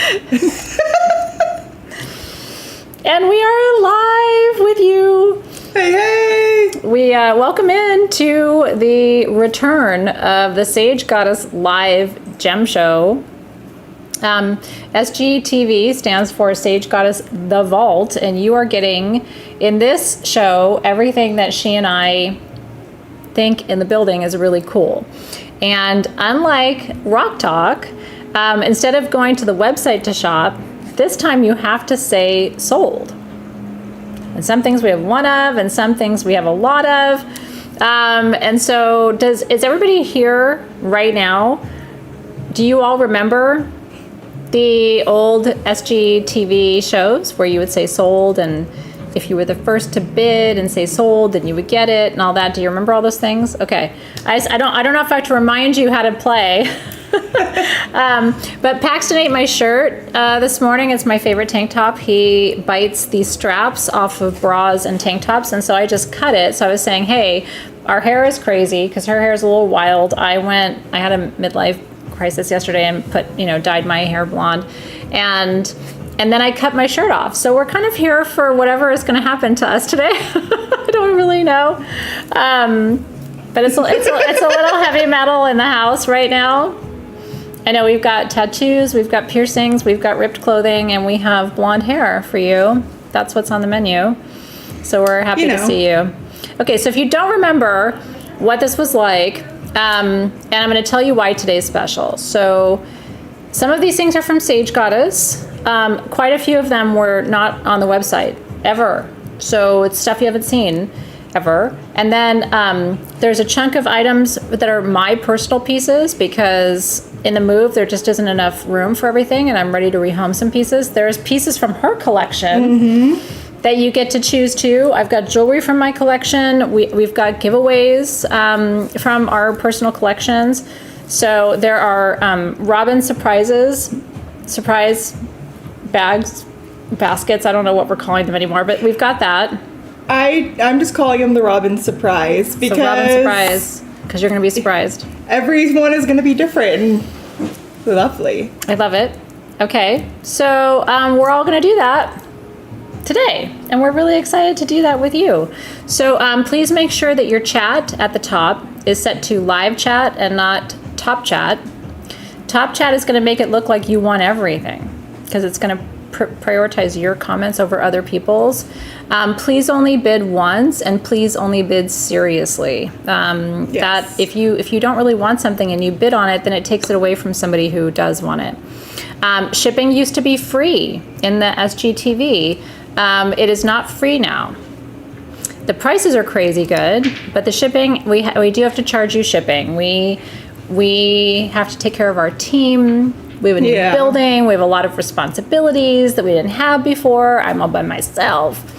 And we are live with you. Hey, hey! We welcome into the return of the Sage Goddess Live Gem Show. SGTV stands for Sage Goddess The Vault, and you are getting, in this show, everything that she and I think in the building is really cool. And unlike Rock Talk, instead of going to the website to shop, this time you have to say sold. And some things we have one of, and some things we have a lot of. And so is everybody here right now? Do you all remember the old SGTV shows where you would say sold, and if you were the first to bid and say sold, then you would get it and all that? Do you remember all those things? Okay. I don't know if I have to remind you how to play. But Paxton ate my shirt this morning. It's my favorite tank top. He bites the straps off of bras and tank tops, and so I just cut it. So I was saying, hey, our hair is crazy because her hair is a little wild. I had a midlife crisis yesterday and dyed my hair blonde, and then I cut my shirt off. So we're kind of here for whatever is going to happen to us today. I don't really know, but it's a little heavy metal in the house right now. I know we've got tattoos, we've got piercings, we've got ripped clothing, and we have blonde hair for you. That's what's on the menu. So we're happy to see you. Okay, so if you don't remember what this was like, and I'm going to tell you why today's special. So some of these things are from Sage Goddess. Quite a few of them were not on the website ever. So it's stuff you haven't seen ever. And then there's a chunk of items that are my personal pieces because in the move there just isn't enough room for everything, and I'm ready to rehome some pieces. There's pieces from her collection that you get to choose too. I've got jewelry from my collection. We've got giveaways from our personal collections. So there are Robin surprise baskets. I don't know what we're calling them anymore, but we've got that. I'm just calling them the Robin Surprise because so Robin Surprise, because you're going to be surprised. Everyone is going to be different and lovely. I love it. Okay, so we're all going to do that today, and we're really excited to do that with you. So please make sure that your chat at the top is set to live chat and not top chat. Top chat is going to make it look like you want everything because it's going to prioritize your comments over other people's. Please only bid once, and please only bid seriously. Yes. That if you don't really want something and you bid on it, then it takes it away from somebody who does want it. Shipping used to be free in the SGTV. It is not free now. The prices are crazy good, but the shipping, we do have to charge you shipping. We have to take care of our team. We have a new building. We have a lot of responsibilities that we didn't have before. I'm all by myself.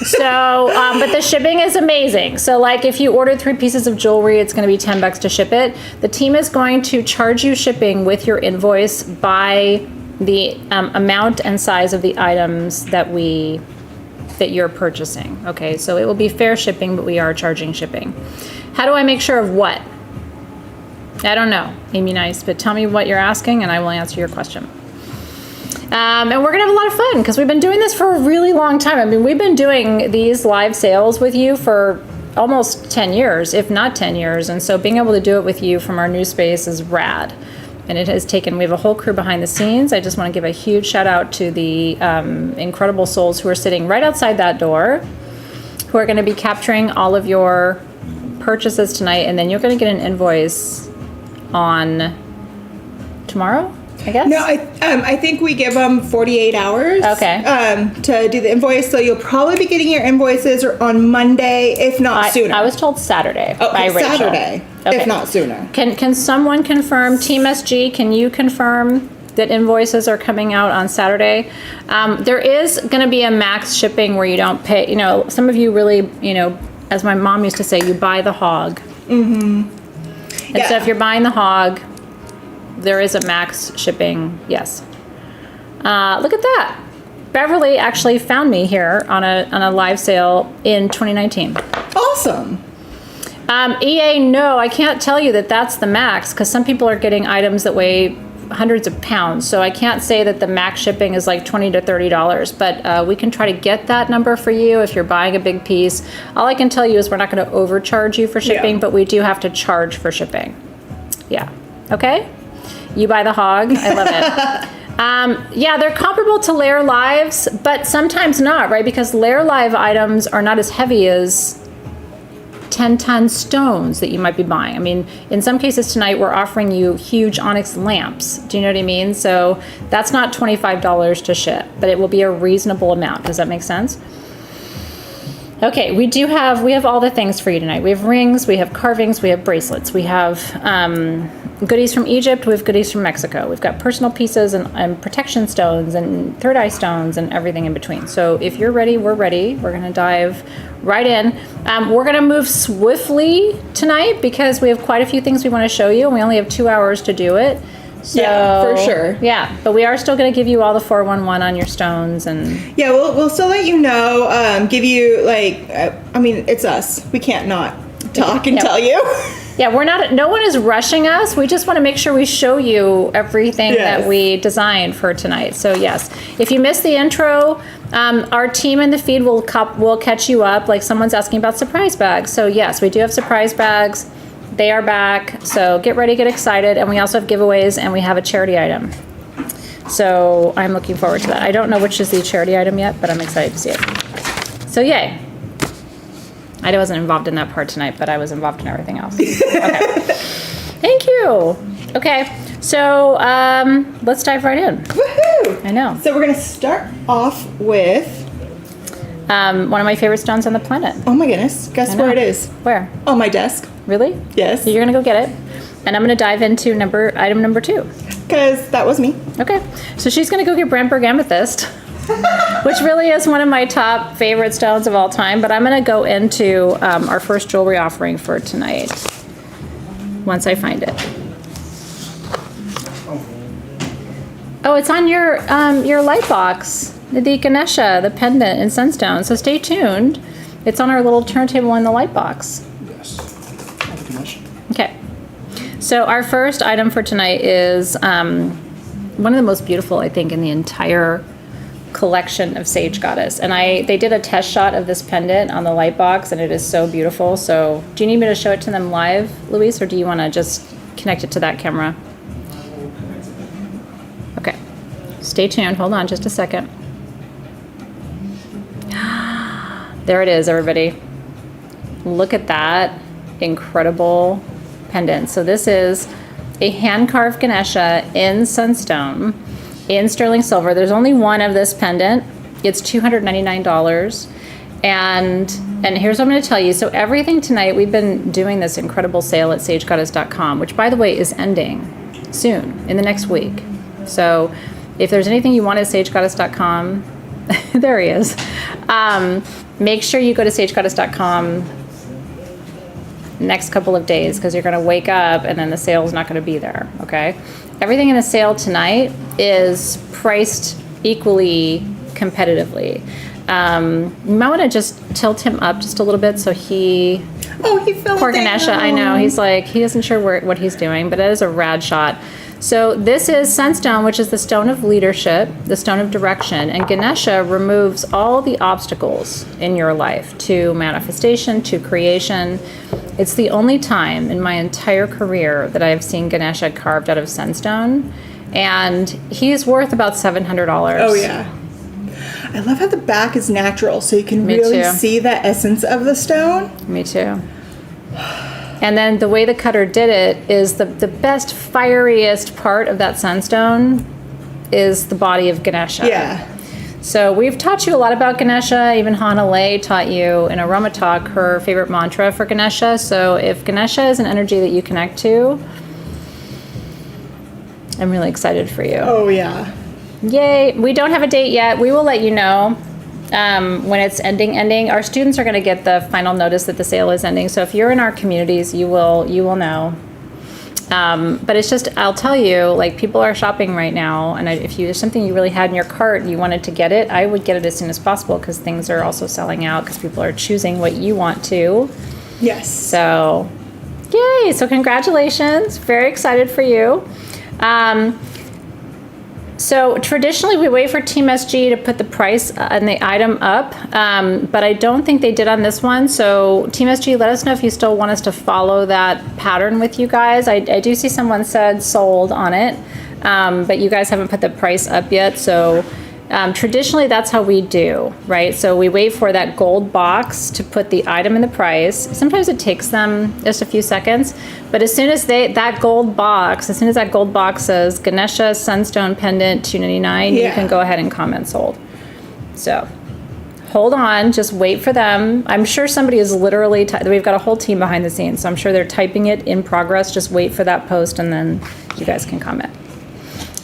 So, but the shipping is amazing. So like if you ordered 3 pieces of jewelry, it's going to be $10 to ship it. The team is going to charge you shipping with your invoice by the amount and size of the items that you're purchasing. Okay, so it will be fair shipping, but we are charging shipping. How do I make sure of what? I don't know. Maybe nice, but tell me what you're asking and I will answer your question. And we're going to have a lot of fun because we've been doing this for a really long time. I mean, we've been doing these live sales with you for almost 10 years, if not 10 years. And so being able to do it with you from our new space is rad. And we have a whole crew behind the scenes. I just want to give a huge shout out to the incredible souls who are sitting right outside that door, who are going to be capturing all of your purchases tonight. And then you're going to get an invoice on tomorrow, I guess? No, I think we give them 48 hours to do the invoice. So you'll probably be getting your invoices on Monday, if not sooner. I was told Saturday by Rachel. Saturday, if not sooner. Can someone confirm, Team SG, can you confirm that invoices are coming out on Saturday? There is going to be a max shipping where you don't pay. Some of you really, as my mom used to say, you buy the hog. Mm-hmm. And so if you're buying the hog, there is a max shipping, yes. Look at that. Beverly actually found me here on a live sale in 2019. Awesome. EA, no, I can't tell you that that's the max because some people are getting items that weigh hundreds of pounds. So I can't say that the max shipping is like $20 to $30, but we can try to get that number for you if you're buying a big piece. All I can tell you is we're not going to overcharge you for shipping, but we do have to charge for shipping. Yeah. Okay? You buy the hog. I love it. Yeah, they're comparable to Layer Lives, but sometimes not, right? Because Layer Live items are not as heavy as 10-ton stones that you might be buying. I mean, in some cases tonight, we're offering you huge onyx lamps. Do you know what I mean? So that's not $25 to ship, but it will be a reasonable amount. Does that make sense? Okay, we have all the things for you tonight. We have rings, we have carvings, we have bracelets, we have goodies from Egypt, we have goodies from Mexico. We've got personal pieces and protection stones and third eye stones and everything in between. So if you're ready, we're ready. We're gonna dive right in. We're gonna move swiftly tonight because we have quite a few things we wanna show you and we only have 2 hours to do it. So, yeah, for sure. Yeah, but we are still going to give you all the 411 on your stones, and yeah, we'll still let you know. Give you I mean, it's us. We can't not talk and tell you. Yeah, we're not. No one is rushing us. We just want to make sure we show you everything that we designed for tonight. So yes, if you missed the intro, our team in the feed will catch you up. Like someone's asking about surprise bags. So yes, we do have surprise bags. They are back, so get ready, get excited, and we also have giveaways, and we have a charity item. So I'm looking forward to that. I don't know which is the charity item yet, but I'm excited to see it. So yay. I wasn't involved in that part tonight, but I was involved in everything else. Okay. Thank you. Okay, so let's dive right in. Woohoo! I know. So we're going to start off with... one of my favorite stones on the planet. Oh my goodness. Guess where it is? Where? On my desk. Really? Yes. So you're going to go get it. And I'm going to dive into item number 2. Because that was me. Okay. So she's going to go get Brandberg amethyst, which really is one of my top favorite stones of all time. But I'm going to go into our first jewelry offering for tonight once I find it. Oh, it's on your light box. The Ganesha, the pendant in Sunstone. So stay tuned. It's on our little turntable in the light box. Yes. Okay. So our first item for tonight is one of the most beautiful, I think, in the entire collection of Sage Goddess. And they did a test shot of this pendant on the light box, and it is so beautiful. So do you need me to show it to them live, Luis, or do you want to just connect it to that camera? Okay. Stay tuned. Hold on just a second. There it is, everybody. Look at that incredible pendant. So this is a hand-carved Ganesha in sunstone in sterling silver. There's only one of this pendant. It's $299. And here's what I'm going to tell you. So everything tonight, we've been doing this incredible sale at sagegoddess.com, which, by the way, is ending soon, in the next week. So if there's anything you want at sagegoddess.com, there he is. Make sure you go to sagegoddess.com next couple of days, because you're going to wake up and then the sale's not going to be there, okay? Everything in the sale tonight is priced equally competitively. You might want to just tilt him up just a little bit so he... Oh, he fell Poor down. Ganesha, I know. He's like, he isn't sure what he's doing, but it is a rad shot. So this is Sunstone, which is the stone of leadership, the stone of direction, and Ganesha removes all the obstacles in your life to manifestation, to creation. It's the only time in my entire career that I have seen Ganesha carved out of sunstone, and he's worth about $700. Oh, yeah. I love how the back is natural, so you can really see the essence of the stone. Me too. And then the way the cutter did it is the best, fieriest part of that sunstone is the body of Ganesha. Yeah. So we've taught you a lot about Ganesha. Even Hana Lei taught you in Aroma Talk her favorite mantra for Ganesha. So if Ganesha is an energy that you connect to, I'm really excited for you. Oh, yeah. Yay. We don't have a date yet. We will let you know when it's ending. Our students are going to get the final notice that the sale is ending. So if you're in our communities, you will know. But it's just, I'll tell you, like, people are shopping right now, and if there's something you really had in your cart and you wanted to get it, I would get it as soon as possible, because things are also selling out because people are choosing what you want to. Yes. So, yay! So congratulations. Very excited for you. So traditionally we wait for Team SG to put the price and the item up, but I don't think they did on this one. So Team SG, let us know if you still want us to follow that pattern with you guys. I do see someone said sold on it, but you guys haven't put the price up yet. So traditionally that's how we do, right? So we wait for that gold box to put the item in the price. Sometimes it takes them just a few seconds, but as soon as that gold box says Ganesha Sunstone Pendant $2.99, you can go ahead and comment sold. So hold on, just wait for them. I'm sure somebody is literally, we've got a whole team behind the scenes, so I'm sure they're typing it in progress. Just wait for that post and then you guys can comment.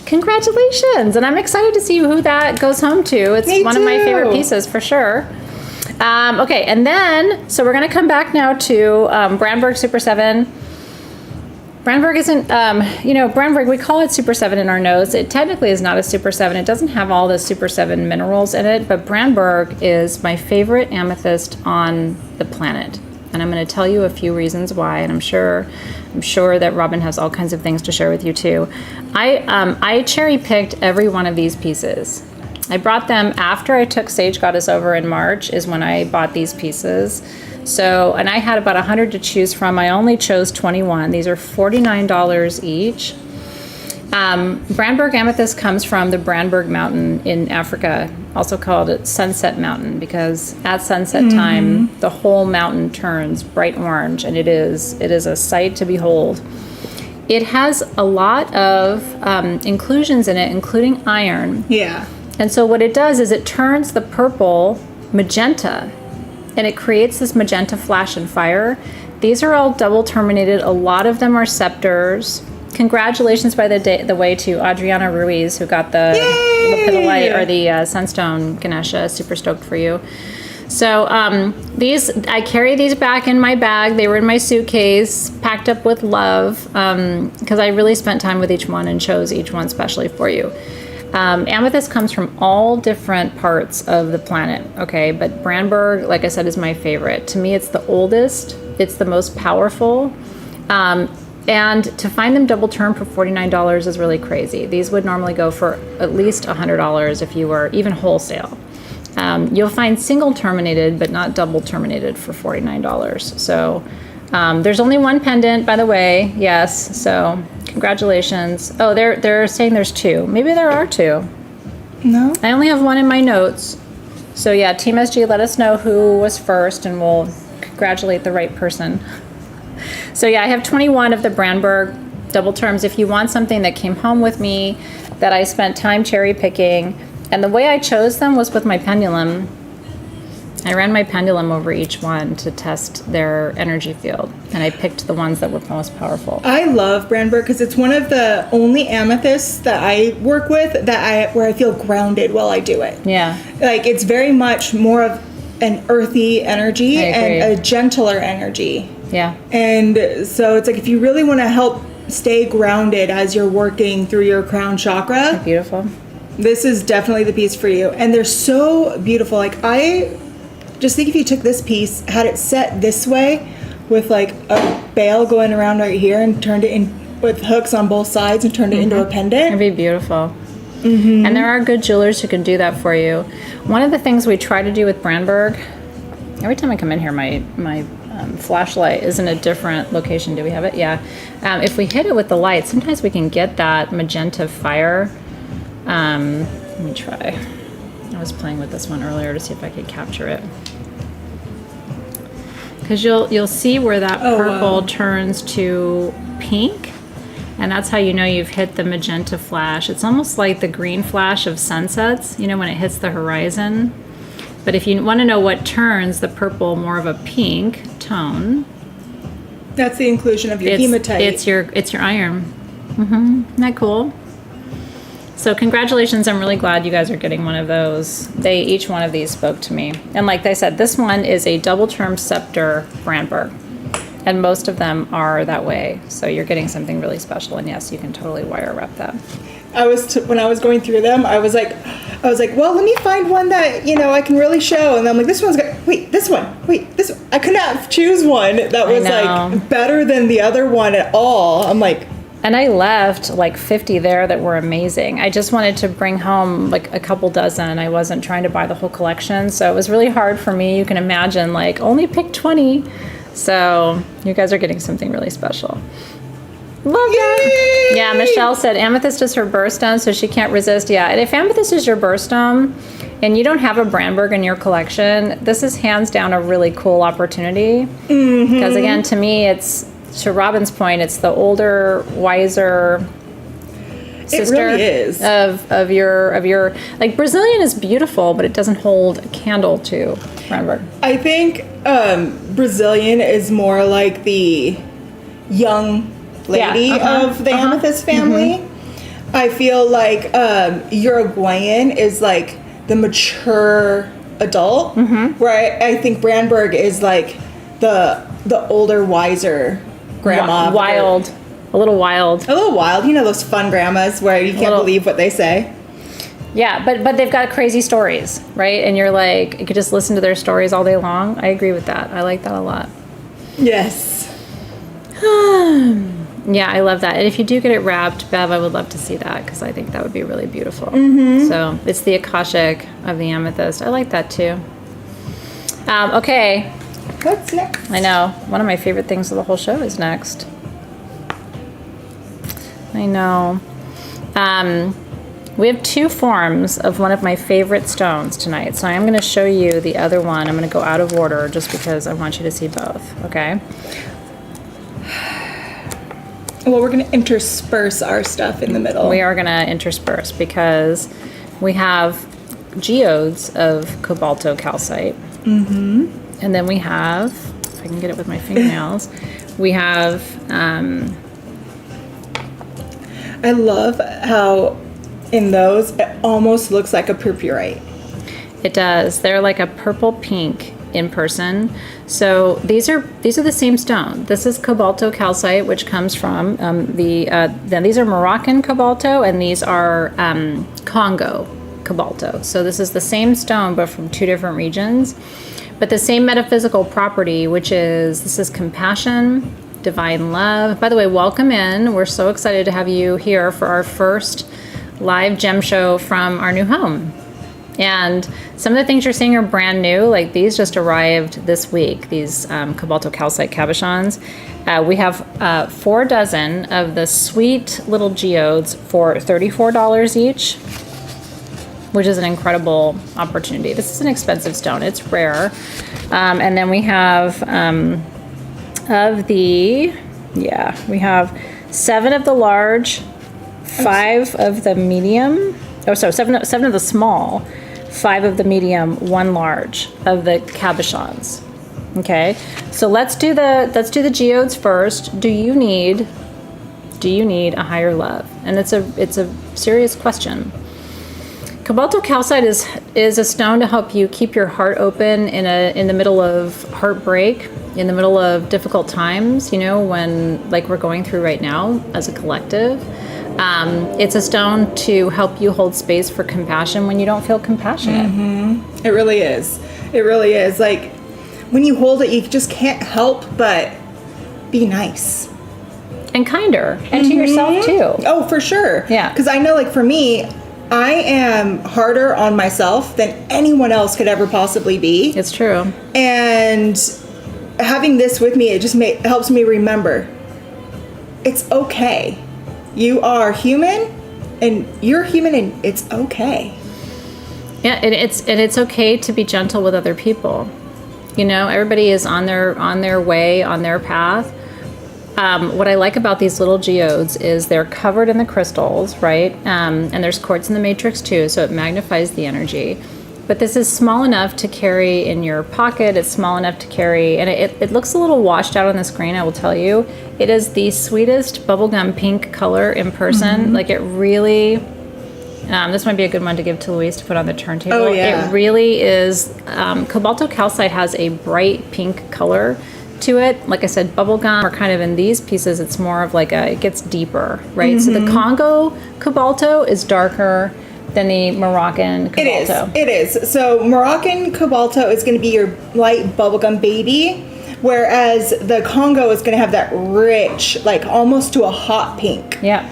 Congratulations, and I'm excited to see who that goes home to. It's one of my favorite pieces for sure. Okay, and then, so we're gonna come back now to Brandberg Super 7. Brandberg isn't, Brandberg, we call it Super 7 in our notes. It technically is not a Super 7. It doesn't have all the Super 7 minerals in it, but Brandberg is my favorite amethyst on the planet. And I'm going to tell you a few reasons why, and I'm sure that Robin has all kinds of things to share with you too. I cherry picked every one of these pieces. I brought them after I took Sage Goddess over in March is when I bought these pieces. So, and I had about 100 to choose from. I only chose 21. These are $49 each. Brandberg amethyst comes from the Brandberg mountain in Africa, also called Sunset Mountain, because at sunset time, the whole mountain turns bright orange, and it is a sight to behold. It has a lot of inclusions in it, including iron. Yeah. And so what it does is it turns the purple magenta, and it creates this magenta flash and fire. These are all double terminated. A lot of them are scepters. Congratulations, by the way, to Adriana Ruiz, who got the Leitoolyte or the Sunstone Ganesha. Super stoked for you. So I carry these back in my bag. They were in my suitcase, packed up with love, because I really spent time with each one and chose each one specially for you. Amethyst comes from all different parts of the planet, okay? But Brandberg, like I said, is my favorite. To me, it's the oldest. It's the most powerful. And to find them double term for $49 is really crazy. These would normally go for at least $100 if you were even wholesale. You'll find single terminated, but not double terminated for $49. So there's only one pendant, by the way. Yes. So congratulations. Oh, they're saying there's two. Maybe there are two. No. I only have one in my notes. So yeah, Team SG, let us know who was first, and we'll congratulate the right person. So yeah, I have 21 of the Brandberg double terms. If you want something that came home with me, that I spent time cherry picking, and the way I chose them was with my pendulum. I ran my pendulum over each one to test their energy field, and I picked the ones that were most powerful. I love Brandberg because it's one of the only amethysts that I work with where I feel grounded while I do it. Yeah. Like, it's very much more of an earthy energy and a gentler energy. Yeah. And so it's like, if you really want to help stay grounded as you're working through your crown chakra, beautiful. This is definitely the piece for you. And they're so beautiful. Like, I just think if you took this piece, had it set this way with like a bail going around right here, and turned it in with hooks on both sides and turned it into a pendant, it'd be beautiful. And there are good jewelers who can do that for you. One of the things we try to do with Brandberg, every time I come in here, my flashlight is in a different location. Do we have it? Yeah. If we hit it with the light, sometimes we can get that magenta fire. Let me try. I was playing with this one earlier to see if I could capture it. Because you'll see where that purple turns to pink, and that's how you know you've hit the magenta flash. It's almost like the green flash of sunsets, you know, when it hits the horizon. But if you want to know what turns the purple more of a pink tone, that's the inclusion of your hematite. It's your iron. Isn't that cool? So congratulations, I'm really glad you guys are getting one of those. Each one of these spoke to me. And like I said, this one is a double term scepter Brandberg. And most of them are that way. So you're getting something really special. And yes, you can totally wire wrap that. When I was going through them, I was like, well, let me find one that, you know, I can really show. And I'm like, this one's good. Wait, this one. Wait, this one. I could not choose one that was like better than the other one at all. I'm like, And I left like 50 there that were amazing. I just wanted to bring home like a couple dozen. I wasn't trying to buy the whole collection. So it was really hard for me. You can imagine, like, only pick 20. So you guys are getting something really special. Love that. Yeah, Michelle said amethyst is her birthstone, so she can't resist. Yeah, and if amethyst is your birthstone and you don't have a Brandberg in your collection, this is hands down a really cool opportunity. Because again, to me, it's, to Robin's point, it's the older, wiser sister. It really is. of your like, Brazilian is beautiful, but it doesn't hold a candle to Brandberg. I think Brazilian is more like the young lady of the amethyst family. I feel like Uruguayan is like the mature adult, where I think Brandberg is like the older, wiser grandma. Wild. A little wild. A little wild. You know those fun grandmas where you can't believe what they say? Yeah, but they've got crazy stories, right? And you're like, you could just listen to their stories all day long. I agree with that. I like that a lot. Yes. Yeah, I love that. And if you do get it wrapped, Bev, I would love to see that because I think that would be really beautiful. So it's the Akashic of the amethyst. I like that too. Okay. What's next? I know. One of my favorite things of the whole show is next. I know. We have two forms of one of my favorite stones tonight. So I'm going to show you the other one. I'm going to go out of order just because I want you to see both. Okay. Well, we're going to intersperse our stuff in the middle. We are going to intersperse because we have geodes of Cobalto calcite. And then we have, if I can get it with my fingernails, we have... I love how in those it almost looks like a purpurite. It does. They're like a purple pink in person. So these are the same stone. This is Cobalto calcite, which comes from then these are Moroccan Cobalto, and these are Congo Cobalto. So this is the same stone, but from two different regions, but the same metaphysical property, which is, this is compassion, divine love. By the way, welcome in. We're so excited to have you here for our first live gem show from our new home. And some of the things you're seeing are brand new. Like these just arrived this week, these Cobalto calcite cabochons. We have 4 dozen of the sweet little geodes for $34 each, which is an incredible opportunity. This is an expensive stone. It's rare. And then we have we have 7 of the large, 5 of the medium. Oh, sorry, 7 of the small, 5 of the medium, 1 large of the cabochons. Okay, so let's do the geodes first. Do you need a higher love? And it's a serious question. Cobalto calcite is a stone to help you keep your heart open in the middle of heartbreak, in the middle of difficult times, you know, when, like we're going through right now as a collective. It's a stone to help you hold space for compassion when you don't feel compassionate. It really is. It really is. Like when you hold it, you just can't help but be nice. And kinder. And to yourself too. Oh, for sure. Yeah. Because I know, like for me, I am harder on myself than anyone else could ever possibly be. It's true. And having this with me, it just helps me remember it's okay. You are human, and you're human, and it's okay. Yeah, and it's okay to be gentle with other people. You know, everybody is on their way, on their path. What I like about these little geodes is they're covered in the crystals, right? And there's quartz in the matrix too, so it magnifies the energy. But this is small enough to carry in your pocket. It's small enough to carry, and it looks a little washed out on the screen, I will tell you. It is the sweetest bubblegum pink color in person. Like it really, this might be a good one to give to Louise to put on the turntable. Oh, yeah. It really is, Cobalto calcite has a bright pink color to it. Like I said, bubblegum, or kind of in these pieces, it's more of like it gets deeper, right? So the Congo Cobalto is darker than the Moroccan Cobalto. It is. So Moroccan Cobalto is going to be your light bubblegum baby, Whereas the Congo is going to have that rich, like almost to a hot pink. Yeah.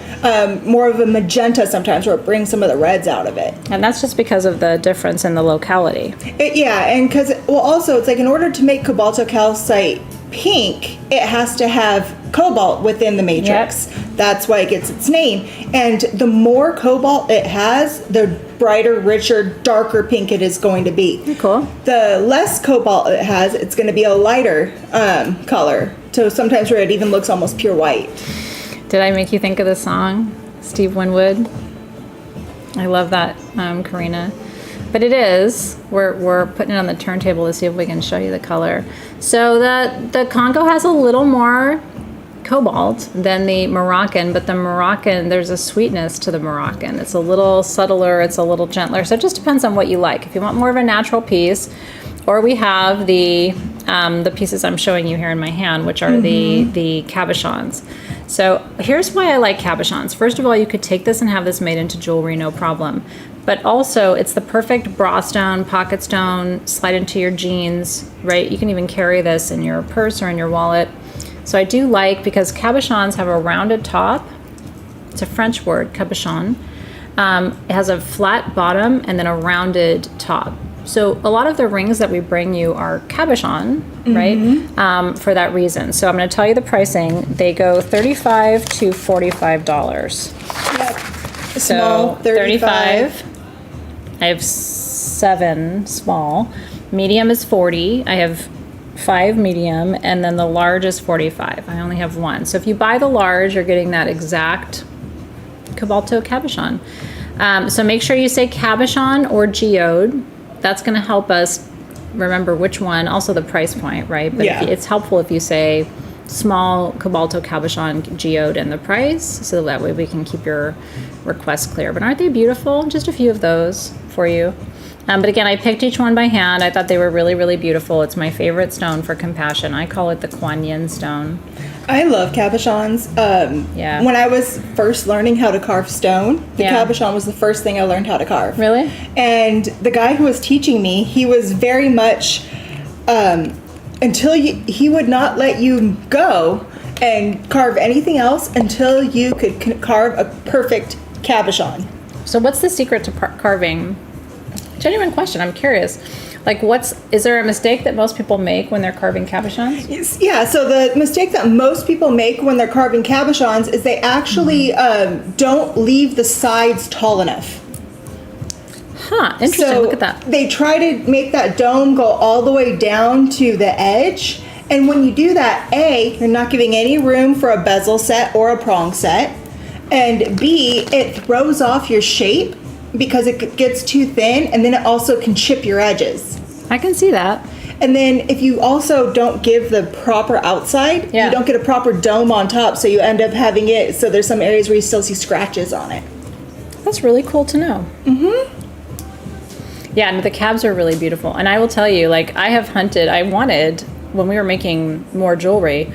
More of a magenta sometimes, where it brings some of the reds out of it. And that's just because of the difference in the locality. And because, well, also it's like in order to make Cobalto calcite pink, it has to have cobalt within the matrix. Yep. That's why it gets its name. And the more cobalt it has, the brighter, richer, darker pink it is going to be. Cool. The less cobalt it has, it's going to be a lighter color. So sometimes where it even looks almost pure white. Did I make you think of the song, Steve Winwood? I love that, Karina. But it is. We're putting it on the turntable to see if we can show you the color. So the Congo has a little more cobalt than the Moroccan, but the Moroccan, there's a sweetness to the Moroccan. It's a little subtler, it's a little gentler. So it just depends on what you like. If you want more of a natural piece, or we have the pieces I'm showing you here in my hand, which are the cabochons. So here's why I like cabochons. First of all, you could take this and have this made into jewelry, no problem. But also, it's the perfect bra stone, pocket stone, slide into your jeans, right? You can even carry this in your purse or in your wallet. So I do like, because cabochons have a rounded top. It's a French word, cabochon. It has a flat bottom and then a rounded top. So a lot of the rings that we bring you are cabochon, right? For that reason. So I'm going to tell you the pricing. They go $35 to $45. Yep. So 35. I have 7 small. Medium is 40. I have 5 medium, and then the large is 45. I only have 1. So if you buy the large, you're getting that exact Cobalto cabochon. So make sure you say cabochon or geode. That's going to help us remember which one. Also the price point, right? But it's helpful if you say small Cobalto cabochon geode and the price, so that way we can keep your request clear. But aren't they beautiful? Just a few of those for you. But again, I picked each one by hand. I thought they were really, really beautiful. It's my favorite stone for compassion. I call it the Kuan Yin stone. I love cabochons. When I was first learning how to carve stone, the cabochon was the first thing I learned how to carve. Really? And the guy who was teaching me, he was very much, he would not let you go and carve anything else until you could carve a perfect cabochon. So what's the secret to carving? Genuine question. I'm curious. Like, is there a mistake that most people make when they're carving cabochons? Yeah, so the mistake that most people make when they're carving cabochons is they actually don't leave the sides tall enough. Huh, interesting. So look at that. They try to make that dome go all the way down to the edge. And when you do that, A, you're not giving any room for a bezel set or a prong set. And B, it throws off your shape because it gets too thin, and then it also can chip your edges. I can see that. And then if you also don't give the proper outside, you don't get a proper dome on top, so you end up having it, so there's some areas where you still see scratches on it. That's really cool to know. Yeah, and the cabs are really beautiful. And I will tell you, like, I wanted, when we were making more jewelry,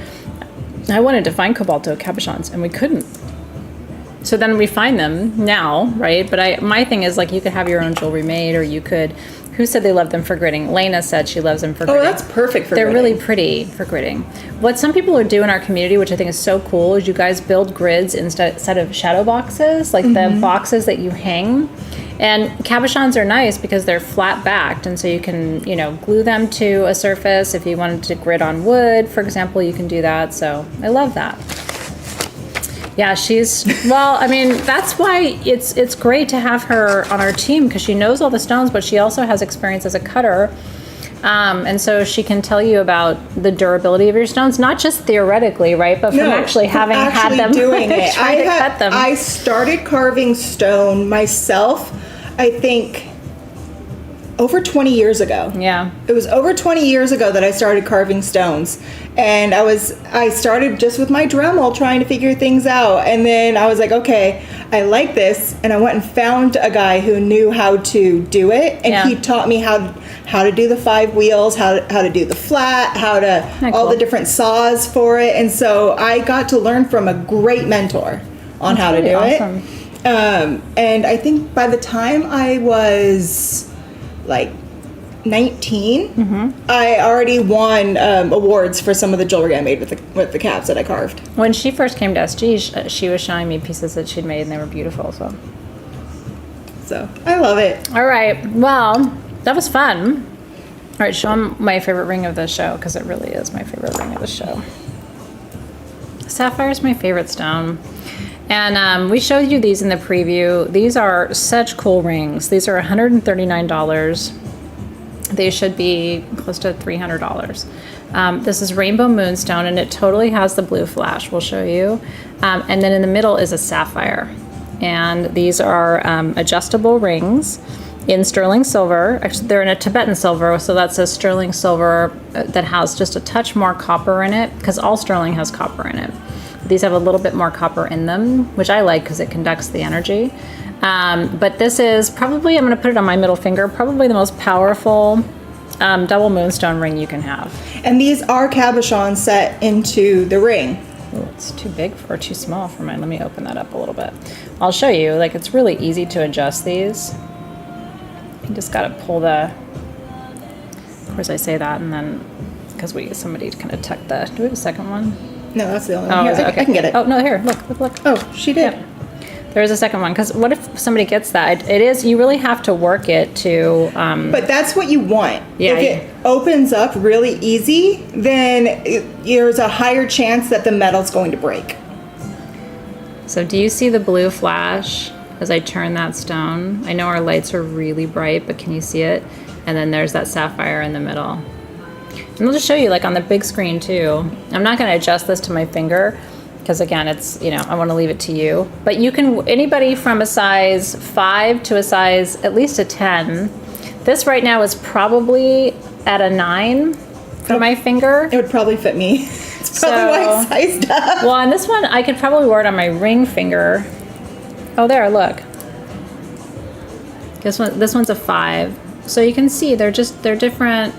I wanted to find Cobalto cabochons, and we couldn't. So then we find them now, right? But my thing is, like, you could have your own jewelry made, or you could. Who said they love them for gridding? Lena said she loves them for gridding. Oh, that's perfect for They're gridding. really pretty for gridding. What some people do in our community, which I think is so cool, is you guys build grids instead of shadow boxes, like the boxes that you hang. And cabochons are nice because they're flat backed, and so you can, glue them to a surface. If you wanted to grid on wood, for example, you can do that. So I love that. Yeah, that's why it's great to have her on our team, because she knows all the stones, but she also has experience as a cutter. And so she can tell you about the durability of your stones, not just theoretically, right? But from actually had them doing it. cut them. I started carving stone myself, I think, over 20 years ago. Yeah. It was over 20 years ago that I started carving stones. And I started just with my Dremel trying to figure things out. And then I was like, okay, I like this. And I went and found a guy who knew how to do it. And he taught me how to do the 5 wheels, how to do the flat, all the different saws for it. And so I got to learn from a great mentor on how to do it. And I think by the time I was like 2019, I already won awards for some of the jewelry I made with the calves that I carved. When she first came to SG, she was showing me pieces that she'd made, and they were beautiful. So I love it. All right. Well, that was fun. All right, show them my favorite ring of the show, because it really is my favorite ring of the show. Sapphire is my favorite stone. And we showed you these in the preview. These are such cool rings. These are $139. They should be close to $300. This is Rainbow Moonstone, and it totally has the blue flash. We'll show you. And then in the middle is a sapphire. And these are adjustable rings in sterling silver. Actually, they're in a Tibetan silver, so that's a sterling silver that has just a touch more copper in it, because all sterling has copper in it. These have a little bit more copper in them, which I like because it conducts the energy. But this is probably, I'm going to put it on my middle finger, probably the most powerful double moonstone ring you can have. And these are cabochons set into the ring. Ooh, it's too big or too small for mine. Let me open that up a little bit. I'll show you. Like, it's really easy to adjust these. You just got to pull the, of course I say that, and then because somebody kind of tucked the, do we have a second one? No, that's the only Oh, one. Here, is it? Okay. I can get it. Oh, no, here, look. Oh, she did. Yeah. There is a second one, because what if somebody gets that? It is, you really have to work it to... But that's what you want. Yeah, if it opens up really easy, then there's a higher chance that the metal's going to break. So do you see the blue flash as I turn that stone? I know our lights are really bright, but can you see it? And then there's that sapphire in the middle. And I'll just show you, like, on the big screen too. I'm not going to adjust this to my finger, because again, it's, I want to leave it to you. But you can, anybody from a size 5 to a size at least a 10. This right now is probably at a 9 for my finger. It would probably fit me. It's probably why it's sized up. Well, on this one, I could probably wear it on my ring finger. Oh, there, look. This one's a 5. So you can see they're different,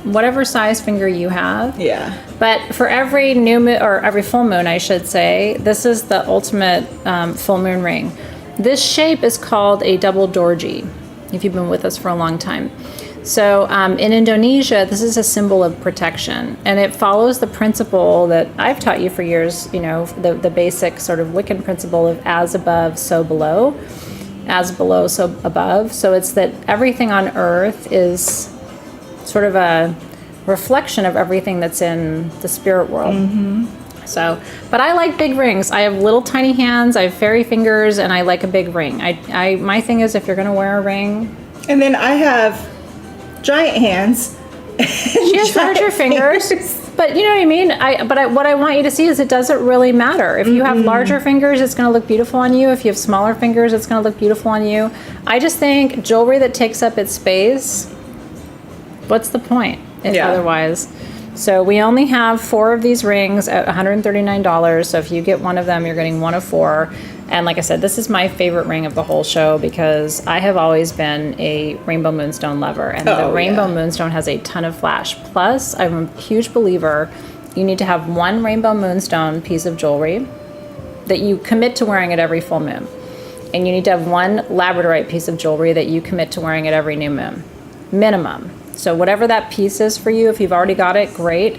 whatever size finger you have. Yeah. But for every new moon, or every full moon, I should say, this is the ultimate full moon ring. This shape is called a double dorji, if you've been with us for a long time. So in Indonesia, this is a symbol of protection, and it follows the principle that I've taught you for years, the basic sort of Wiccan principle of as above, so below. As below, so above. So it's that everything on earth is sort of a reflection of everything that's in the spirit world. Mm-hmm. So, but I like big rings. I have little tiny hands, I have fairy fingers, and I like a big ring. My thing is, if you're gonna wear a ring. And then I have giant hands. She has larger fingers. But you know what I mean? What I want you to see is it doesn't really matter. If you have larger fingers, it's going to look beautiful on you. If you have smaller fingers, it's going to look beautiful on you. I just think jewelry that takes up its space, what's the point if otherwise? So we only have 4 of these rings at $139. So if you get one of them, you're getting one of 4. And like I said, this is my favorite ring of the whole show, because I have always been a rainbow moonstone lover, and the rainbow moonstone has a ton of flash. Plus, I'm a huge believer you need to have one rainbow moonstone piece of jewelry that you commit to wearing at every full moon. And you need to have one Labradorite piece of jewelry that you commit to wearing at every new moon. Minimum. So whatever that piece is for you, if you've already got it, great.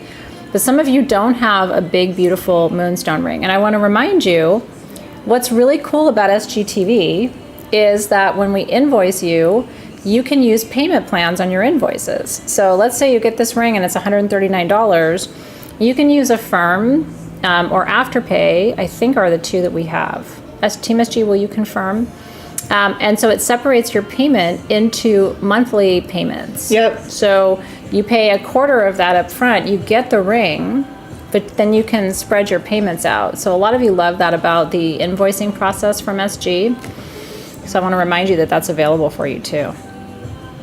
But some of you don't have a big, beautiful moonstone ring. And I want to remind you, what's really cool about SGTV is that when we invoice you, you can use payment plans on your invoices. So let's say you get this ring and it's $139. You can use Affirm or Afterpay, I think are the 2 that we have. Team SG, will you confirm? And so it separates your payment into monthly payments. Yep. So you pay a quarter of that up front, you get the ring, but then you can spread your payments out. So a lot of you love that about the invoicing process from SG. So I want to remind you that that's available for you too.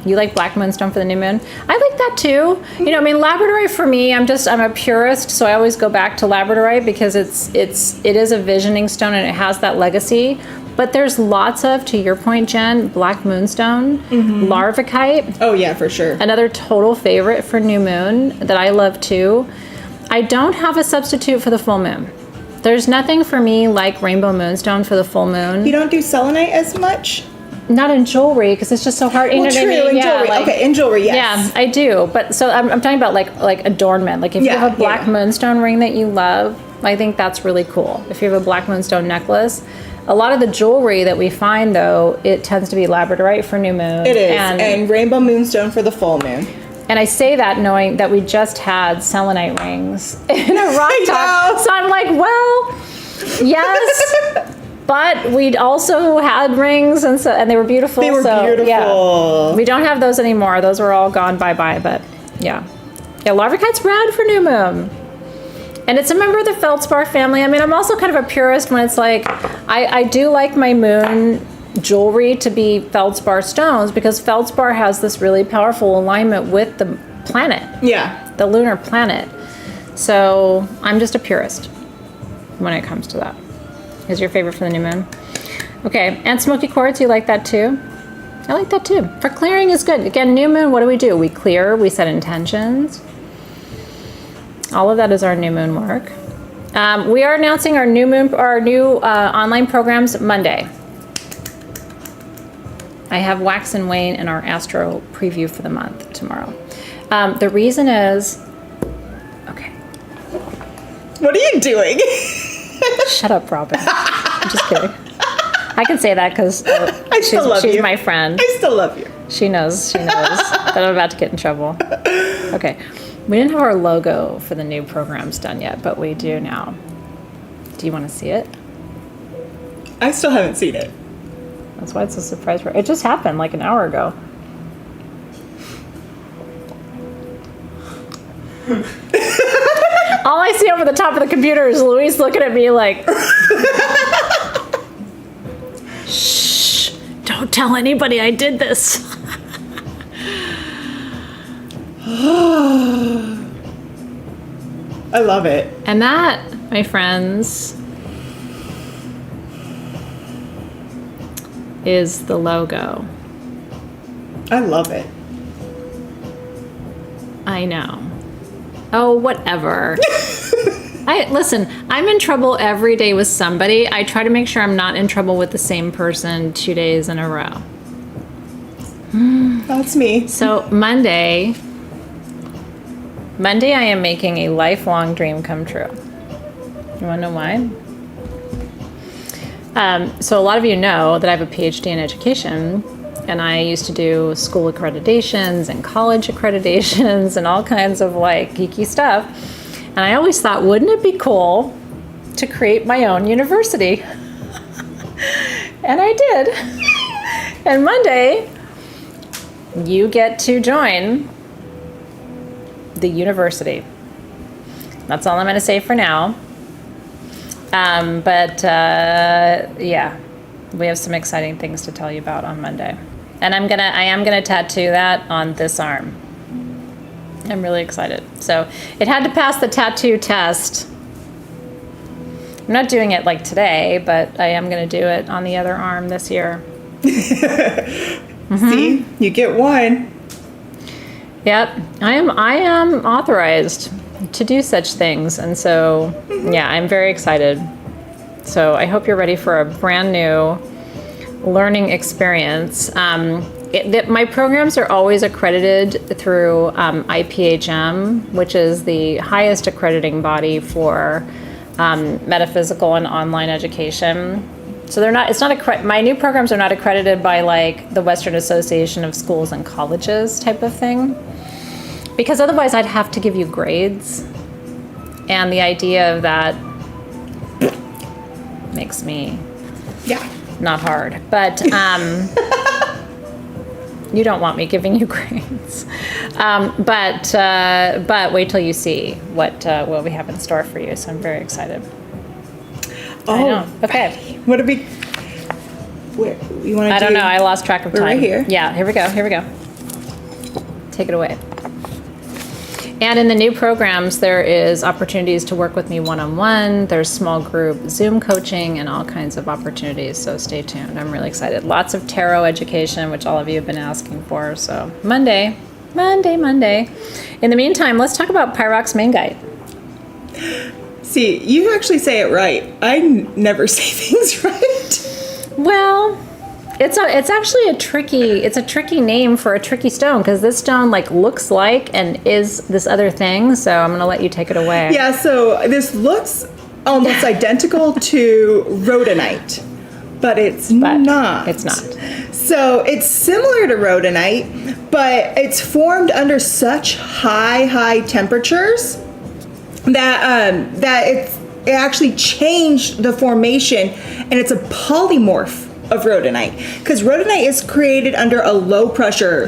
You like black moonstone for the new moon? I like that too. Labradorite for me, I'm a purist, so I always go back to Labradorite because it is a visioning stone and it has that legacy. But there's lots of, to your point, Jen, black moonstone, larvikite. Oh yeah, for sure. Another total favorite for new moon that I love too. I don't have a substitute for the full moon. There's nothing for me like rainbow moonstone for the full moon. You don't do selenite as much? Not in jewelry, because it's just so hard. You Well, know what I true, mean? in jewelry. Okay, in jewelry, yes. Yeah, I do. But so I'm talking about like adornment. Like if you have a black moonstone ring that you love, I think that's really cool. If you have a black moonstone necklace. A lot of the jewelry that we find, though, it tends to be Labradorite for new moon. It is, and rainbow moonstone for the full moon. And I say that knowing that we just had selenite rings in a rock talk. So I'm like, well, yes, but we'd also had rings, and they were beautiful. They were beautiful. Yeah, we don't have those anymore. Those were all gone bye-bye, but yeah. Yeah, Larvikite's rad for new moon. And it's a member of the feldspar family. I mean, I'm also kind of a purist when it's like, I do like my moon jewelry to be feldspar stones, because feldspar has this really powerful alignment with the planet. Yeah. The lunar planet. So I'm just a purist when it comes to that. Is your favorite for the new moon? Okay, and smoky quartz, you like that too? I like that too. For clearing is good. Again, new moon, what do? We clear, we set intentions. All of that is our new moon work. We are announcing our new online programs Monday. I have Wax and Wane and our Astro preview for the month tomorrow. The reason is, okay. What are you doing? Shut up, Robin. I'm just kidding. I can say that because she's my friend. I still love you. She knows that I'm about to get in trouble. Okay. We didn't have our logo for the new programs done yet, but we do now. Do you want to see it? I still haven't seen it. That's why it's a surprise. It just happened like an hour ago. All I see over the top of the computer is Louise looking at me like, shh, don't tell anybody I did this. I love it. And that, my friends, is the logo. I love it. I know. Oh, whatever. Listen, I'm in trouble every day with somebody. I try to make sure I'm not in trouble with the same person 2 days in a row. That's me. So Monday I am making a lifelong dream come true. You want to know why? So a lot of you know that I have a PhD in education, and I used to do school accreditations and college accreditations and all kinds of like geeky stuff. And I always thought, wouldn't it be cool to create my own university? And I did. And Monday, you get to join the university. That's all I'm going to say for now. Yeah, we have some exciting things to tell you about on Monday. And I am gonna tattoo that on this arm. I'm really excited. So it had to pass the tattoo test. I'm not doing it like today, but I am gonna do it on the other arm this year. See, you get one. Yep, I am authorized to do such things, and so yeah, I'm very excited. So I hope you're ready for a brand new learning experience. My programs are always accredited through IPHM, which is the highest accrediting body for metaphysical and online education. So my new programs are not accredited by like the Western Association of Schools and Colleges type of thing, because otherwise I'd have to give you grades. And the idea of that makes me not hard. But you don't want me giving you grades. But wait till you see what we have in store for you. So I'm very excited. Oh, I know. Okay. What do we? Where you want to? I don't know. I lost track of time. We're right here. Yeah. Here we go. Take it away. And in the new programs, there is opportunities to work with me one-on-one. There's small group Zoom coaching and all kinds of opportunities. So stay tuned. I'm really excited. Lots of tarot education, which all of you have been asking for. So Monday. In the meantime, let's talk about Pyromangite. See, you actually say it right. I never say things right. Well, It's actually a tricky name for a tricky stone, because this stone like looks like and is this other thing. So I'm gonna let you take it away. Yeah, so this looks almost identical to rhodonite, but it's not. It's not. So it's similar to rhodonite, but it's formed under such high temperatures that it actually changed the formation, and it's a polymorph of rhodonite, because rhodonite is created under a low pressure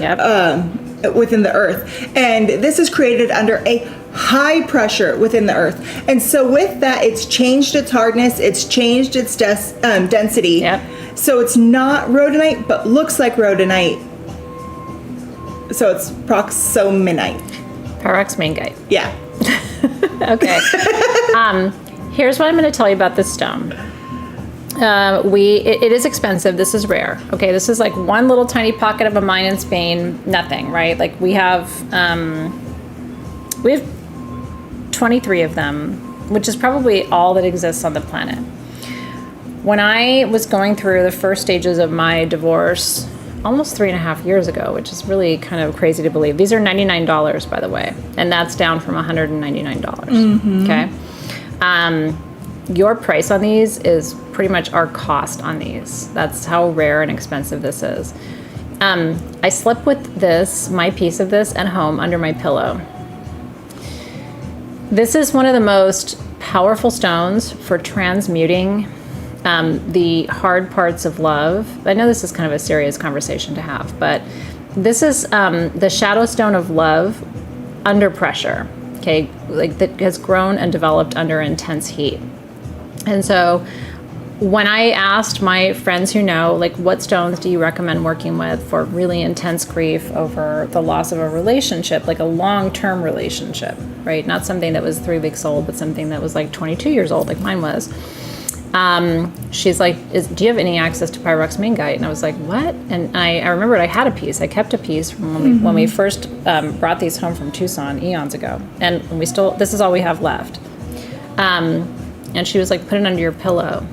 within the earth, and this is created under a high pressure within the earth. And so with that, it's changed its hardness, it's changed its density. Yep. So it's not rhodonite, but looks like rhodonite. So it's proxominite. Pyromangite. Yeah. Okay. Here's what I'm going to tell you about this stone. It is expensive. This is rare. Okay, this is like one little tiny pocket of a mine in Spain. Nothing, right? Like we have 23 of them, which is probably all that exists on the planet. When I was going through the first stages of my divorce, almost 3.5 years ago, which is really kind of crazy to believe. These are $99, by the way, and that's down from $199. Mm-hmm. Okay. Your price on these is pretty much our cost on these. That's how rare and expensive this is. I slept with this, my piece of this, at home under my pillow. This is one of the most powerful stones for transmuting the hard parts of love. I know this is kind of a serious conversation to have, but this is the shadow stone of love under pressure, okay, like that has grown and developed under intense heat. And so when I asked my friends who know, like, what stones do you recommend working with for really intense grief over the loss of a relationship, like a long-term relationship, right? Not something that was 3 weeks old, but something that was like 22 years old, like mine was. She's like, do you have any access to Pyromangite? And I was like, what? And I remembered I had a piece. I kept a piece from when we first brought these home from Tucson eons ago. And we still, this is all we have left. And she was like, put it under your pillow.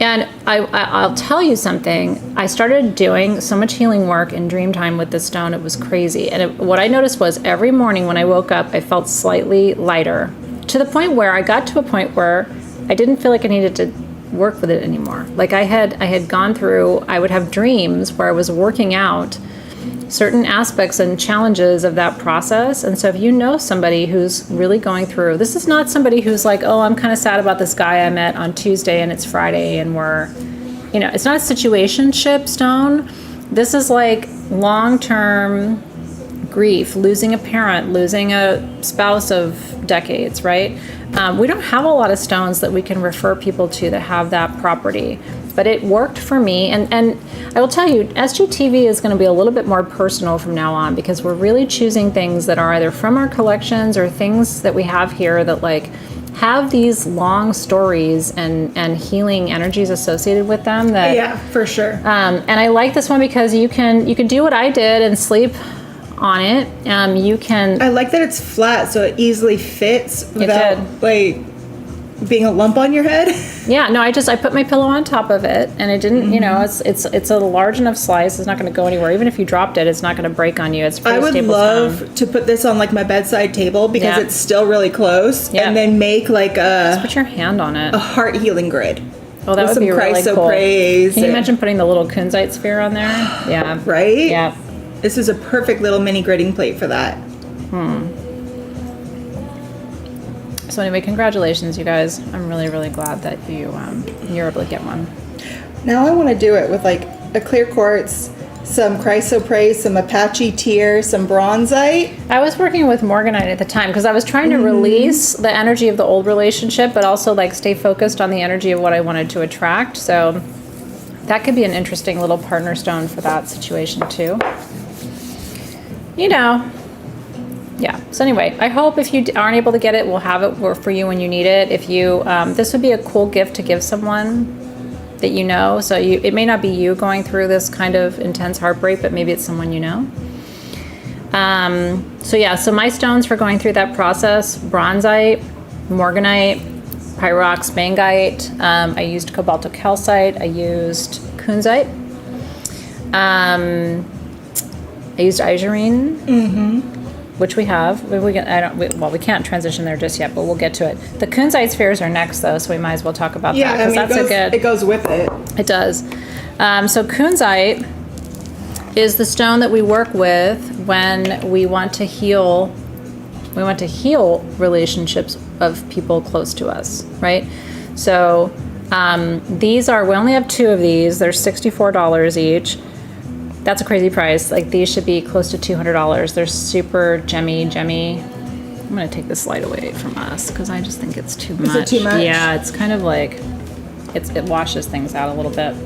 And I'll tell you something. I started doing so much healing work in dream time with this stone. It was crazy. And what I noticed was every morning when I woke up, I felt slightly lighter, to the point where I got to a point where I didn't feel like I needed to work with it anymore. Like I had gone through, I would have dreams where I was working out certain aspects and challenges of that process. And so if you know somebody who's really going through, this is not somebody who's like, oh, I'm kind of sad about this guy I met on Tuesday and it's Friday and we're, you know, it's not a situationship stone. This is like long-term grief, losing a parent, losing a spouse of decades, right? We don't have a lot of stones that we can refer people to that have that property. But it worked for me, and I will tell you, SGTV is going to be a little bit more personal from now on, because we're really choosing things that are either from our collections or things that we have here that like have these long stories and healing energies associated with them. That Yeah, for sure. and I like this one because you can do what I did and sleep on it. You can. I like that it's flat, so it easily fits without like being a lump on your head. Yeah, no, I put my pillow on top of it, and it didn't, you know, it's a large enough slice. It's not going to go anywhere. Even if you dropped it, it's not going to break on you. It's pretty I would stable love stone. to put this on like my bedside table because it's still really close, and then make like Just put your hand on it. a heart healing grid. Oh, that with would be some really cool. chrysoprase Can you and- imagine putting the little kunzite sphere on there? Yeah. Right? Yeah. This is a perfect little mini gridding plate for that. So anyway, congratulations, you guys. I'm really, really glad that you're able to get one. Now I want to do it with like a clear quartz, some chrysoprase, some Apache tear, some bronzite. I was working with morganite at the time because I was trying to release the energy of the old relationship, but also like stay focused on the energy of what I wanted to attract. So that could be an interesting little partner stone for that situation too. You know. Yeah. So anyway, I hope if you aren't able to get it, we'll have it for you when you need it. If you, this would be a cool gift to give someone that you know. So it may not be you going through this kind of intense heartbreak, but maybe it's someone you know. So yeah, so my stones for going through that process: bronzite, morganite, Pyromangite. I used Cobalto calcite. I used kunzite. I used Izurine, which we have. We can't transition there just yet, but we'll get to it. The kunzite spheres are next, though, so we might as well talk about Yeah, that. I mean, it goes with it. It does. So kunzite is the stone that we work with when we want to heal. We want to heal relationships of people close to us, right? So we only have 2 of these. They're $64 each. That's a crazy price. Like, these should be close to $200. They're super gemmy. I'm gonna take this light away from us because I just think it's too much. Is it too much? Yeah, it's kind of like, it washes things out a little bit.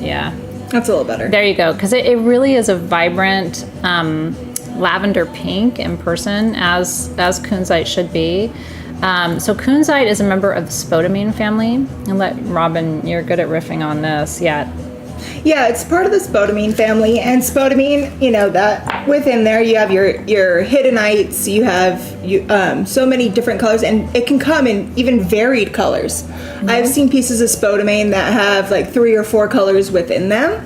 Yeah. That's a little better. There you go. Because it really is a vibrant lavender pink in person, as kunzite should be. So kunzite is a member of the spodumene family. And Robin, you're good at riffing on this. Yeah, it's part of the spodumene family, and spodumene, that within there you have your hidenites, you have so many different colors, and it can come in even varied colors. Mm-hmm. I've seen pieces of spodumene that have like 3 or 4 colors within them,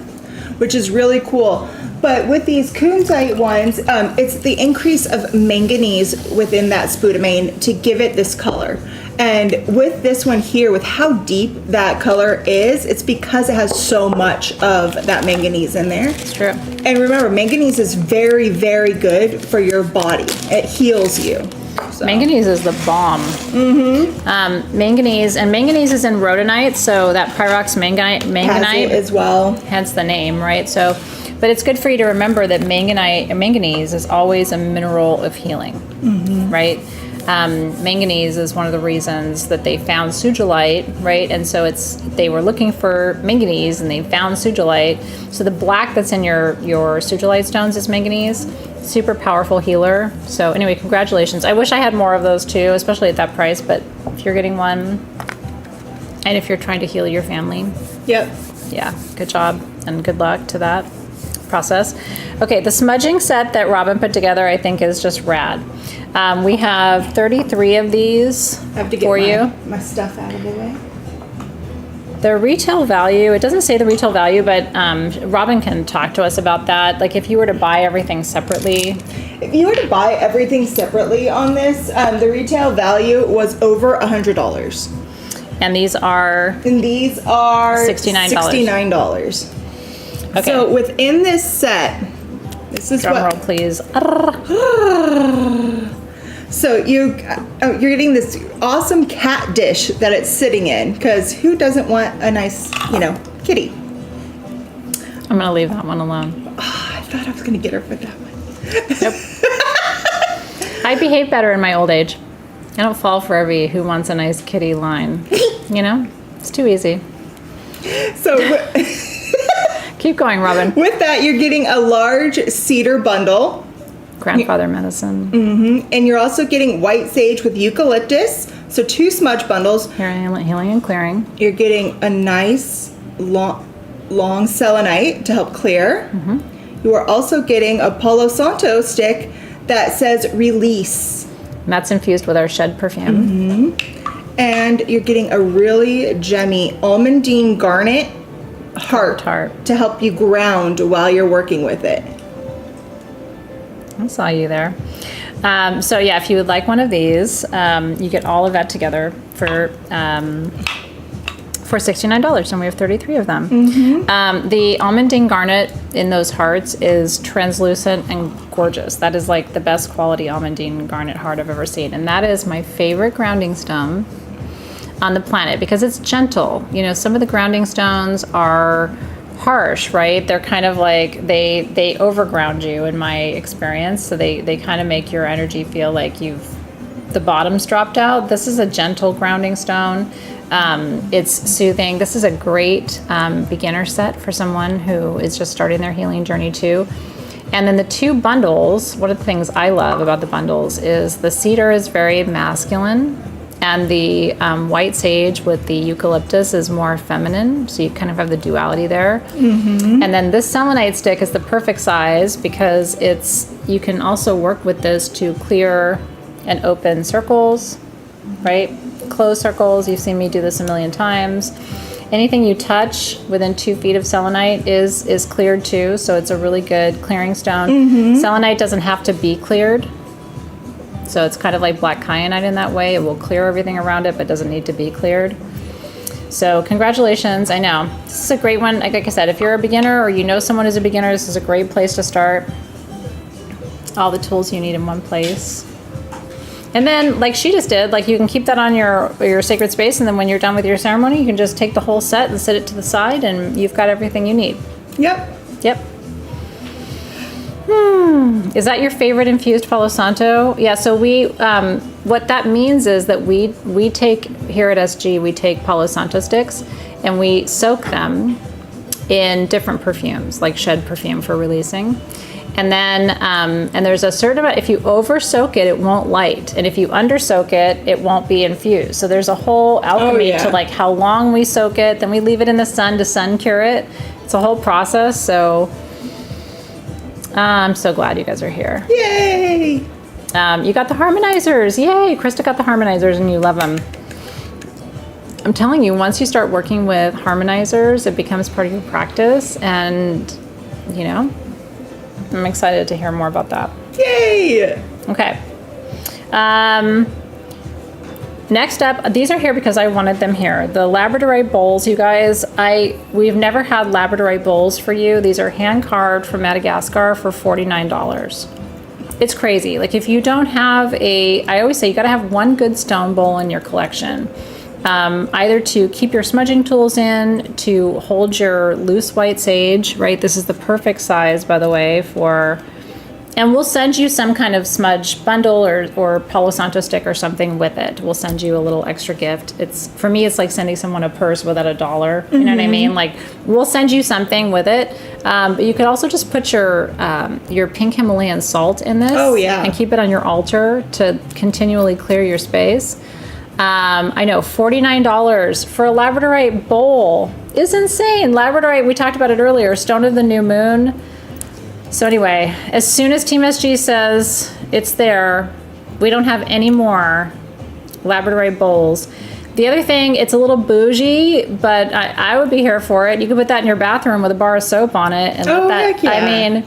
which is really cool. But with these kunzite ones, it's the increase of manganese within that spodumene to give it this color. And with this one here, with how deep that color is, it's because it has so much of that manganese in there. It's true. And remember, manganese is very, very good for your body. It heals you. So. Manganese is the bomb. Manganese is in rhodonite, so that manganite Has it as well. Hence the name, right? So, but it's good for you to remember that manganese is always a mineral of healing, right? Manganese is one of the reasons that they found sugilite, right? And so they were looking for manganese and they found sugilite. So the black that's in your sugilite stones is manganese. Super powerful healer. So anyway, congratulations. I wish I had more of those too, especially at that price, but if you're getting one and if you're trying to heal your family. Yep. Yeah, good job and good luck to that process. Okay, the smudging set that Robin put together I think is just rad. We have 33 of these I have to get for you. my stuff out of the way. The retail value, it doesn't say the retail value, but Robin can talk to us about that. Like if you were to buy everything separately. If you were to buy everything separately on this, the retail value was over $100. And these are $69. Okay. So within this set, this is drum what. roll, please. So you're getting this awesome cat dish that it's sitting in, because who doesn't want a nice, kitty? I'm gonna leave that one alone. Oh, I thought I was gonna get her for that one. Nope. I behave better in my old age. I don't fall for every who wants a nice kitty line. It's too easy. So Keep going, Robin. with that, you're getting a large cedar bundle. Grandfather medicine. And you're also getting white sage with eucalyptus. So 2 smudge bundles. Healing and clearing. You're getting a nice long selenite to help clear. You are also getting a Palo Santo stick that says release. And that's infused with our shed perfume. And you're getting a really gemmy almondine garnet heart to help you ground while you're working with it. I saw you there. So yeah, if you would like one of these, you get all of that together for $69, and we have 33 of them. The almondine garnet in those hearts is translucent and gorgeous. That is like the best quality almondine garnet heart I've ever seen, and that is my favorite grounding stone on the planet because it's gentle. Some of the grounding stones are harsh, right? They're kind of like they overground you in my experience. So they kind of make your energy feel like the bottom's dropped out. This is a gentle grounding stone. It's soothing. This is a great beginner set for someone who is just starting their healing journey too. And then the 2 bundles, one of the things I love about the bundles is the cedar is very masculine. And the white sage with the eucalyptus is more feminine, so you kind of have the duality there. And then this selenite stick is the perfect size because you can also work with this to clear and open circles, right? Close circles, you've seen me do this a million times. Anything you touch within 2 feet of selenite is cleared too, so it's a really good clearing stone. Selenite doesn't have to be cleared, so it's kind of like black kyanite in that way. It will clear everything around it, but doesn't need to be cleared. So congratulations, I know. This is a great one. Like I said, if you're a beginner or you know someone who's a beginner, this is a great place to start. All the tools you need in one place. And then, like she just did, like you can keep that on your sacred space, and then when you're done with your ceremony, you can just take the whole set and set it to the side, and you've got everything you need. Yep. Yep. Is that your favorite infused Palo Santo? Yeah, so we, what that means is that we take, here at SG, we take Palo Santo sticks and we soak them in different perfumes, like shed perfume for releasing. And then, and there's a certain amount, if you over soak it, it won't light. And if you under soak it, it won't be infused. So there's a whole alchemy to like how long we soak it, then we leave it in the sun to sun cure it. It's a whole process, so I'm so glad you guys are here. Yay! You got the harmonizers. Yay! Krista got the harmonizers and you love them. I'm telling you, once you start working with harmonizers, it becomes part of your practice, and you know, I'm excited to hear more about that. Yay! Okay. Next up, these are here because I wanted them here. The Labradorite bowls, you guys, we've never had Labradorite bowls for you. These are hand carved from Madagascar for $49. It's crazy. Like if you don't have I always say you gotta have one good stone bowl in your collection. Either to keep your smudging tools in, to hold your loose white sage, right? This is the perfect size, by the way, and we'll send you some kind of smudge bundle or Palo Santo stick or something with it. We'll send you a little extra gift. For me, it's like sending someone a purse without $1. You know what I mean? Like we'll send you something with it. But you could also just put your pink Himalayan salt in this. Oh, yeah. And keep it on your altar to continually clear your space. I know $49 for a Labradorite bowl is insane. Labradorite, we talked about it earlier, stone of the new moon. So anyway, as soon as Team SG says it's there, we don't have any more Labradorite bowls. The other thing, it's a little bougie, but I would be here for it. You could put that in your bathroom with a bar of soap on it and let that. Heck yeah. I mean,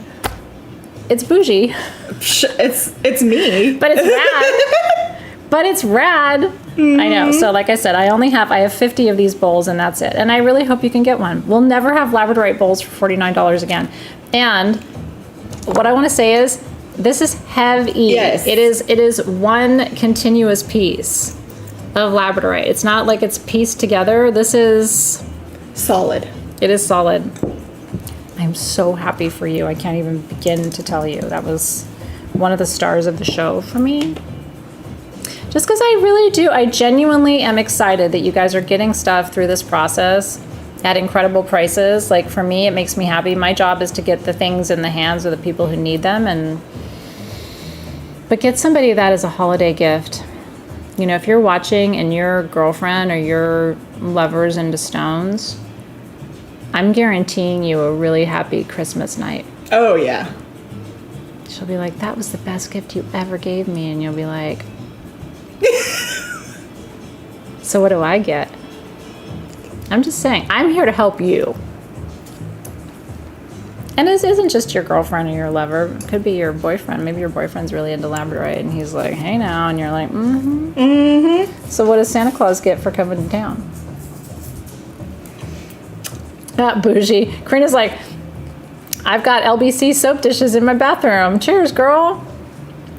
it's bougie. It's me. But it's rad. But it's rad. Mm-hmm. I know. So like I said, I have 50 of these bowls and that's it. And I really hope you can get one. We'll never have Labradorite bowls for $49 again. And what I want to say is this is heavy. Yes. It is one continuous piece of Labradorite. It's not like it's pieced together. This is solid. It is solid. I'm so happy for you. I can't even begin to tell you. That was one of the stars of the show for me. Just because I really do. I genuinely am excited that you guys are getting stuff through this process at incredible prices. Like for me, it makes me happy. My job is to get the things in the hands of the people who need them, but get somebody that as a holiday gift. You know, if you're watching and your girlfriend or your lover's into stones, I'm guaranteeing you a really happy Christmas night. Oh yeah. She'll be like, that was the best gift you ever gave me. And you'll be like, so what do I get? I'm just saying, I'm here to help you. And this isn't just your girlfriend or your lover. It could be your boyfriend. Maybe your boyfriend's really into Labradorite and he's like, hey now. And you're like, mm-hmm. Mm-hmm. So what does Santa Claus get for coming to town? Not bougie. Karina's like, I've got LBC soap dishes in my bathroom. Cheers, girl.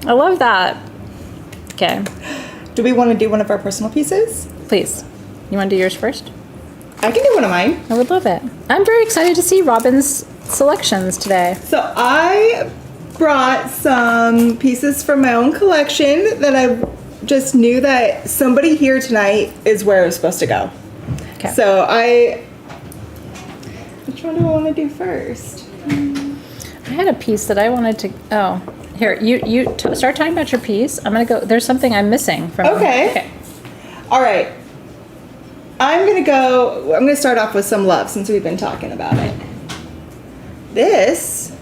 I love that. Okay. Do we want to do one of our personal pieces? Please. You want to do yours first? I can do one of mine. I would love it. I'm very excited to see Robin's selections today. So I brought some pieces from my own collection that I just knew that somebody here tonight is where it was supposed to go. Okay. So which one do I want to do first? I had a piece that I wanted to, here, you start talking about your piece. I'm going to go, there's something I'm missing from Okay. All right. I'm going to start off with some love since we've been talking about it. This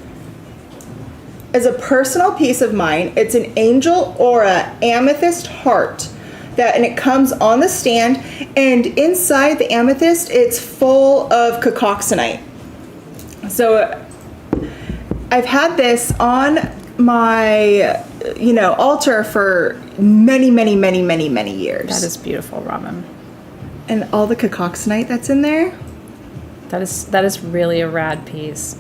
is a personal piece of mine. It's an Angel Aura Amethyst Heart. and it comes on the stand, and inside the amethyst, it's full of cacoxenite. So I've had this on my, altar for many, many, many, many, many years. That is beautiful, Robin. And all the cacoxenite that's in there. That is really a rad piece.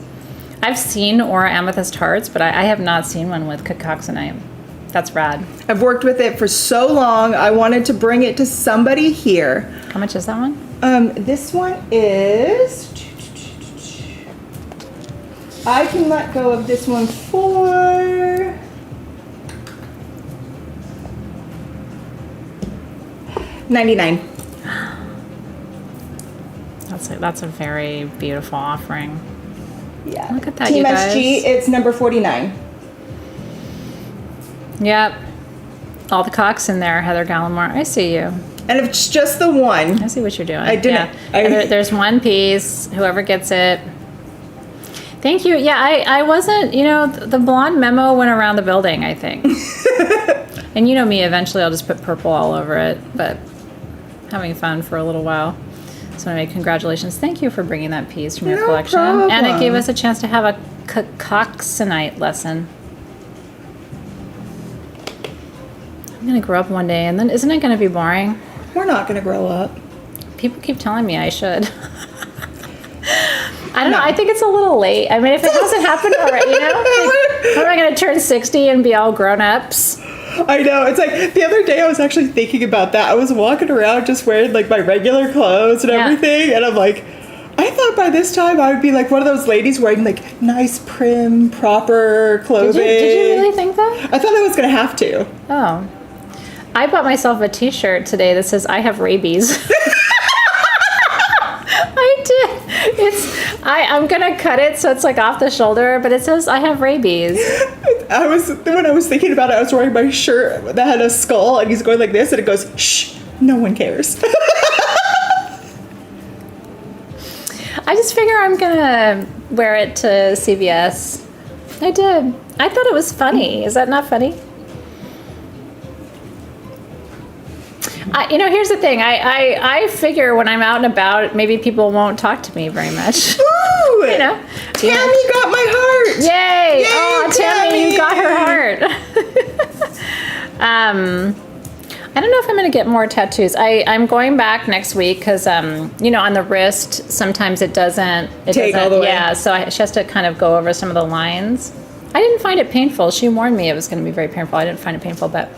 I've seen aura amethyst hearts, but I have not seen one with cacoxenite. That's rad. I've worked with it for so long. I wanted to bring it to somebody here. How much is that one? This one is... I can let go of this one for... $99. That's a very beautiful offering. Yeah. Look at that, Team you guys. SG, it's number 49. Yep. All the cocks in there, Heather Gallimore. I see you. And if it's just the one, I see what you're doing. I didn't. Yeah. There's one piece. Whoever gets it. Thank you. Yeah, I wasn't, the blonde memo went around the building, I think. And you know me, eventually I'll just put purple all over it, but having fun for a little while. So anyway, congratulations. Thank you for bringing that piece from your No collection. problem. And it gave us a chance to have a cacoxenite lesson. I'm going to grow up one day, and then isn't it going to be boring? we're not going to grow up. People keep telling me I should. I don't know. I think it's a little late. I mean, if it hasn't happened already, like, am I going to turn 60 and be all grown ups? I know. It's like the other day I was actually thinking about that. I was walking around just wearing like my regular clothes and everything. And I'm like, I thought by this time I would be like one of those ladies wearing like nice, prim, proper clothing. Did you really think that? I thought I was going to have to. Oh. I bought myself a t-shirt today that says, I have rabies. I did. I'm gonna cut it so it's like off the shoulder, but it says I have rabies. When I was thinking about it, I was wearing my shirt that had a skull and he's going like this and it goes, shh, no one cares. I just figure I'm gonna wear it to CVS. I did. I thought it was funny. Is that not funny? Here's the thing. I figure when I'm out and about, maybe people won't talk to me very much. Ooh! Tammy got my heart! Yay! Yay, Oh, Tammy, you got her heart. I don't know if I'm going to get more tattoos. I'm going back next week because, on the wrist, sometimes it doesn't all the way. Yeah, so she has to kind of go over some of the lines. I didn't find it painful. She warned me it was going to be very painful. I didn't find it painful, but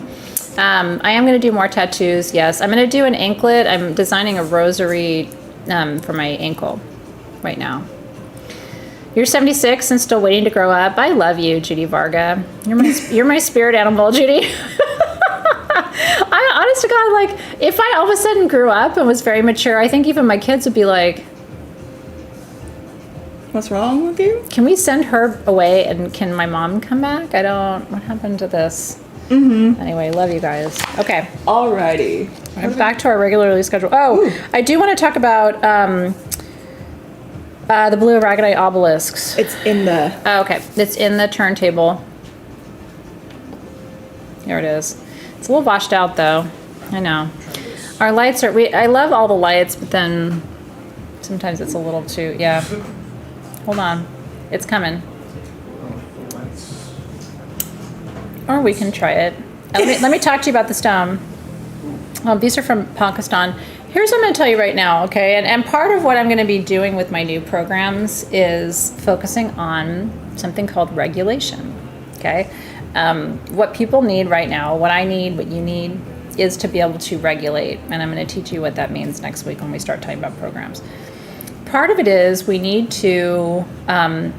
I am going to do more tattoos, yes. I'm going to do an anklet. I'm designing a rosary for my ankle right now. You're 76 and still waiting to grow up. I love you, Judy Varga. You're my spirit animal, Judy. I, honest to God, like, if I all of a sudden grew up and was very mature, I think even my kids would be like, what's wrong with you? can we send her away and can my mom come back? What happened to this? Mm-hmm. Anyway, love you guys. Okay. Alrighty. Right, back to our regularly scheduled. Oh, I do want to talk about the blue aragonite obelisks. It's in the... Oh, okay. It's in the turntable. Here it is. It's a little washed out, though. I know. Our lights are... I love all the lights, but then sometimes it's a little too... Yeah. Hold on. It's coming. Or we can try it. Let me talk to you about the stone. These are from Pakistan. Here's what I'm going to tell you right now, okay? And part of what I'm going to be doing with my new programs is focusing on something called regulation, okay? What people need right now, what I need, what you need, is to be able to regulate. And I'm going to teach you what that means next week when we start talking about programs. Part of it is we need to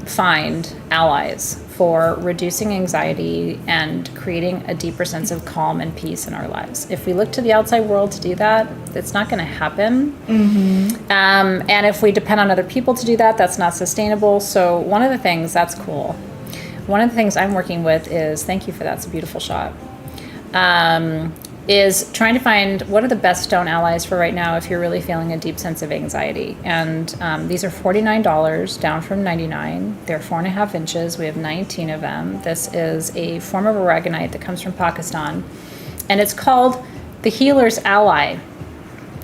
find allies for reducing anxiety and creating a deeper sense of calm and peace in our lives. If we look to the outside world to do that, it's not going to happen. Mm-hmm. And if we depend on other people to do that, that's not sustainable. So one of the things, that's cool. One of the things I'm working with is, thank you for that, it's a beautiful shot, is trying to find what are the best stone allies for right now if you're really feeling a deep sense of anxiety. And these are $49, down from $99. They're 4.5 inches. We have 19 of them. This is a form of aragonite that comes from Pakistan. And it's called the healer's ally.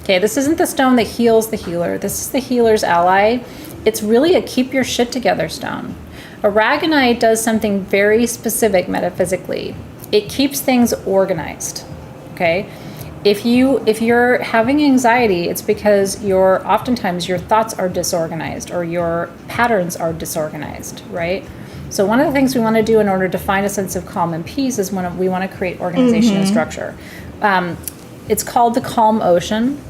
Okay, this isn't the stone that heals the healer. This is the healer's ally. It's really a keep your shit together stone. Aragonite does something very specific metaphysically. It keeps things organized. Okay? If you're having anxiety, it's because oftentimes your thoughts are disorganized or your patterns are disorganized, right? So one of the things we want to do in order to find a sense of calm and peace is when we want to create organization and structure. It's called the calm ocean.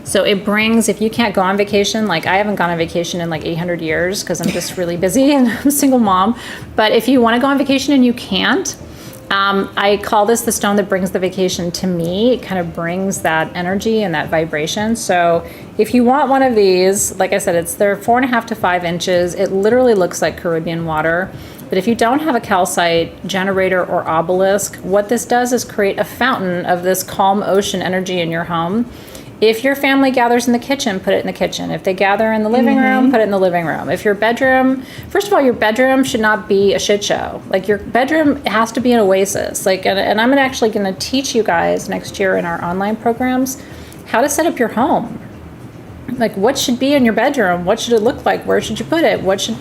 So it brings, if you can't go on vacation, like I haven't gone on vacation in like 800 years because I'm just really busy and I'm a single mom. But if you want to go on vacation and you can't, I call this the stone that brings the vacation to me. It kind of brings that energy and that vibration. So if you want one of these, like I said, they're 4.5 to 5 inches. It literally looks like Caribbean water. But if you don't have a calcite generator or obelisk, what this does is create a fountain of this calm ocean energy in your home. If your family gathers in the kitchen, put it in the kitchen. If they gather in the living room, put it in the living room. If your bedroom, first of all, your bedroom should not be a shit show. Like your bedroom has to be an oasis. Like, and I'm actually going to teach you guys next year in our online programs how to set up your home. Like what should be in your bedroom? What should it look like? Where should you put it? What shouldn't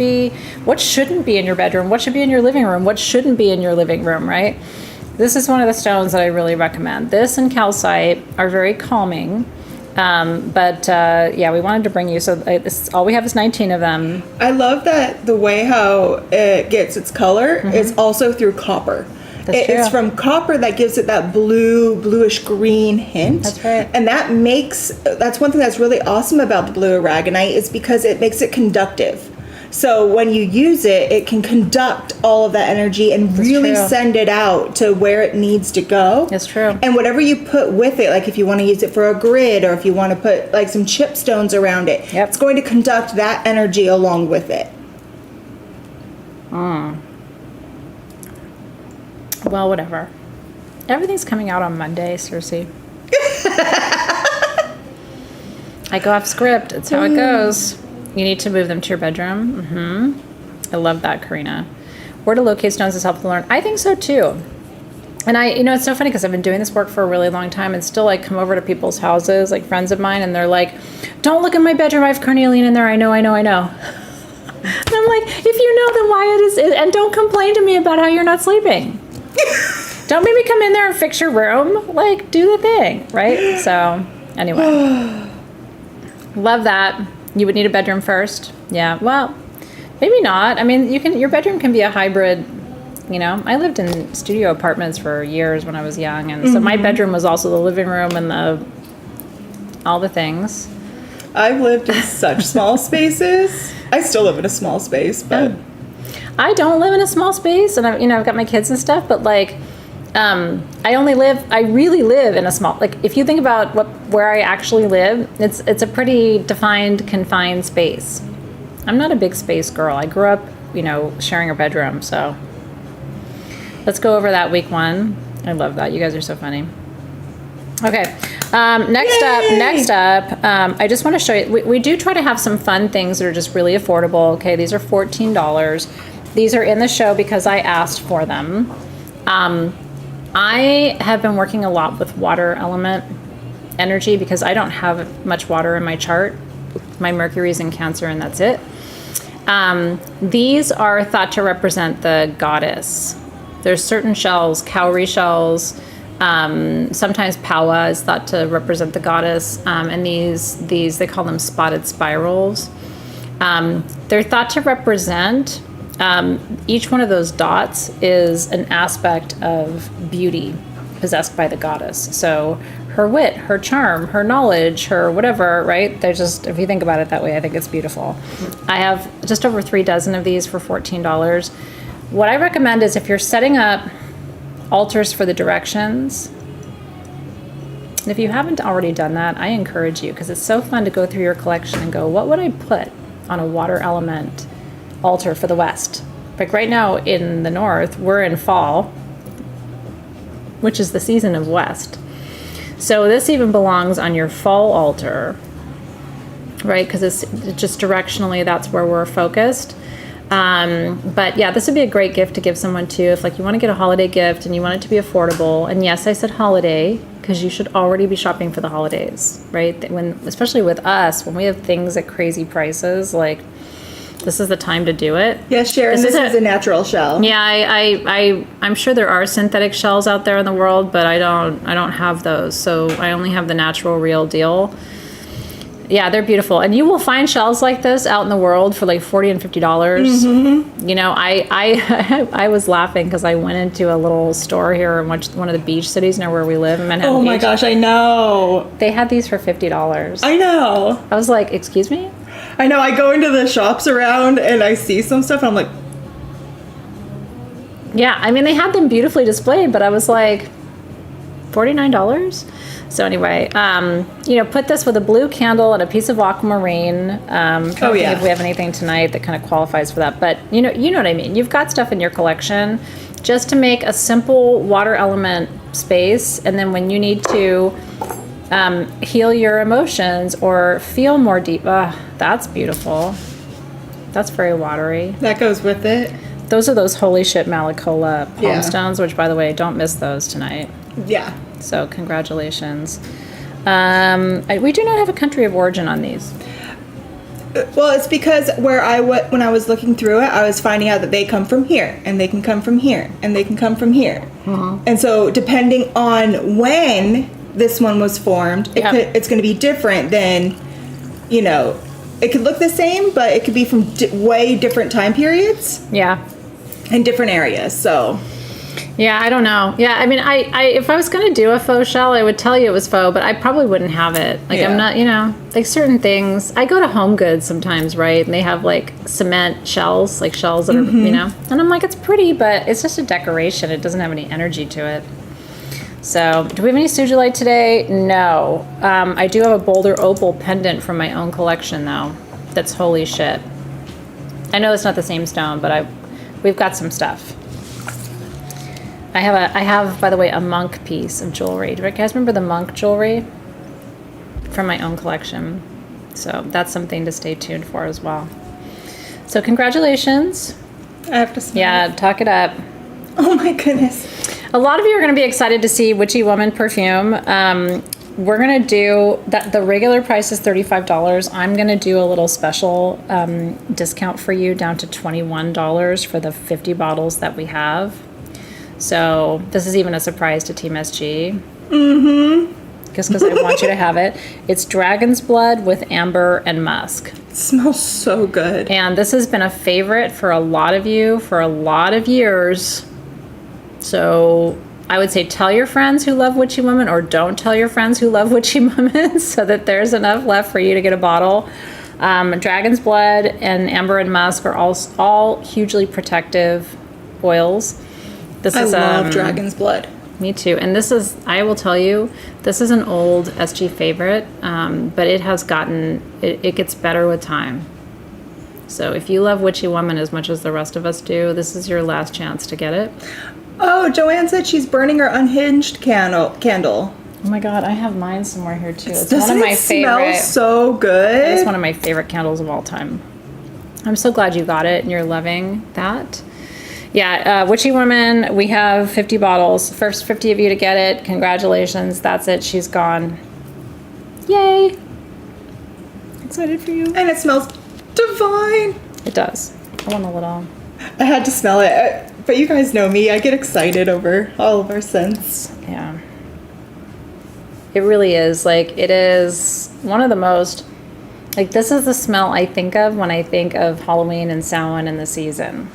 be in your bedroom? What should be in your living room? What shouldn't be in your living room, right? This is one of the stones that I really recommend. This and calcite are very calming. Yeah, we wanted to bring you, so all we have is 19 of them. I love that the way how it gets its color is also through copper. It's from copper that gives it that bluish green hint. That's right. And that's one thing that's really awesome about the blue aragonite is because it makes it conductive. So when you use it, it can conduct all of that energy and really send it out to where it needs to go. That's true. And whatever you put with it, like if you want to use it for a grid or if you want to put like some chip stones around it, it's going to conduct that energy along with it. Well, whatever. Everything's coming out on Monday, Cersei. I go off script. It's how it goes. You need to move them to your bedroom. I love that, Karina. Where to locate stones is helpful to learn. I think so too. And it's so funny because I've been doing this work for a really long time and still like come over to people's houses, like friends of mine, and they're like, don't look in my bedroom. I have carnelian in there. I know. And I'm like, if you know, then why it is, and don't complain to me about how you're not sleeping. Don't make me come in there and fix your room. Like, do the thing, right? So, anyway. Love that. You would need a bedroom first. Yeah, well, maybe not. I mean, your bedroom can be a hybrid, I lived in studio apartments for years when I was young, and so my bedroom was also the living room and all the things. I've lived in such small spaces. I still live in a small space, but I don't live in a small space, and I've got my kids and stuff, but like I really live in a small, like if you think about where I actually live, it's a pretty defined, confined space. I'm not a big space girl. I grew up, sharing a bedroom, so let's go over that week 1. I love that. You guys are so funny. Okay. Next up, I just want to show you, we do try to have some fun things that are just really affordable. Okay. These are $14. These are in the show because I asked for them. I have been working a lot with water element energy because I don't have much water in my chart. My Mercury's in Cancer and that's it. These are thought to represent the goddess. There's certain shells, cowrie shells, sometimes Paua is thought to represent the goddess, and these they call them spotted spirals. They're thought to represent each one of those dots is an aspect of beauty possessed by the goddess. So her wit, her charm, her knowledge, her whatever, right? They're just, if you think about it that way, I think it's beautiful. I have just over 3 dozen of these for $14. What I recommend is if you're setting up altars for the directions, and if you haven't already done that, I encourage you because it's so fun to go through your collection and go, what would I put on a water element altar for the West? Like right now in the North, we're in fall, which is the season of West. So this even belongs on your fall altar, right? Because it's just directionally, that's where we're focused. But yeah, this would be a great gift to give someone too. If like you want to get a holiday gift and you want it to be affordable. And yes, I said holiday. because you should already be shopping for the holidays, right? When, especially with us, when we have things at crazy prices, like this is the time to do it. Yes, Sharon, this is a natural shell. Yeah, I'm sure there are synthetic shells out there in the world, but I don't have those. So I only have the natural real deal. Yeah, they're beautiful. And you will find shells like this out in the world for like $40 and $50. You know, I was laughing because I went into a little store here in one of the beach cities near where we live in Manhattan Oh my Beach. gosh, I know. They had these for $50. I know. I was like, excuse me? I know. I go into the shops around and I see some stuff and I'm like, Yeah, I mean, they had them beautifully displayed, but I was like, $49? So anyway, you know, put this with a blue candle and a piece of aquamarine. Trying to think if we have anything tonight that kind of qualifies for that. But you know what I mean. You've got stuff in your collection just to make a simple water element space, and then when you need to heal your emotions or feel more deep, that's beautiful. That's very watery. that goes with it. Those are those holy shit malicola palm Yeah. stones, which by the way, don't miss those tonight. Yeah. So congratulations. We do not have a country of origin on these. Well, it's because when I was looking through it, I was finding out that they come from here, and they can come from here, and they can come from here. And so depending on when this one was formed, it's going to be different than, you know, it could look the same, but it could be from way different time periods Yeah. and different areas. So Yeah, I don't know. Yeah, I mean, I if I was going to do a faux shell, I would tell you it was faux, but I probably wouldn't have it. Like, I'm not, you know, like certain things. I go to Home Goods sometimes, right? And they have like cement shells, like shells that are, you know, and I'm like, it's pretty, but it's just a decoration. It doesn't have any energy to it. So, do we have any Sugilite today? No. I do have a Boulder Opal pendant from my own collection, though. That's holy shit. I know it's not the same stone, but we've got some stuff. I have, by the way, a monk piece of jewelry. Do you guys remember the monk jewelry? From my own collection. So that's something to stay tuned for as well. So congratulations. I have to smell Yeah, it. talk it up. Oh my goodness. A lot of you are going to be excited to see Witchy Woman perfume. We're going to do that. The regular price is $35. I'm going to do a little special discount for you down to $21 for the 50 bottles that we have. So this is even a surprise to Team SG. Just because I want you to have it. It's dragon's blood with amber and musk. It smells so good. And this has been a favorite for a lot of you for a lot of years. So I would say tell your friends who love Witchy Woman, or don't tell your friends who love Witchy Woman, so that there's enough left for you to get a bottle. Dragon's blood and amber and musk are all hugely protective oils. This I is love dragon's blood. Me too. And this is, I will tell you, this is an old SG favorite, but it has gotten, it gets better with time. So if you love Witchy Woman as much as the rest of us do, this is your last chance to get it. Oh, Joanne said she's burning her unhinged candle. Oh my God, I have mine somewhere here too. It's Doesn't one of my it smell favorite. so good? It's one of my favorite candles of all time. I'm so glad you got it and you're loving that. Yeah, Witchy Woman, we have 50 bottles. First 50 of you to get it. Congratulations. That's it. She's gone. Yay. Excited for you. And it smells divine. It does. I want a little. I had to smell it. But you guys know me. I get excited over all of our scents. Yeah. It really is. Like, it is one of the most, like, this is the smell I think of when I think of Halloween and Samhain and the season.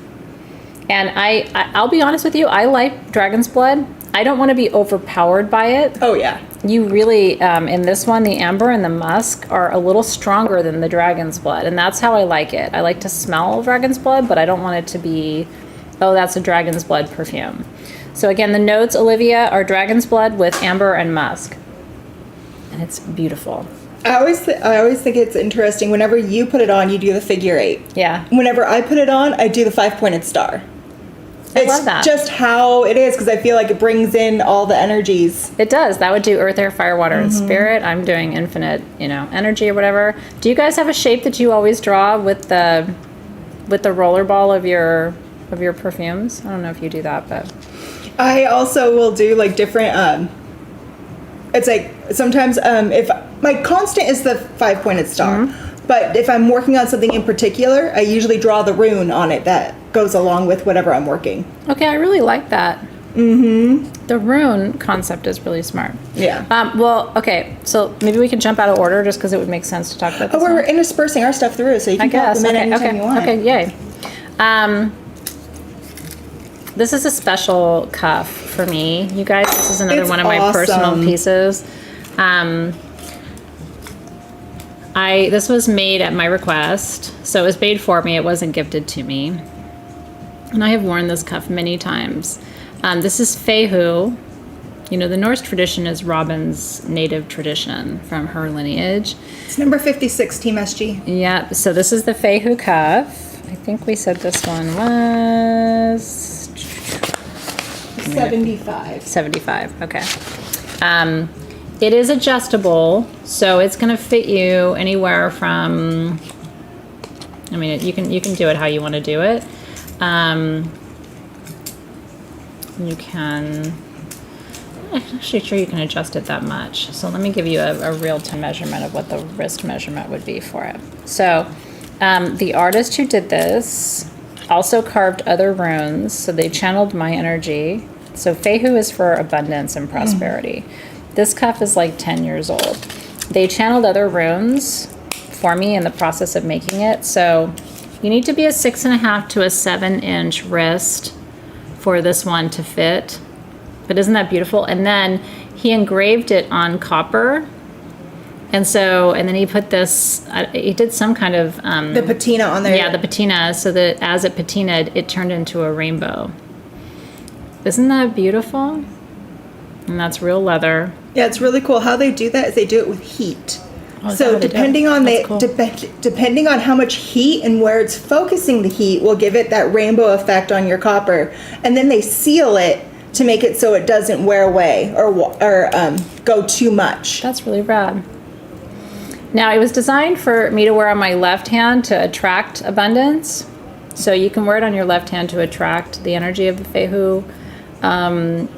And I'll be honest with you, I like dragon's blood. I don't want to be overpowered by it. Oh, yeah. You really, in this one, the amber and the musk are a little stronger than the dragon's blood. And that's how I like it. I like to smell dragon's blood, but I don't want it to be, oh, that's a dragon's blood perfume. So again, the notes, Olivia, are dragon's blood with amber and musk. And it's beautiful. I always think it's interesting. Whenever you put it on, you do the figure 8. Yeah. Whenever I put it on, I do the 5-pointed star. I love that. It's just how it is, because I feel like it brings in all the energies. It does. That would do earth, air, fire, water, and spirit. I'm doing infinite, energy or whatever. Do you guys have a shape that you always draw with the roller ball of your perfumes? I don't know if you do that, but I also will do like different It's like sometimes if my constant is the 5-pointed star, but if I'm working on something in particular, I usually draw the rune on it that goes along with whatever I'm working. Okay, I really like that. Mm-hmm. The rune concept is really smart. Yeah. Well, okay, so maybe we can jump out of order just because it would make sense to talk about this. We're interspersing our stuff through, so you can pop them in anytime you want. Okay, yay. This is a special cuff for me, you guys. This is another one of my personal pieces. This was made at my request, so it was made for me. It wasn't gifted to me. And I have worn this cuff many times. This is Fehu. You know, the Norse tradition is Robin's native tradition from her lineage. It's number 56, Team SG. Yeah, so this is the Fehu cuff. I think we said this one was 75. 75, okay. It is adjustable, so it's going to fit you anywhere from, I mean, you can do it how you want to do it. You can, I'm not actually sure you can adjust it that much. So let me give you a real-time measurement of what the wrist measurement would be for it. So the artist who did this also carved other runes, so they channeled my energy. So Fehu is for abundance and prosperity. This cuff is like 10 years old. They channeled other runes for me in the process of making it. So you need to be a 6.5 to a 7-inch wrist for this one to fit. But isn't that beautiful? And then he engraved it on copper. And then he put this, he did some kind of... the patina on there. Yeah, the patina, so that as it patinaed, it turned into a rainbow. Isn't that beautiful? And that's real leather. Yeah, it's really cool. How they do that is they do it with heat. Oh, so depending on cool. depending on how much heat and where it's focusing the heat will give it that rainbow effect on your copper. And then they seal it to make it so it doesn't wear away or go too much. That's really rad. Now, it was designed for me to wear on my left hand to attract abundance. So you can wear it on your left hand to attract the energy of the Fehu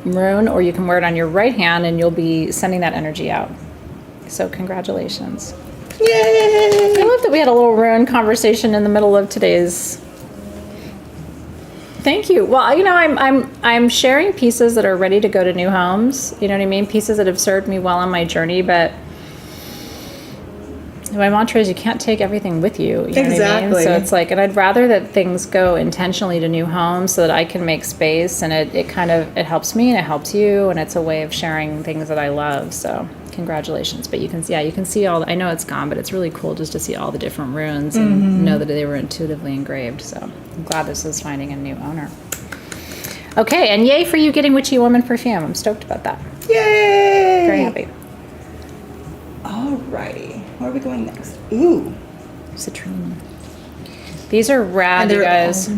rune, or you can wear it on your right hand and you'll be sending that energy out. So congratulations. Yay! I love that we had a little rune conversation in the middle of today's. Thank you. Well, you know, I'm sharing pieces that are ready to go to new homes. You know what I mean? Pieces that have served me well on my journey, but my mantra is you can't take everything with you. You know what I mean? So it's like, and I'd rather that things go intentionally to new homes so that I can make space, and it helps me and it helps you, and it's a way of sharing things that I love. So congratulations. But you can see all, I know it's gone, but it's really cool just to see all the different runes and know that they were intuitively engraved. So I'm glad this is finding a new owner. Okay, and yay for you getting Witchy Woman perfume. I'm stoked about that. Yay! Very happy. Alrighty. Where are we going next? Ooh. Citrine. These are rad, you guys. all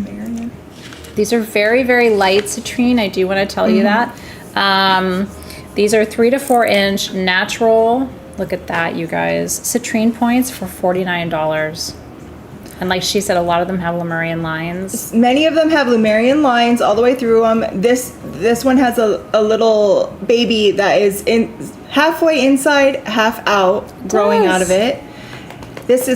These are very, very light citrine. I do want to tell you that. These are 3 to 4 inch natural. Look at that, you guys. Citrine points for $49. And like she said, a lot of them have Lemurian lines. Many of them have Lemurian lines all the way through them. This one has a little baby that is halfway inside, half out, growing out of it. This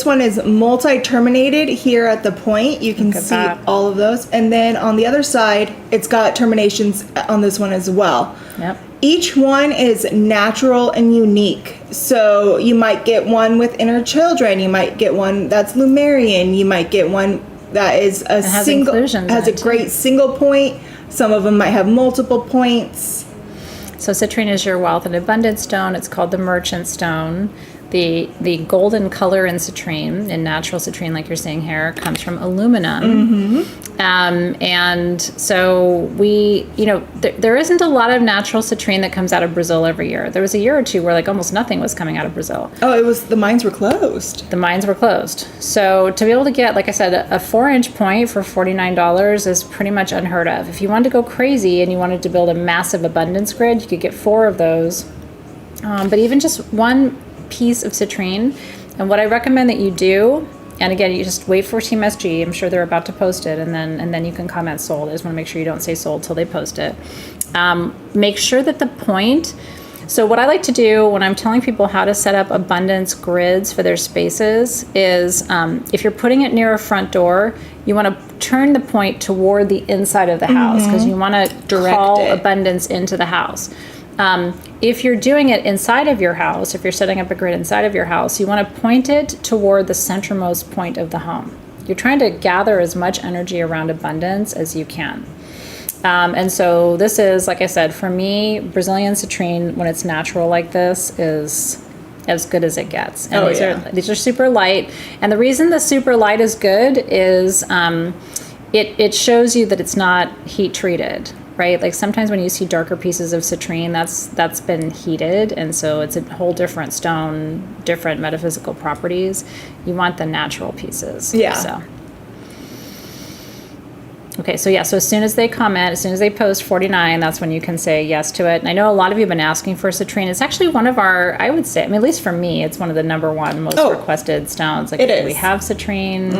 one is multi-terminated here at the point. You can see all of those. And then on the other side, it's got terminations on this one as well. Yep. Each one is natural and unique. So you might get one with inner children. You might get one that's Lemurian. You might get one that is has a great single point. Some of them might have multiple points. So citrine is your wealth and abundance stone. It's called the merchant stone. The golden color in citrine, in natural citrine, like you're seeing here, comes from aluminum. And so there isn't a lot of natural citrine that comes out of Brazil every year. There was a year or two where like almost nothing was coming out of Brazil. Oh, the mines were closed. The mines were closed. So to be able to get, like I said, a 4-inch point for $49 is pretty much unheard of. If you wanted to go crazy and you wanted to build a massive abundance grid, you could get 4 of those. But even just one piece of citrine, and what I recommend that you do, and again, you just wait for Team SG. I'm sure they're about to post it, and then you can comment sold. I just want to make sure you don't say sold till they post it. Make sure that the point So what I like to do when I'm telling people how to set up abundance grids for their spaces is if you're putting it near a front door, you want to turn the point toward the inside of the house because you want to call abundance into the house. If you're doing it inside of your house, if you're setting up a grid inside of your house, you want to point it toward the centermost point of the home. You're trying to gather as much energy around abundance as you can. And so this is, like I said, for me, Brazilian citrine, when it's natural like this, is as good as it gets. And these are super light. And the reason the super light is good is it shows you that it's not heat treated, right? Like sometimes when you see darker pieces of citrine, that's been heated. And so it's a whole different stone, different metaphysical properties. You want the natural pieces. Yeah. So. Okay, so so as soon as they comment, as soon as they post 49, that's when you can say yes to it. And I know a lot of you have been asking for citrine. It's actually one of our, I would say, I mean, at least for me, it's one of the number one most requested stones. Like, do we have citrine?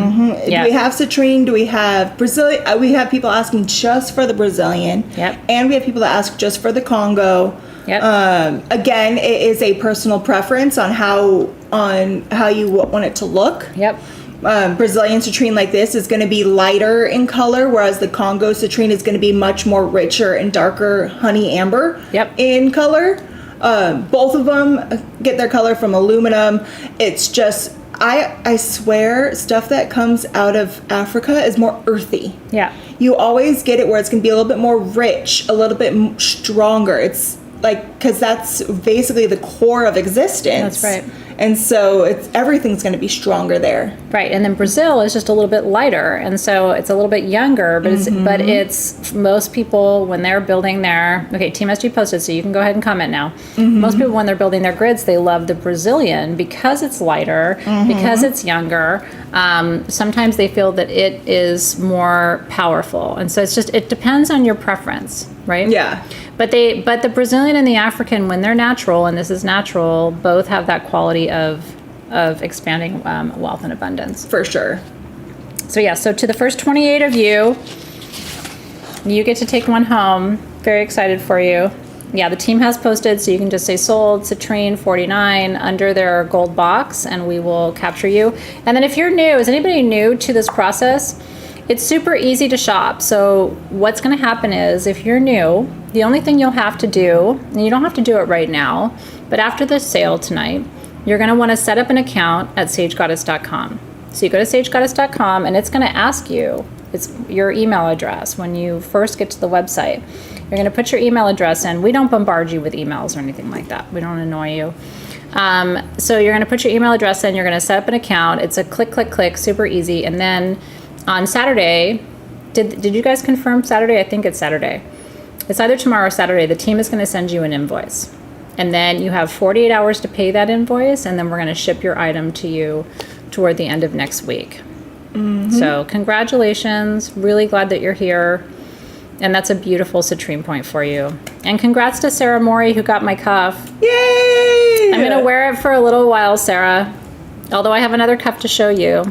Yeah. Do we have citrine? Do we have Brazilian? We have people asking just for the Brazilian. Yep. And we have people that ask just for the Congo. Yep. Again, it is a personal preference on how you want it to look. Yep. Brazilian citrine like this is going to be lighter in color, whereas the Congo citrine is going to be much more richer and darker honey amber in color. Both of them get their color from aluminum. It's just, I swear, stuff that comes out of Africa is more earthy. Yeah. You always get it where it's going to be a little bit more rich, a little bit stronger. It's like, because that's basically the core of existence. That's right. And so everything's going to be stronger there. Right, and then Brazil is just a little bit lighter, and so it's a little bit younger. But it's most people when they're building their Team SG posted, so you can go ahead and comment now. Most people when they're building their grids, they love the Brazilian because it's lighter, because it's younger. Sometimes they feel that it is more powerful, and so it depends on your preference, right? Yeah. But the Brazilian and the African, when they're natural, and this is natural, both have that quality of expanding wealth and abundance. For sure. So to the first 28 of you, you get to take one home. Very excited for you. Yeah, the team has posted, so you can just say sold, citrine 49 under their gold box, and we will capture you. And then if you're new, is anybody new to this process? It's super easy to shop. So what's going to happen is if you're new, the only thing you'll have to do, and you don't have to do it right now, but after the sale tonight, you're going to want to set up an account at sagegoddess.com. So you go to sagegoddess.com and it's going to ask you, it's your email address when you first get to the website. You're going to put your email address in. We don't bombard you with emails or anything like that. We don't annoy you. So you're going to put your email address in. You're going to set up an account. It's a click, click, click, super easy. And then on Saturday, did you guys confirm Saturday? I think it's Saturday. It's either tomorrow or Saturday. The team is going to send you an invoice. And then you have 48 hours to pay that invoice, and then we're going to ship your item to you toward the end of next week. So congratulations. Really glad that you're here. And that's a beautiful citrine point for you. And congrats to Sarah Mori who got my cuff. Yay! I'm going to wear it for a little while, Sarah. Although I have another cuff to show you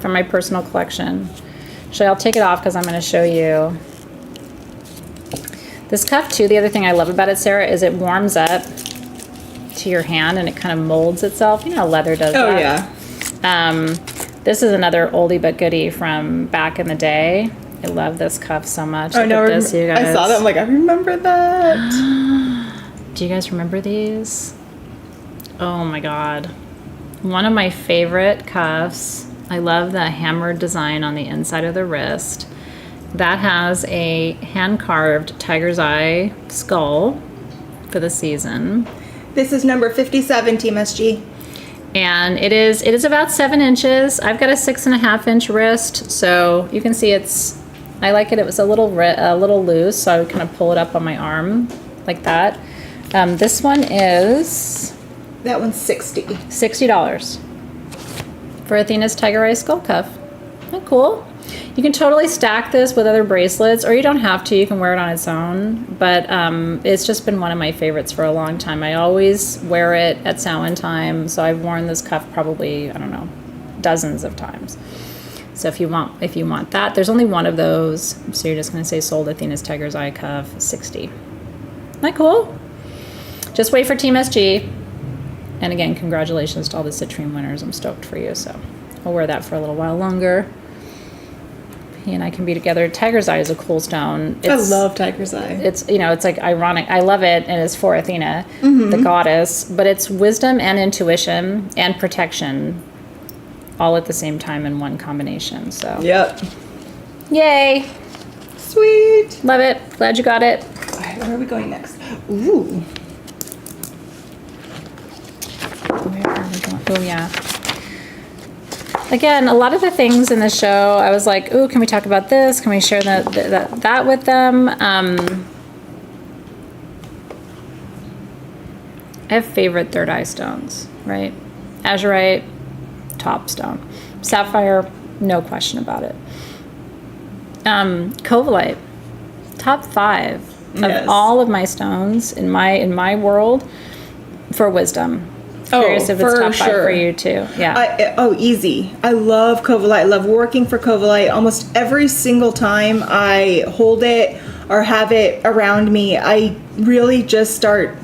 from my personal collection. Actually, I'll take it off because I'm going to show you. This cuff, too, the other thing I love about it, Sarah, is it warms up to your hand and it kind of molds itself. You know how leather does that? Oh, yeah. This is another oldie but goodie from back in the day. I love this cuff so much. I know. This, you guys. I saw that. I'm like, I remember that. Do you guys remember these? Oh, my God. One of my favorite cuffs. I love the hammered design on the inside of the wrist. That has a hand-carved tiger's eye skull for the season. This is number 57, Team SG. And it is about 7 inches. I've got a 6.5 inch wrist, so you can see I like it. It was a little loose, so I would kind of pull it up on my arm like that. This one is... That one's $60 for Athena's tiger eye skull cuff. Isn't that cool? You can totally stack this with other bracelets, or you don't have to. You can wear it on its own. But it's just been one of my favorites for a long time. I always wear it at Samhain time, so I've worn this cuff probably, I don't know, dozens of times. So if you want that, there's only one of those. So you're just going to say sold Athena's tiger's eye cuff, $60. Isn't that cool? just wait for Team SG. And again, congratulations to all the Citrine winners. I'm stoked for you. So I'll wear that for a little while longer. He and I can be together. Tiger's Eye is a cool stone. I love Tiger's Eye. It's, you know, it's like ironic. I love it, and it's for Athena, the goddess, but it's wisdom and intuition and protection all at the same time in one combination. So, Yep. yay. Sweet. Love it. Glad you got it. All right, where are we going next? Ooh. Where are we going? Oh, yeah. Again, a lot of the things in the show, I was like, ooh, can we talk about this? Can we share that with them? I have favorite third eye stones, right? Azurite, top stone. Sapphire, no question about it. Kovaleite, top 5 of all of my stones in my world for wisdom. Curious if it's top 5 for you too. Yeah. Easy. I love Kovaleite. I love working for Kovaleite. Almost every single time I hold it or have it around me, I really just start,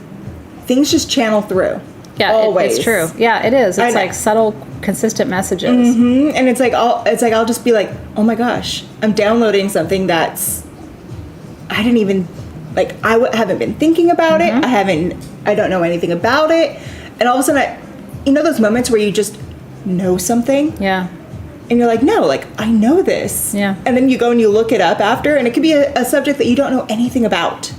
things just channel through. Yeah, always. It's true. Yeah, it is. It's like subtle, consistent messages. Mm-hmm. And it's like I'll just be like, oh my gosh, I'm downloading something that's, I didn't even, like, haven't been thinking about it. I don't know anything about it. And all of a sudden, you know those moments where you just know something? Yeah. And you're like, no, like, I know this. Yeah. And then you go and you look it up after, and it could be a subject that you don't know anything about.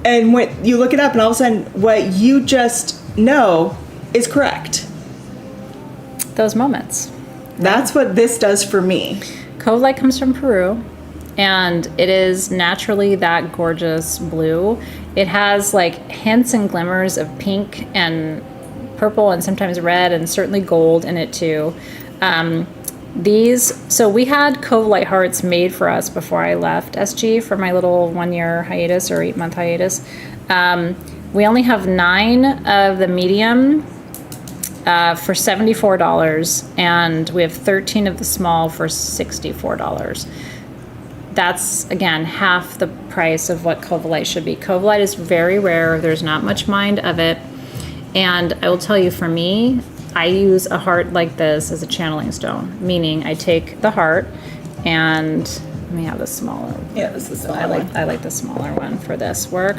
And when you look it up, and all of a sudden, what you just know is correct. Those moments. That's what this does for me. Kovaleite comes from Peru, and it is naturally that gorgeous blue. It has like hints and glimmers of pink and purple and sometimes red and certainly gold in it too. So we had Kovaleite hearts made for us before I left SG for my little 1-year hiatus or 8-month hiatus. We only have 9 of the medium for $74, and we have 13 of the small for $64. That's, again, half the price of what Kovaleite should be. Kovaleite is very rare. There's not much mind of it. And I will tell you, for me, I use a heart like this as a channeling stone, meaning I take the heart and let me have the smaller. Yeah, this is the I like the smaller one for this work,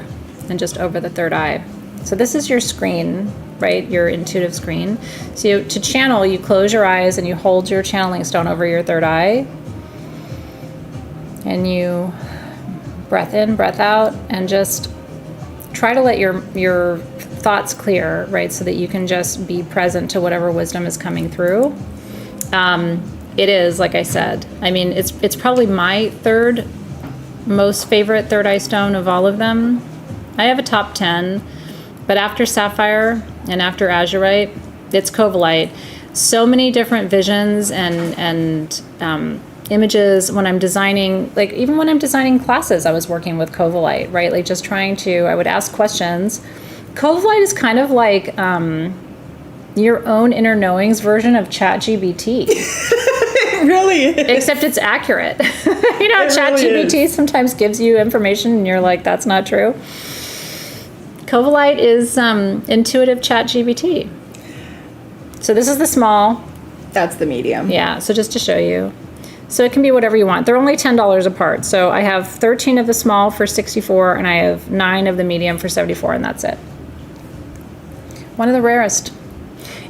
and just over the third eye. So this is your screen, right? Your intuitive screen. So to channel, you close your eyes and you hold your channeling stone over your third eye. And you breath in, breath out, and just try to let your thoughts clear, right? So that you can just be present to whatever wisdom is coming through. It is, like I said, I mean, it's probably my third most favorite third eye stone of all of them. I have a top 10, but after Sapphire and after Azurite, it's Kovaleite. So many different visions and images when I'm designing, like even when I'm designing classes, I was working with Kovaleite, right? Like just trying to, I would ask questions. Kovaleite is kind of like your own inner knowings version of ChatGPT. It really is. Except it's accurate. You know, ChatGPT sometimes gives you information and you're like, that's not true. Kovaleite is intuitive ChatGPT. So this is the small. That's the medium. Yeah, so just to show you. So it can be whatever you want. They're only $10 apart. So I have 13 of the small for $64, and I have 9 of the medium for $74, and that's it. One of the rarest.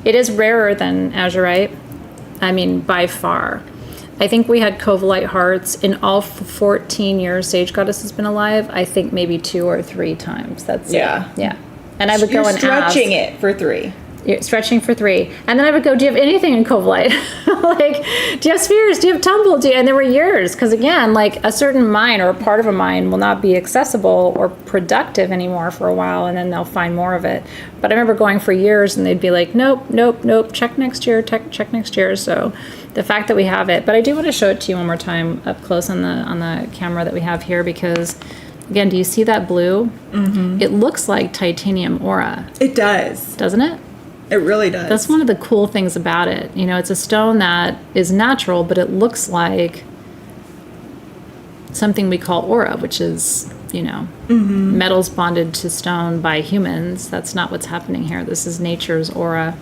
It is rarer than Azurite. I mean, by far. I think we had Kovaleite hearts in all 14 years Sage Goddess has been alive. I think maybe 2 or 3 times. That's it. Yeah. And I would go and stretching ask. it for 3. You're stretching for 3. And then I would go, do you have anything in Kovaleite? Like, do you have spheres? Do you have tumble? And there were years, because again, like a certain mine or a part of a mine will not be accessible or productive anymore for a while, and then they'll find more of it. But I remember going for years and they'd be like, nope, check next year, check next year. So the fact that we have it, but I do want to show it to you one more time up close on the camera that we have here, because again, do you see that blue? Mm-hmm. It looks like titanium aura. It does. Doesn't it? It really does. That's one of the cool things about it. You know, it's a stone that is natural, but it looks like something we call aura, which is metals bonded to stone by humans. That's not what's happening here. This is nature's aura.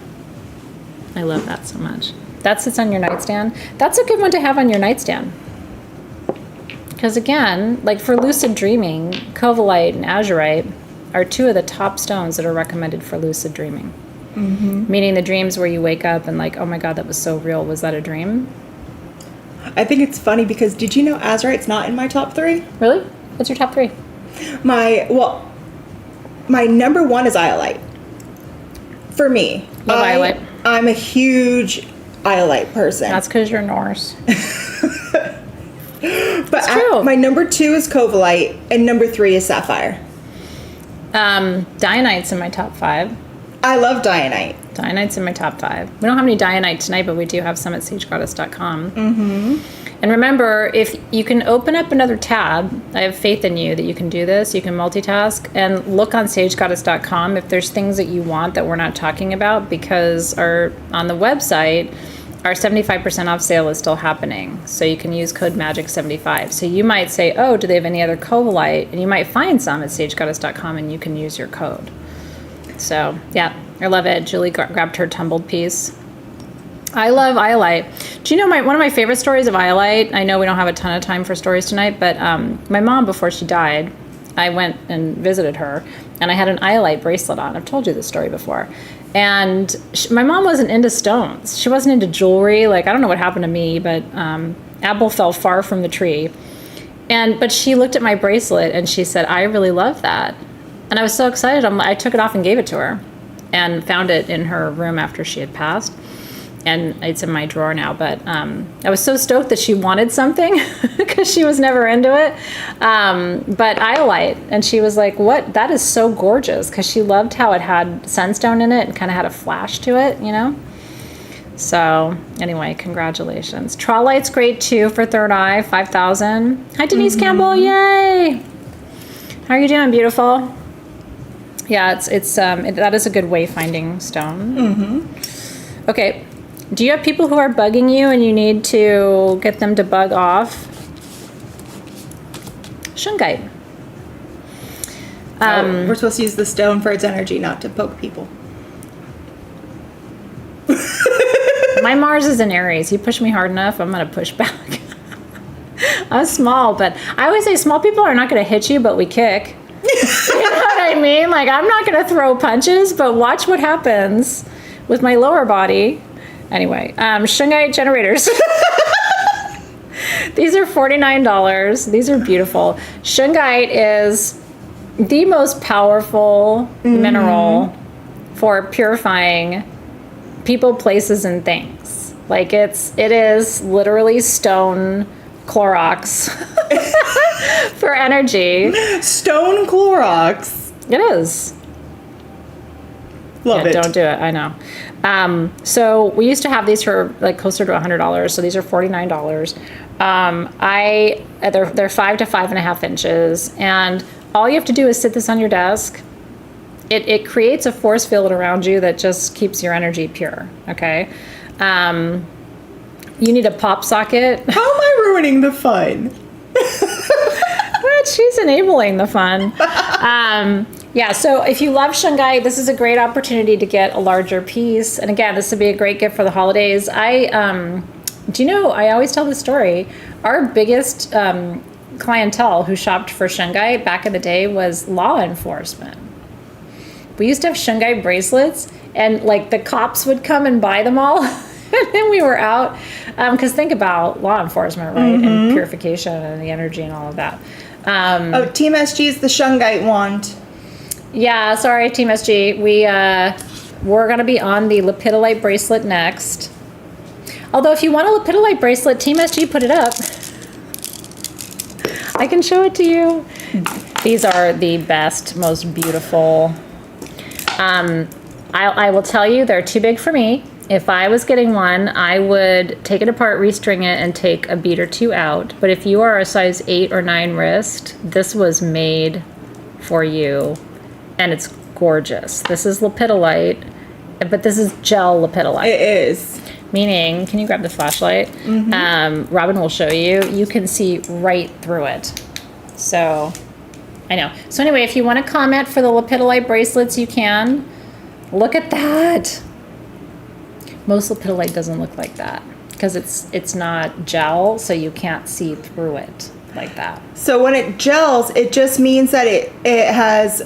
I love that so much. That sits on your nightstand. That's a good one to have on your nightstand. Because again, like for lucid dreaming, Kovaleite and azurite are two of the top stones that are recommended for lucid dreaming. Meaning the dreams where you wake up and like, oh my God, that was so real. Was that a dream? I think it's funny because did you know azurite's not in my top 3? Really? What's your top 3? My number 1 is iolite. For me. Love iolite. I'm a huge iolite person. That's because you're Norse. But true. My number 2 is Cobalto, and number 3 is Sapphire. Dianite's in my top 5. I love Dianite. Dianite's in my top 5. We don't have any Dianite tonight, but we do have some at sagegoddess.com. And remember, if you can open up another tab, I have faith in you that you can do this. You can multitask and look on sagegoddess.com if there's things that you want that we're not talking about, because on the website, our 75% off sale is still happening. So you can use code MAGIC75. So you might say, oh, do they have any other Kovaleite? And you might find some at sagegoddess.com and you can use your code. So, yeah, I love it. Julie grabbed her tumbled piece. I love iolite. Do you know one of my favorite stories of iolite? I know we don't have a ton of time for stories tonight, but my mom, before she died, I went and visited her, and I had an iolite bracelet on. I've told you this story before. And my mom wasn't into stones. She wasn't into jewelry. Like, I don't know what happened to me, but apple fell far from the tree. But she looked at my bracelet, and she said, I really love that. And I was so excited. I took it off and gave it to her and found it in her room after she had passed. And it's in my drawer now. But I was so stoked that she wanted something because she was never into it. But iolite. And she was like, what? That is so gorgeous. Because she loved how it had sunstone in it and kind of had a flash to it, So anyway, congratulations. Trawlite's great too for third eye, 5,000. Hi, Denise Campbell. Yay. How are you doing, beautiful? Yeah, that is a good wayfinding stone. Okay, do you have people who are bugging you and you need to get them to bug off? Shungite. We're supposed to use the stone for its energy, not to poke people. My Mars is in Aries. You push me hard enough, I'm going to push back. I'm small, but I always say small people are not going to hit you, but we kick. You know what I mean? Like, I'm not going to throw punches, but watch what happens with my lower body. Anyway, shungite generators. These are $49. These are beautiful. Shungite is the most powerful mineral for purifying people, places, and things. Like, it is literally stone Clorox for energy. Stone Clorox. It is. Love it. Don't do it. I know. So we used to have these for like closer to $100. So these are $49. They're 5 to 5.5 inches, and all you have to do is sit this on your desk. It creates a force field around you that just keeps your energy pure. Okay. You need a pop socket. How am I ruining the fun? But she's enabling the fun. Yeah, so if you love shungite, this is a great opportunity to get a larger piece. And again, this would be a great gift for the holidays. I always tell this story. Our biggest clientele who shopped for shungite back in the day was law enforcement. We used to have shungite bracelets, and like the cops would come and buy them all. And then we were out. Because think about law enforcement, right? And purification and the energy and all of that. Team SG is the shungite wand. Yeah, sorry, Team SG. We're going to be on the Leitoolyte bracelet next. Although if you want a Leitoolyte bracelet, Team SG put it up. I can show it to you. These are the best, most beautiful. I will tell you, they're too big for me. If I was getting one, I would take it apart, restring it, and take a bead or two out. But if you are a size 8 or 9 wrist, this was made for you. And it's gorgeous. This is Leitoolyte, but this is gel Leitoolyte. It is. Meaning, can you grab the flashlight? Robin will show you. You can see right through it. So, I know. So anyway, if you want to comment for the Leitoolyte bracelets, you can. Look at that. Most Leitoolyte doesn't look like that because it's not gel, so you can't see through it like that. So when it gels, it just means that it has,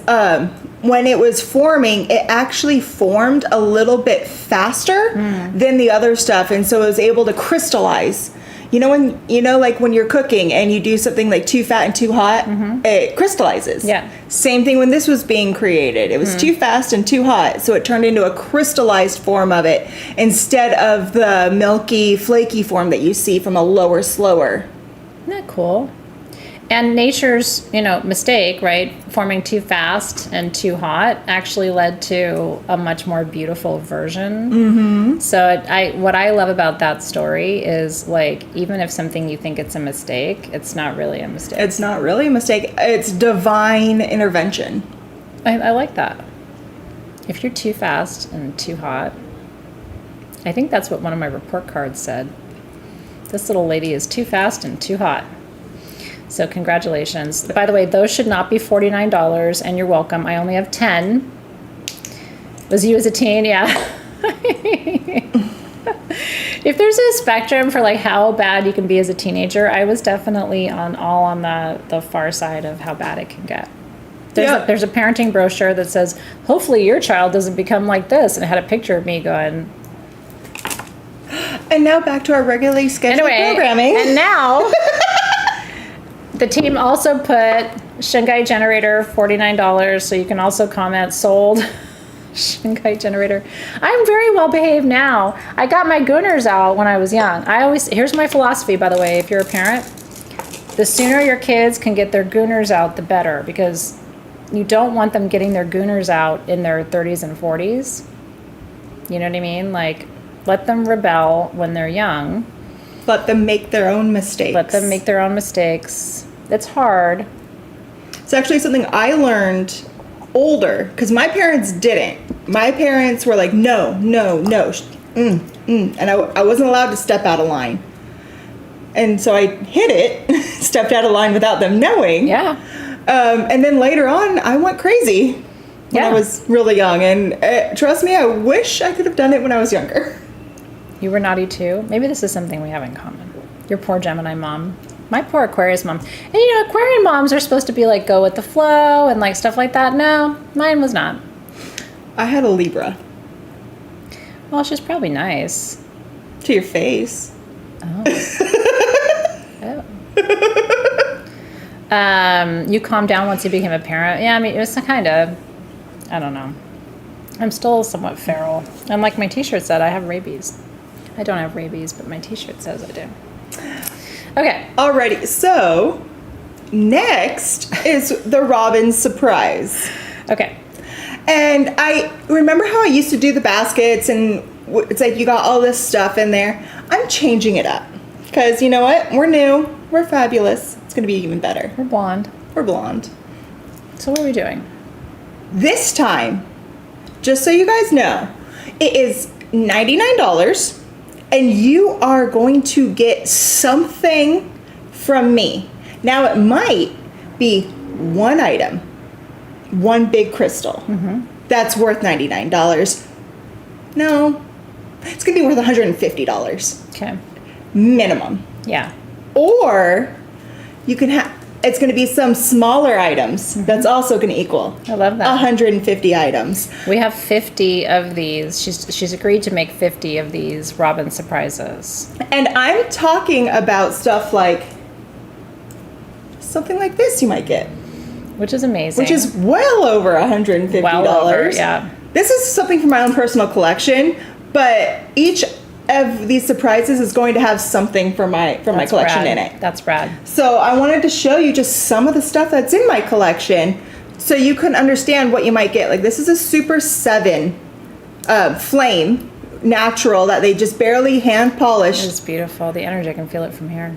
when it was forming, it actually formed a little bit faster than the other stuff. And so it was able to crystallize. You know, when you're cooking and you do something like too fat and too hot, it crystallizes. Yeah. Same thing when this was being created. It was too fast and too hot. So it turned into a crystallized form of it instead of the milky, flaky form that you see from a lower, slower. Isn't that cool? And nature's, mistake, right? Forming too fast and too hot actually led to a much more beautiful version. Mm-hmm. So what I love about that story is, like, even if something you think it's a mistake, it's not really a mistake. It's not really a mistake. It's divine intervention. I like that. If you're too fast and too hot, I think that's what one of my report cards said. This little lady is too fast and too hot. So congratulations. By the way, those should not be $49, and you're welcome. I only have 10. Was you as a teen? Yeah. If there's a spectrum for like how bad you can be as a teenager, I was definitely on the far side of how bad it can get. There's a parenting brochure that says, hopefully your child doesn't become like this, and it had a picture of me going. And now back to our regularly scheduled programming. And now the team also put shungite generator, $49, so you can also comment sold. Shungite generator. I'm very well behaved now. I got my gooners out when I was young. Here's my philosophy, by the way, if you're a parent, the sooner your kids can get their gooners out, the better, because you don't want them getting their gooners out in their 30s and 40s. You know what I mean? Like, let them rebel when they're young. Let them make their own mistakes. It's hard. It's actually something I learned older, because my parents didn't. My parents were like, no, and I wasn't allowed to step out of line. And so I hit it, stepped out of line without them knowing. Yeah. And then later on, I went crazy when I was really young. And trust me, I wish I could have done it when I was younger. You were naughty too? Maybe this is something we have in common. Your poor Gemini mom. My poor Aquarius mom. And Aquarian moms are supposed to be like, go with the flow and like stuff like that. No, mine was not. I had a Libra. Well, she's probably nice. To your face. Oh. You calmed down once you became a parent. Yeah, I mean, it was kind of, I don't know. I'm still somewhat feral. And like my t-shirt said, I have rabies. I don't have rabies, but my t-shirt says I do. Okay. Alrighty, so next is the Robin surprise. Okay. And I remember how I used to do the baskets, and it's like you got all this stuff in there. I'm changing it up. Because you know what? We're new. We're fabulous. It's going to be even better. We're blonde. We're blonde. So what are we doing? This time, just so you guys know, it is $99. And you are going to get something from me. Now, it might be one item, one big crystal, that's worth $99. No, it's going to be worth $150. Okay. Minimum. Yeah. Or you can have, it's going to be some smaller items that's also going to equal. I love that. 150 items. We have 50 of these. She's agreed to make 50 of these Robin surprises. And I'm talking about stuff like something like this you might get. Which is amazing. Which is well over $150. Well over, yeah. This is something from my own personal collection, but each of these surprises is going to have something from my collection in it. That's rad. So I wanted to show you just some of the stuff that's in my collection so you can understand what you might get. Like, this is a Super 7 flame natural that they just barely hand polish. It's beautiful. The energy, I can feel it from here.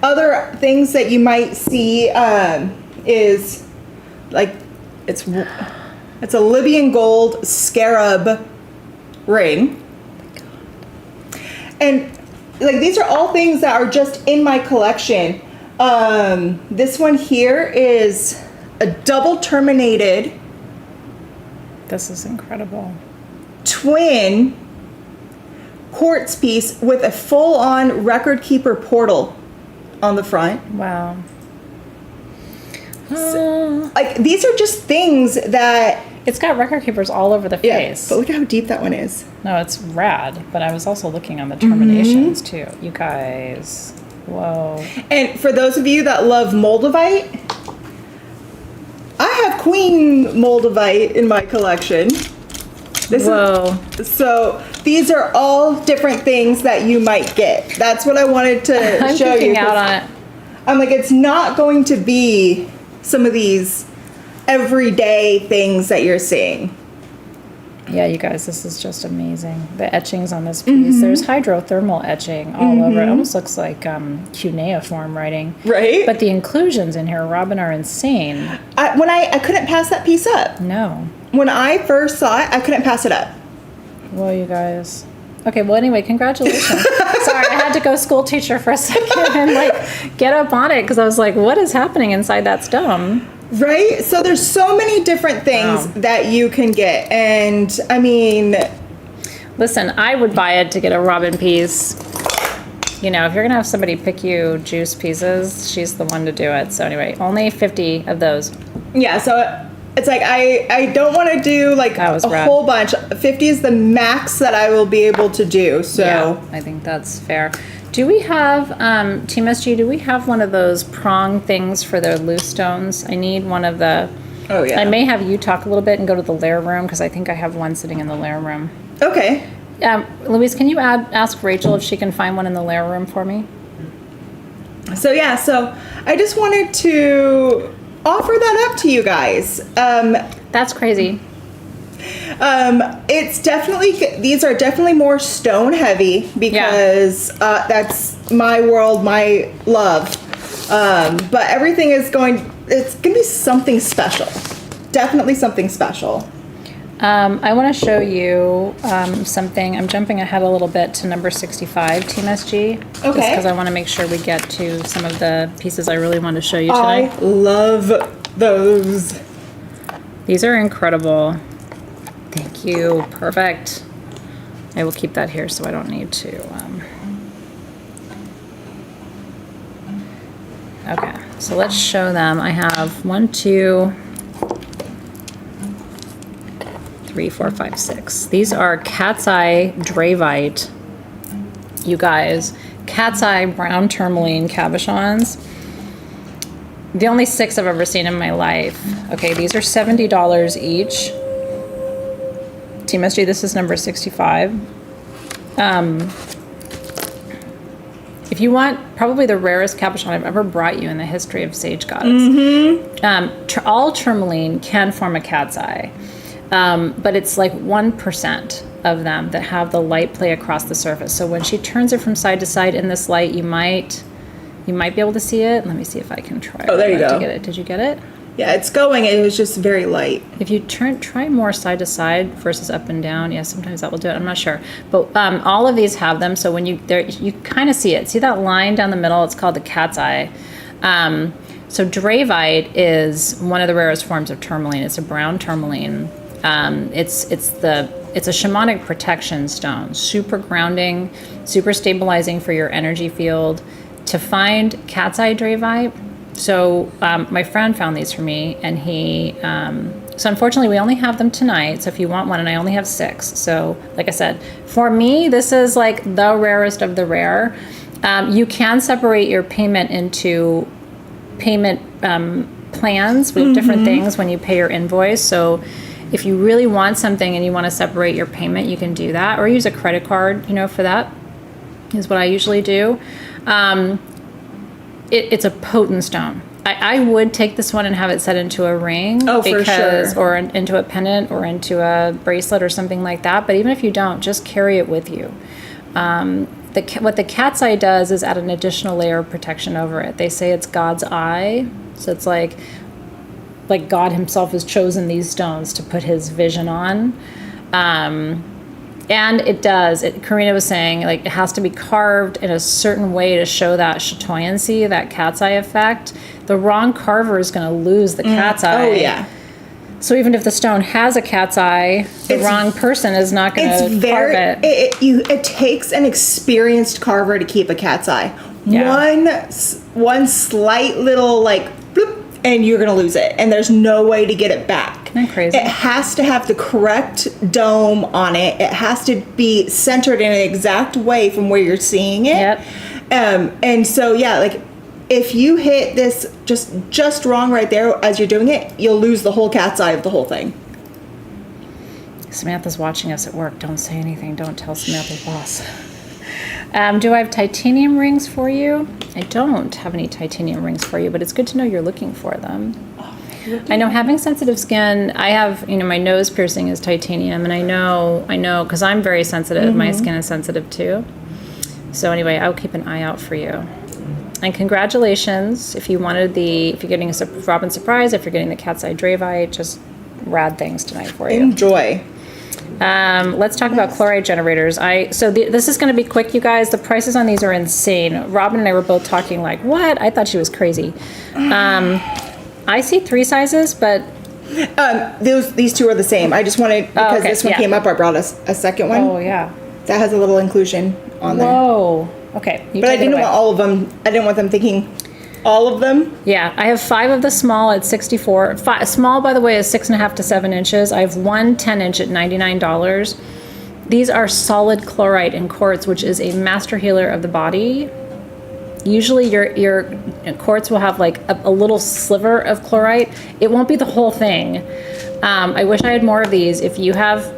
Other things that you might see is like it's a Libyan gold scarab ring. And like these are all things that are just in my collection. This one here is a double terminated This is incredible. twin quartz piece with a full-on record keeper portal on the front. Wow. Like, these are just things that, It's got record keepers all over the yeah, face. but look at how deep that one is. No, it's rad. But I was also looking on the terminations too. You guys. Whoa. And for those of you that love Moldivite, I have Queen Moldivite in my collection. Whoa. So these are all different things that you might get. That's what I wanted to I'm show you. picking out on it. I'm like, it's not going to be some of these everyday things that you're seeing. Yeah, you guys, this is just amazing. The etchings on this piece. There's hydrothermal etching all over. It almost looks like cuneiform writing. Right? But the inclusions in here, Robin, are insane. When I couldn't pass that piece up. No. When I first saw it, I couldn't pass it up. Whoa, you guys. Okay, well, anyway, congratulations. Sorry, I had to go school teacher for a second and, like, get up on it because I was like, what is happening inside that stone? Right? So there's so many different things Wow. that you can get. And, I mean... Listen, I would buy it to get a Robin piece. You know, if you're going to have somebody pick you juice pieces, she's the one to do it. So anyway, only 50 of those. Yeah, so it's like I don't want to do like That was a rad. whole bunch. 50 is the max that I will be able to do. So Yeah, I think that's fair. Do we have, Team SG, do we have one of those prong things for the loose stones? I need one of the... Oh, yeah. I may have you talk a little bit and go to the lair room because I think I have one sitting in the lair room. Okay. Louise, can you ask Rachel if she can find one in the lair room for me? So yeah, so I just wanted to offer that up to you guys. That's crazy. It's definitely, these are definitely more stone heavy because that's my world, my love. But everything is it's going to be something special. Definitely something special. I want to show you something. I'm jumping ahead a little bit to number 65, Team SG. Just Okay. because I want to make sure we get to some of the pieces I really want to show you today. I love those. These are incredible. Thank you. Perfect. I will keep that here so I don't need to. Okay, so let's show them. I have 1, 2, 3, 4, 5, 6. These are cat's eye dravite, you guys. Cat's eye brown tourmaline cabochons. The only 6 I've ever seen in my life. Okay, these are $70 each. Team SG, this is number 65. If you want probably the rarest cabochon I've ever brought you in the history of Sage Goddess. All tourmaline can form a cat's eye. But it's like 1% of them that have the light play across the surface. So when she turns it from side to side in this light, you might be able to see it. Let me see if I can try. Oh, there you to go. get it. Did you get it? Yeah, it's going. It was just very light. If you try more side to side versus up and down, yeah, sometimes that will do it. I'm not sure, but all of these have them. So when you kind of see it. See that line down the middle? It's called the cat's eye. So dravite is one of the rarest forms of tourmaline. It's a brown tourmaline. It's a shamanic protection stone. Super grounding, super stabilizing for your energy field. To find cat's eye dravite. So my friend found these for me, and so unfortunately we only have them tonight. So if you want one, and I only have 6. So like I said, for me, this is like the rarest of the rare. You can separate your payment into payment plans. We have different things when you pay your invoice. So if you really want something and you want to separate your payment, you can do that, or use a credit card, for that is what I usually do. It's a potent stone. I would take this one and have it set into a ring. Oh, for sure. Or into a pendant or into a bracelet or something like that. But even if you don't, just carry it with you. What the cat's eye does is add an additional layer of protection over it. They say it's God's eye. So it's like God himself has chosen these stones to put his vision on. And it does. Karina was saying, like, it has to be carved in a certain way to show that chatoyancy, that cat's eye effect. The wrong carver is going to lose the cat's eye. Oh, yeah. So even if the stone has a cat's eye, the wrong person is not going to carve it. It takes an experienced carver to keep a cat's eye. Yeah. One slight little, like, bloop, and you're going to lose it. And there's no way to get it back. Isn't that crazy? It has to have the correct dome on it. It has to be centered in an exact way from where you're seeing it. Yep. And so, yeah, like, if you hit this just wrong right there as you're doing it, you'll lose the whole cat's eye of the whole thing. Samantha's watching us at work. Don't say anything. Don't tell Samantha's boss. Do I have titanium rings for you? I don't have any titanium rings for you, but it's good to know you're looking for them. I know, having sensitive skin, I have, my nose piercing is titanium, and I know, because I'm very sensitive. My skin is sensitive too. So anyway, I'll keep an eye out for you. And congratulations if you're getting a Robin surprise, if you're getting the cat's eye Dravite, just rad things tonight for you. Enjoy. Let's talk about chloride generators. This is going to be quick, you guys. The prices on these are insane. Robin and I were both talking like, what? I thought she was crazy. I see 3 sizes, but these two are the same. I just wanted, because this one came up, I brought us a second one. Oh yeah. That has a little inclusion on there. Whoa. Okay. But I didn't want all of them. I didn't want them thinking all of them. Yeah, I have 5 of the small at 64. Small, by the way, is 6.5 to 7 inches. I have one 10-inch at $99. These are solid chlorite and quartz, which is a master healer of the body. Usually your quartz will have like a little sliver of chlorite. It won't be the whole thing. I wish I had more of these. If you have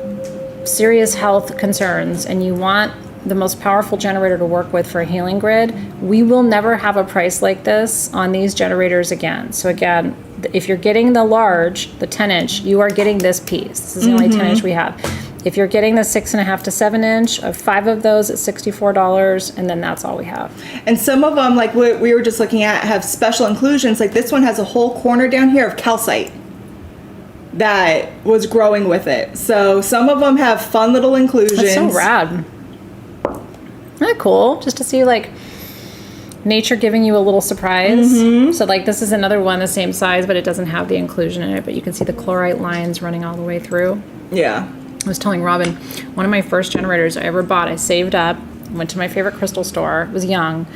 serious health concerns and you want the most powerful generator to work with for a healing grid, we will never have a price like this on these generators again. So again, if you're getting the large, the 10-inch, you are getting this piece. This is the only 10-inch we have. If you're getting the 6.5 to 7-inch, 5 of those at $64, and then that's all we have. And some of them, like we were just looking at, have special inclusions. Like this one has a whole corner down here of calcite that was growing with it. So some of them have fun little inclusions. That's so rad. Isn't that cool? Just to see like nature giving you a little surprise. So like this is another one the same size, but it doesn't have the inclusion in it, but you can see the chlorite lines running all the way through. Yeah. I was telling Robin, one of my first generators I ever bought, I saved up, went to my favorite crystal store, was young,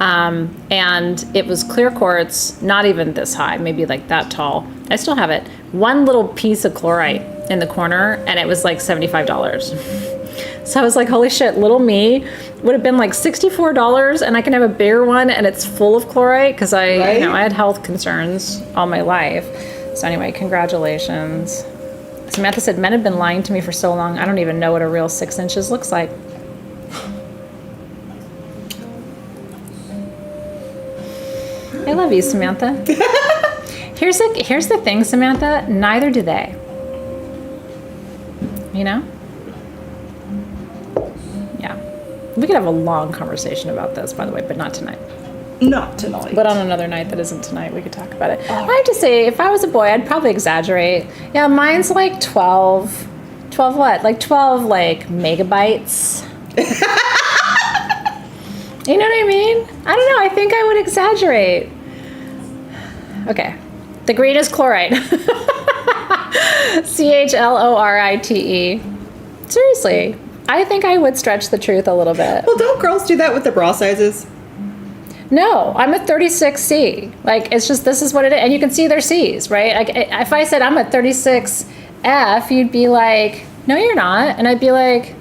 and it was clear quartz, not even this high, maybe like that tall. I still have it. One little piece of chlorite in the corner, and it was like $75. So I was like, holy shit, little me would have been like $64, and I can have a bigger one, and it's full of chlorite, because I had health concerns all my life. So anyway, congratulations. Samantha said, men have been lying to me for so long, I don't even know what a real 6 inches looks like. I love you, Samantha. Here's the thing, Samantha, neither do they. You know? Yeah. We could have a long conversation about this, by the way, but not tonight. Not tonight. But on another night that isn't tonight, we could talk about it. I have to say, if I was a boy, I'd probably exaggerate. Yeah, mine's like 12. 12 what? Like 12, like, megabytes. You know what I mean? I don't know. I think I would exaggerate. Okay. The green is chlorite. CHLORITE. Seriously. I think I would stretch the truth a little bit. Well, don't girls do that with the bra sizes? No, I'm a 36C. Like, it's just, this is what it is. And you can see their C's, right? Like, if I said I'm a 36F, you'd be like, no, you're not. And I'd be like,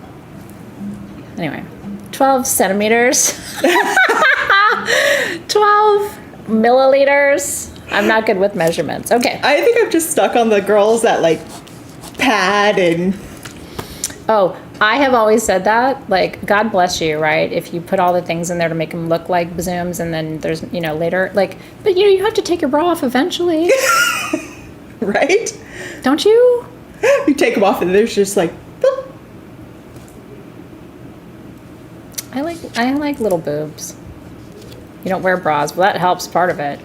anyway, 12 centimeters, 12 milliliters. I'm not good with measurements. Okay. I think I'm just stuck on the girls that, like, pad and... Oh, I have always said that, like, God bless you, right? If you put all the things in there to make them look like bazooms, and then there's, later, like, but you have to take your bra off eventually. Right? Don't you? You take them off and there's just like, boop. I like little boobs. You don't wear bras, but that helps part of it,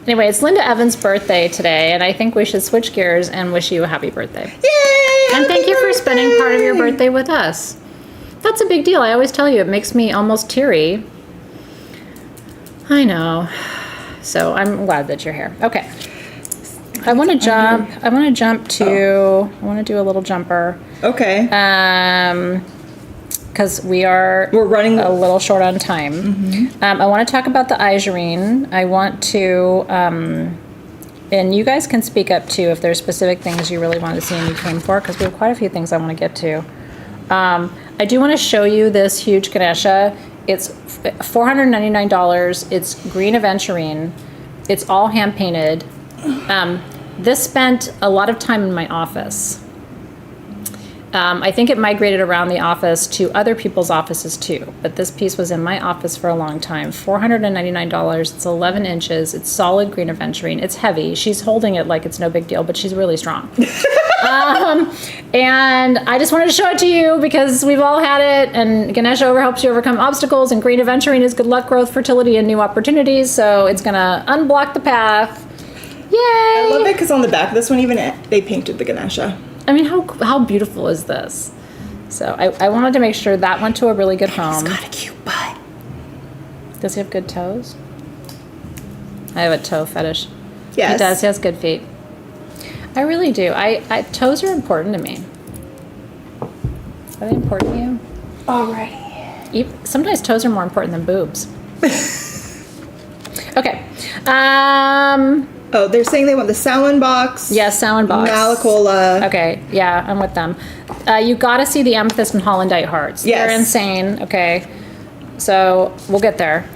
Anyway, it's Linda Evans' birthday today, and I think we should switch gears and wish you a happy birthday. Yay! And thank Happy you for spending part of your birthday with us. That's a big deal. I always tell you, it makes me almost teary. I know. So I'm glad that you're here. Okay. I want to jump to, I want to do a little jumper. Okay. Because we're running a little short on time. I want to talk about the Igerine. I want to, and you guys can speak up too if there's specific things you really wanted to see and you came for, because we have quite a few things I want to get to. I do want to show you this huge Ganesha. It's $499. It's green aventurine. It's all hand painted. This spent a lot of time in my office. I think it migrated around the office to other people's offices too, but this piece was in my office for a long time. $499. It's 11 inches. It's solid green aventurine. It's heavy. She's holding it like it's no big deal, but she's really strong. And I just wanted to show it to you because we've all had it, and Ganesha helps you overcome obstacles, and green aventurine is good luck, growth, fertility, and new opportunities, so it's gonna unblock the path. Yay! I love it because on the back of this one, even they painted the Ganesha. I mean, how beautiful is this? So I wanted to make sure that went to a really good home. He's got a cute butt. Does he have good toes? I have a toe fetish. Yes. He does. He has good feet. I really do. Toes are important to me. Are they important to you? Alrighty. Sometimes toes are more important than boobs. Okay. Oh, they're saying they want the Samhain box. Yes, Samhain box. Malicola. Okay, yeah, I'm with them. You gotta see the amethyst and hollandite hearts. Yes. They're insane. Okay. So we'll get there.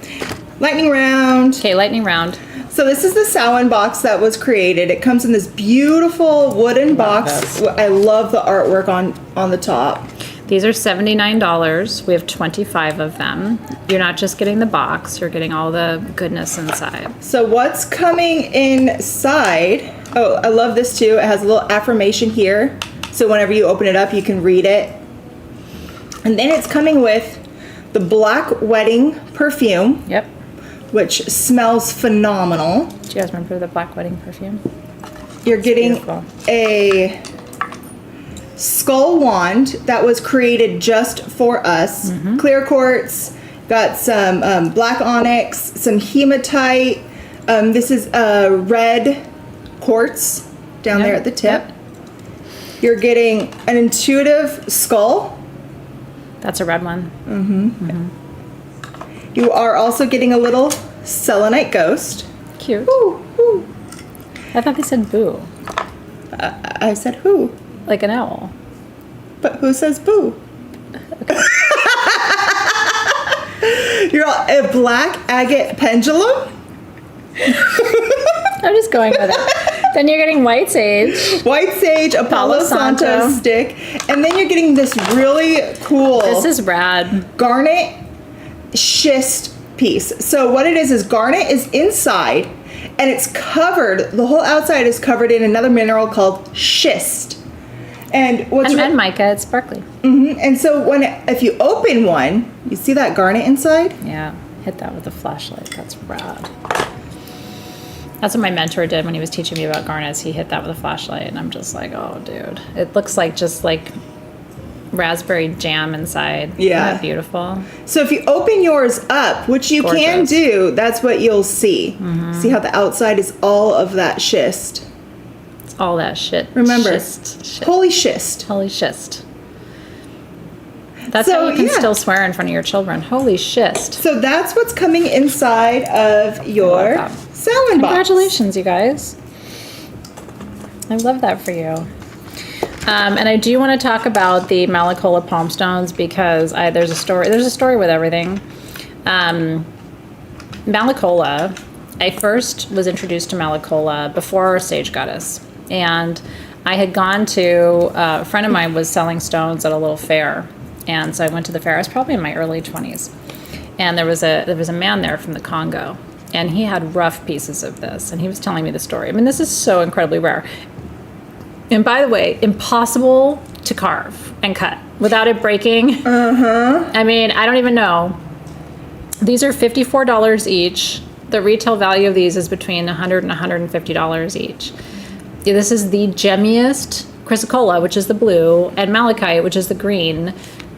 Lightning round. Okay, lightning round. So this is the Samhain box that was created. It comes in this beautiful wooden box. this. I love the artwork on the top. These are $79. We have 25 of them. You're not just getting the box, you're getting all the goodness inside. So what's coming inside? Oh, I love this too. It has a little affirmation here. So whenever you open it up, you can read it. And then it's coming with the Black Wedding perfume, Yep. which smells phenomenal. Do you guys remember the Black Wedding perfume? You're getting beautiful. a skull wand that was created just for us. Clear quartz, got some black onyx, some hematite. This is a red quartz down there at the tip. Yep. You're getting an intuitive skull. That's a red one. You are also getting a little selenite ghost. Cute. Ooh, ooh. I thought they said boo. I said who? Like an owl. But who says boo? You're a black agate pendulum. I'm just going with it. Then you're getting white sage. White sage, Apollo Palo Santo. Santo stick. And then you're getting this really cool This is rad. garnet schist piece. So what it is garnet is inside and it's covered, the whole outside is covered in another mineral called schist. And what's And mica, it's sparkly. and so if you open one, you see that garnet inside? Yeah, hit that with a flashlight. That's rad. That's what my mentor did when he was teaching me about garnets. He hit that with a flashlight, and I'm just like, oh, dude. It looks like just like raspberry jam inside. Yeah. Isn't that beautiful? So if you open yours up, which you can Gorgeous. do, that's what you'll see. See how the outside is all of that schist. It's all that shit. Remember, Schist. holy schist. Holy schist. That's So, how you can yeah. still swear in front of your children. Holy schist. So that's what's coming inside of your that. Samhain box. Congratulations, you guys. I love that for you. And I do want to talk about the malicola palm stones because there's a story with everything. Malicola, I first was introduced to malicola before Sage Goddess. And I had gone to, a friend of mine was selling stones at a little fair. And so I went to the fair. I was probably in my early 20s. And there was a man there from the Congo. And he had rough pieces of this. And he was telling me the story. I mean, this is so incredibly rare. And by the way, impossible to carve and cut without it breaking. I mean, I don't even know. These are $54 each. The retail value of these is between $100 and $150 each. This is the gemmiest chrysocolla, which is the blue, and malachite, which is the green,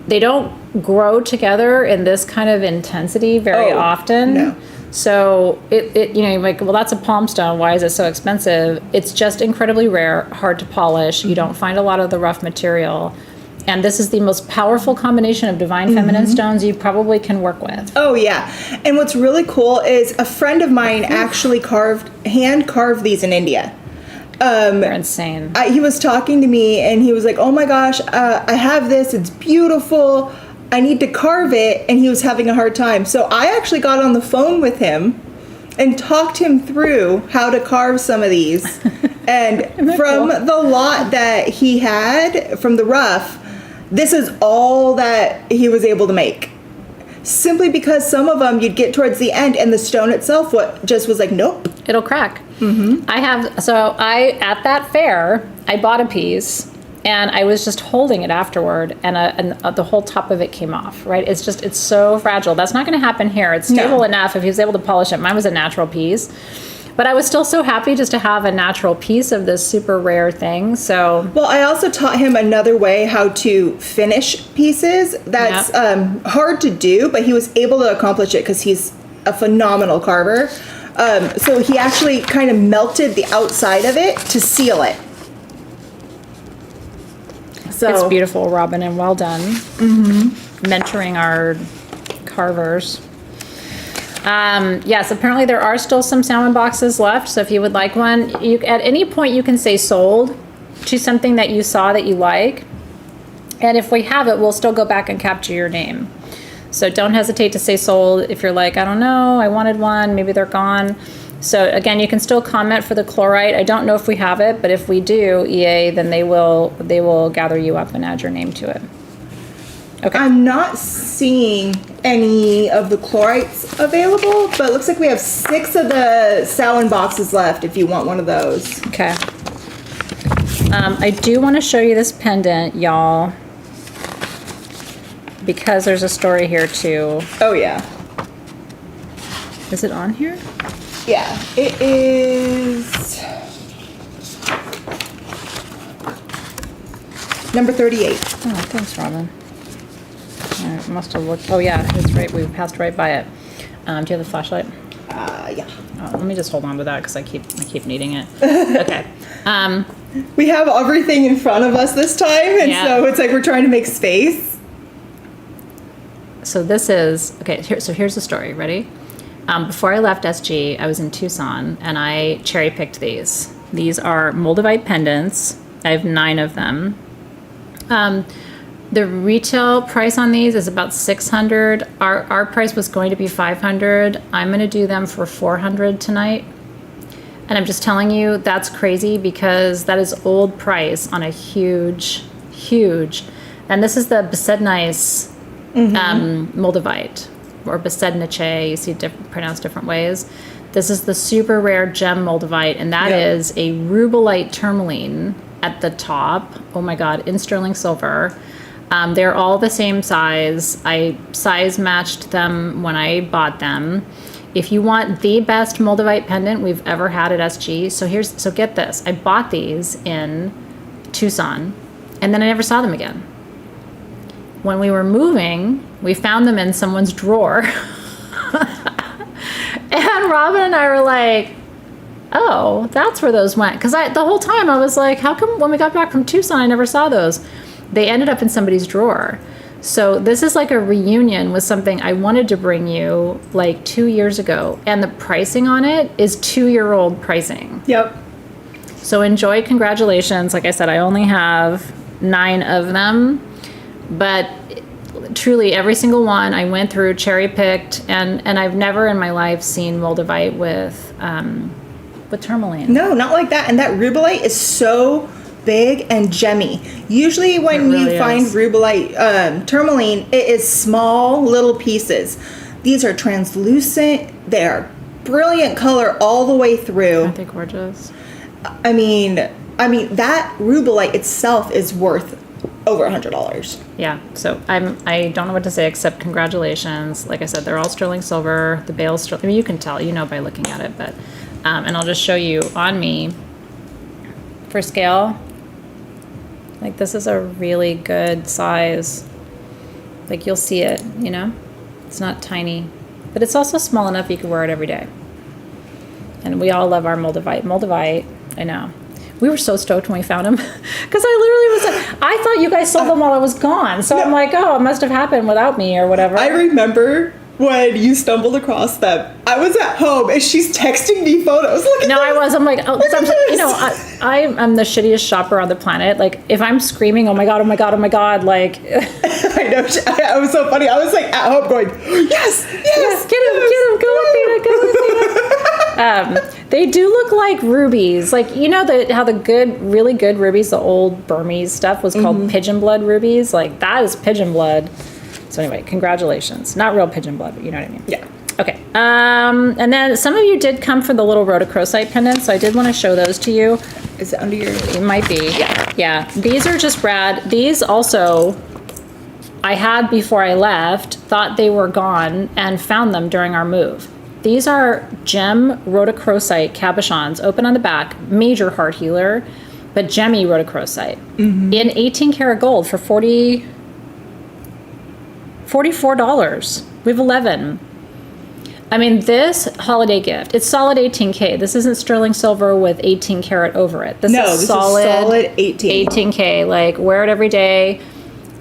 they don't grow together in this kind of intensity very often. No. So it you're like, well, that's a palm stone. Why is it so expensive? It's just incredibly rare, hard to polish. You don't find a lot of the rough material. And this is the most powerful combination of divine feminine stones you probably can work with. Oh yeah. And what's really cool is a friend of mine actually hand carved these in India. They're insane. He was talking to me and he was like, oh my gosh, I have this, it's beautiful, I need to carve it, and he was having a hard time. So I actually got on the phone with him and talked him through how to carve some of these. And from the lot that he had, from the rough, this is all that he was able to make. Simply because some of them you'd get towards the end and the stone itself just was like, nope. It'll crack. At that fair, I bought a piece and I was just holding it afterward and the whole top of it came off, right? It's so fragile. That's not going to happen here. It's stable enough if he was able to polish it. Mine was a natural piece. But I was still so happy just to have a natural piece of this super rare thing. So, well, I also taught him another way how to finish pieces. That's hard to do, but he was able to accomplish it because he's a phenomenal carver. So he actually kind of melted the outside of it to seal it. So it's beautiful, Robin, and well done. Mentoring our carvers. Yes, apparently there are still some salmon boxes left. So if you would like one, at any point you can say sold to something that you saw that you like. And if we have it, we'll still go back and capture your name. So don't hesitate to say sold if you're like, I don't know, I wanted one, maybe they're gone. So again, you can still comment for the chlorite. I don't know if we have it, but if we do, EA, then they will gather you up and add your name to it. Okay. I'm not seeing any of the chlorites available, but it looks like we have 6 of the salmon boxes left if you want one of those. Okay. I do want to show you this pendant, y'all, because there's a story here too. Oh yeah. Is it on here? Yeah, it is number 38. Oh, thanks, Robin. I must have looked. Oh yeah, it's right. We passed right by it. Do you have the flashlight? Yeah. Oh, let me just hold on to that because I keep needing it. Okay. We have everything in front of us this time, and so it's like we're trying to make space. So this is okay. So here's the story. Ready? Before I left SG, I was in Tucson and I cherry picked these. These are Moldivite pendants. I have 9 of them. The retail price on these is about $600. Our price was going to be $500. I'm going to do them for $400 tonight. And I'm just telling you, that's crazy because that is old price on a huge. And this is the Besednice Moldivite, or Besednice. You see pronounced different ways. This is the super rare gem Moldivite, and that is a Rubellite tourmaline at the top. Oh my God, in sterling silver. They're all the same size. I size matched them when I bought them. If you want the best Moldivite pendant we've ever had at SG, so get this. I bought these in Tucson, and then I never saw them again. When we were moving, we found them in someone's drawer. And Robin and I were like, oh, that's where those went. Because the whole time I was like, how come when we got back from Tucson, I never saw those? They ended up in somebody's drawer. So this is like a reunion with something I wanted to bring you like 2 years ago. And the pricing on it is 2-year-old pricing. Yep. So enjoy, congratulations. Like I said, I only have 9 of them. But truly every single one I went through, cherry picked, and I've never in my life seen Moldivite with tourmaline. No, not like that. And that Rubellite is so big and gemmy. Usually when you find Rubellite tourmaline, it is small little pieces. These are translucent. They are brilliant color all the way through. Aren't they gorgeous? I mean that Rubellite itself is worth over $100. Yeah, so I don't know what to say except congratulations. Like I said, they're all sterling silver. The bale's sterling. I mean, you can tell, by looking at it, but and I'll just show you on me for scale. Like this is a really good size. Like you'll see it, you know? It's not tiny, but it's also small enough you can wear it every day. And we all love our Moldivite. Moldivite, I know. We were so stoked when we found them because I literally was like, I thought you guys sold them while I was gone. So I'm like, oh, it must have happened without me or whatever. I remember when you stumbled across them. I was at home and she's texting me photos. Look at No, I this. was. I'm like, oh, Look at you know, this. I'm the shittiest shopper on the planet. Like, if I'm screaming, oh my God, oh my God, oh my God, like. I know. I was so funny. I was like at home going, yes, yes, Get him, go Athena. They do look like rubies. Like, you know how the really good rubies, the old Burmese stuff was called pigeon blood rubies? Like, that is pigeon blood. So anyway, congratulations. Not real pigeon blood, but you know what I mean. Yeah. Okay. And then some of you did come for the little rhodochrosite pendants, so I did want to show those to you. Is it under your? It might be. Yeah. These are just rad. These also I had before I left, thought they were gone, and found them during our move. These are gem rhodochrosite cabochons, open on the back, major heart healer, but gemmy rhodochrosite in 18 karat gold for $44. We have 11. I mean, this holiday gift, it's solid 18K. This isn't sterling silver with 18 karat over it. This is solid 18. 18K. Like, wear it every day.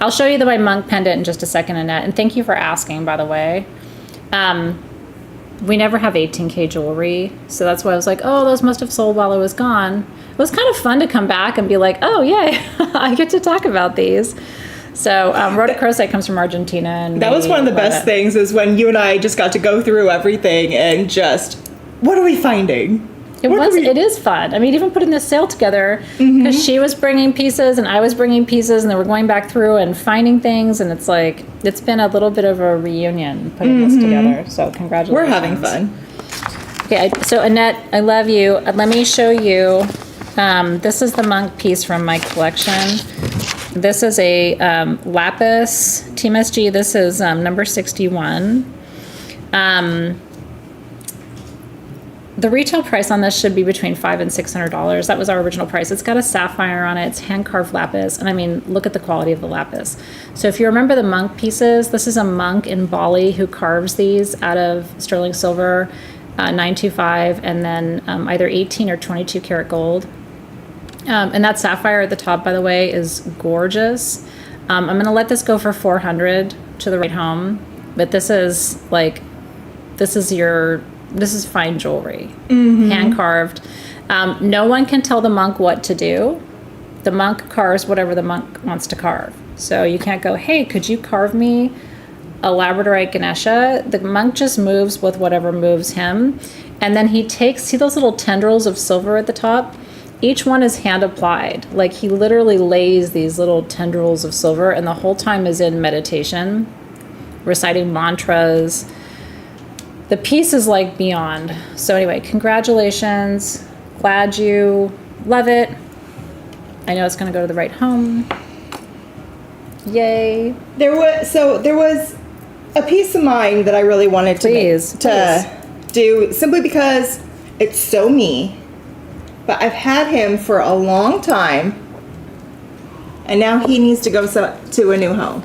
I'll show you my monk pendant in just a second, Annette. And thank you for asking, by the way. We never have 18K jewelry. So that's why I was like, oh, those must have sold while I was gone. It was kind of fun to come back and be like, oh, yay, I get to talk about these. So rhodochrosite comes from Argentina. And that was one of the best things is when you and I just got to go through everything and just, what are we finding? It is fun. I mean, even putting this sale together, because she was bringing pieces and I was bringing pieces, and then we're going back through and finding things, and it's like, it's been a little bit of a reunion putting this together. So congratulations. We're having fun. Okay, so Annette, I love you. Let me show you. This is the monk piece from my collection. This is a lapis TMSG. This is number 61. The retail price on this should be between $500 and $600. That was our original price. It's got a sapphire on it. It's hand-carved lapis. And I mean, look at the quality of the lapis. So if you remember the monk pieces, this is a monk in Bali who carves these out of sterling silver, 925, and then either 18 or 22 karat gold. And that sapphire at the top, by the way, is gorgeous. I'm going to let this go for $400 to the right home. But this is fine jewelry, hand carved. No one can tell the monk what to do. The monk carves whatever the monk wants to carve. So you can't go, hey, could you carve me a Labradorite Ganesha? The monk just moves with whatever moves him. And then he takes, see those little tendrils of silver at the top? Each one is hand applied. Like, he literally lays these little tendrils of silver, and the whole time is in meditation, reciting mantras. The piece is like beyond. So anyway, congratulations. Glad you love it. I know it's going to go to the right home. Yay. There was a piece of mine that I really wanted to do, simply because it's so me. But I've had him for a long time, and now he needs to go to a new home.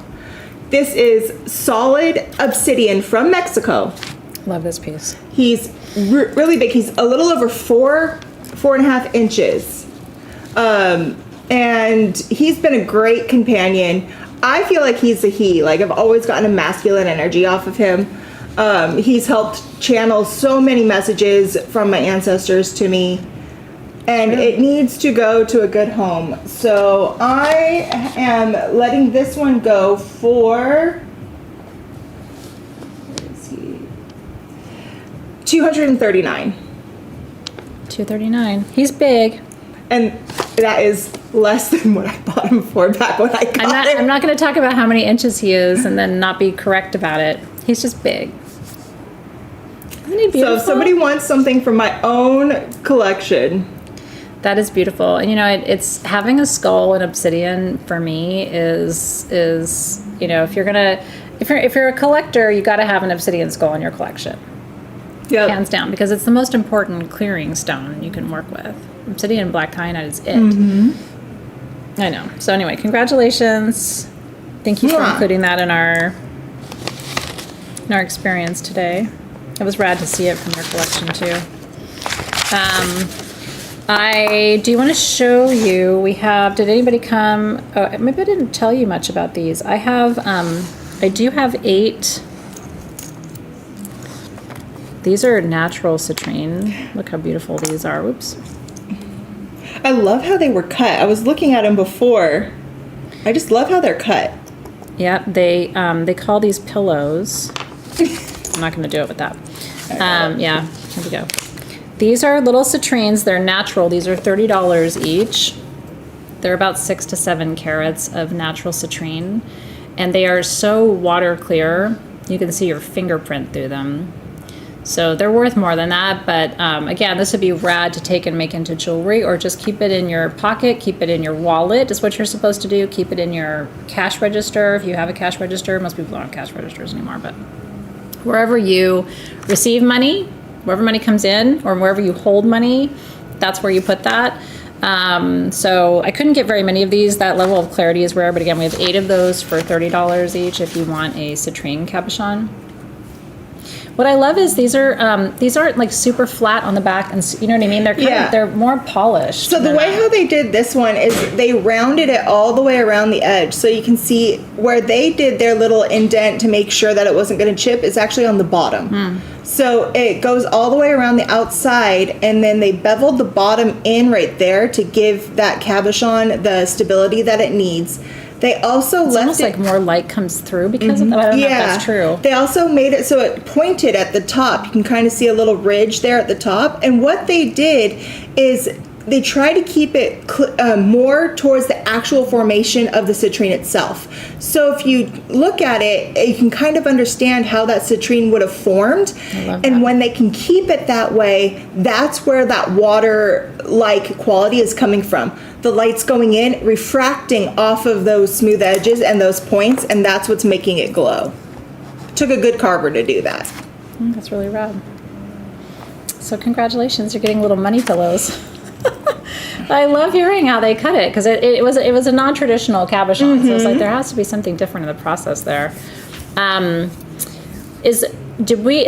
This is solid obsidian from Mexico. Love this piece. He's really big. He's a little over 4.5 inches. And he's been a great companion. I feel like he's a he. Like, I've always gotten a masculine energy off of him. He's helped channel so many messages from my ancestors to me. And it needs to go to a good home. So I am letting this one go for, $239. $239. He's big. And that is less than what I bought him for back when I got him. I'm not going to talk about how many inches he is and then not be correct about it. He's just big. Isn't he beautiful? So if somebody wants something from my own collection. That is beautiful. And, you know, it's having a skull in obsidian for me is, you know, if you're a collector, you got to have an obsidian skull in your collection. Yep. Hands down, because it's the most important clearing stone you can work with. Obsidian and black kyanite is it. I know. So anyway, congratulations. Thank you for Yeah. including that in our experience today. It was rad to see it from your collection too. I do want to show you, we have, did anybody come, oh, maybe I didn't tell you much about these. I have, I do have 8, these are natural citrine. Look how beautiful these are. Whoops. I love how they were cut. I was looking at them before. I just love how they're cut. Yeah, they call these pillows. I'm not going to do it with that. Yeah, here we go. These are little citrines. They're natural. These are $30 each. They're about 6 to 7 carats of natural citrine. And they are so water clear. You can see your fingerprint through them. So they're worth more than that. But again, this would be rad to take and make into jewelry, or just keep it in your pocket, keep it in your wallet is what you're supposed to do. Keep it in your cash register if you have a cash register. Most people don't have cash registers anymore, but wherever you receive money, wherever money comes in, or wherever you hold money, that's where you put that. So I couldn't get very many of these. That level of clarity is rare, but again, we have 8 of those for $30 each if you want a citrine cabochon. What I love is these aren't like super flat on the back, and you know what I mean? They're they're more polished. So the way how they did this one is they rounded it all the way around the edge, so you can see where they did their little indent to make sure that it wasn't going to chip is actually on the bottom. So it goes all the way around the outside, and then they beveled the bottom in right there to give that cabochon the stability that it needs. They also It's left almost it like more light comes through because of that. I don't know if that's true. They also made it so it pointed at the top. You can kind of see a little ridge there at the top. And what they did is they try to keep it more towards the actual formation of the citrine itself. So if you look at it, you can kind of understand how that citrine would have formed. And when they can keep it that way, that's where that water-like quality is coming from. The light's going in, refracting off of those smooth edges and those points, and that's what's making it glow. Took a good carver to do that. That's really rad. So congratulations, you're getting little money pillows. I love hearing how they cut it, because it was a non-traditional cabochon, so it's like there has to be something different in the process there. Is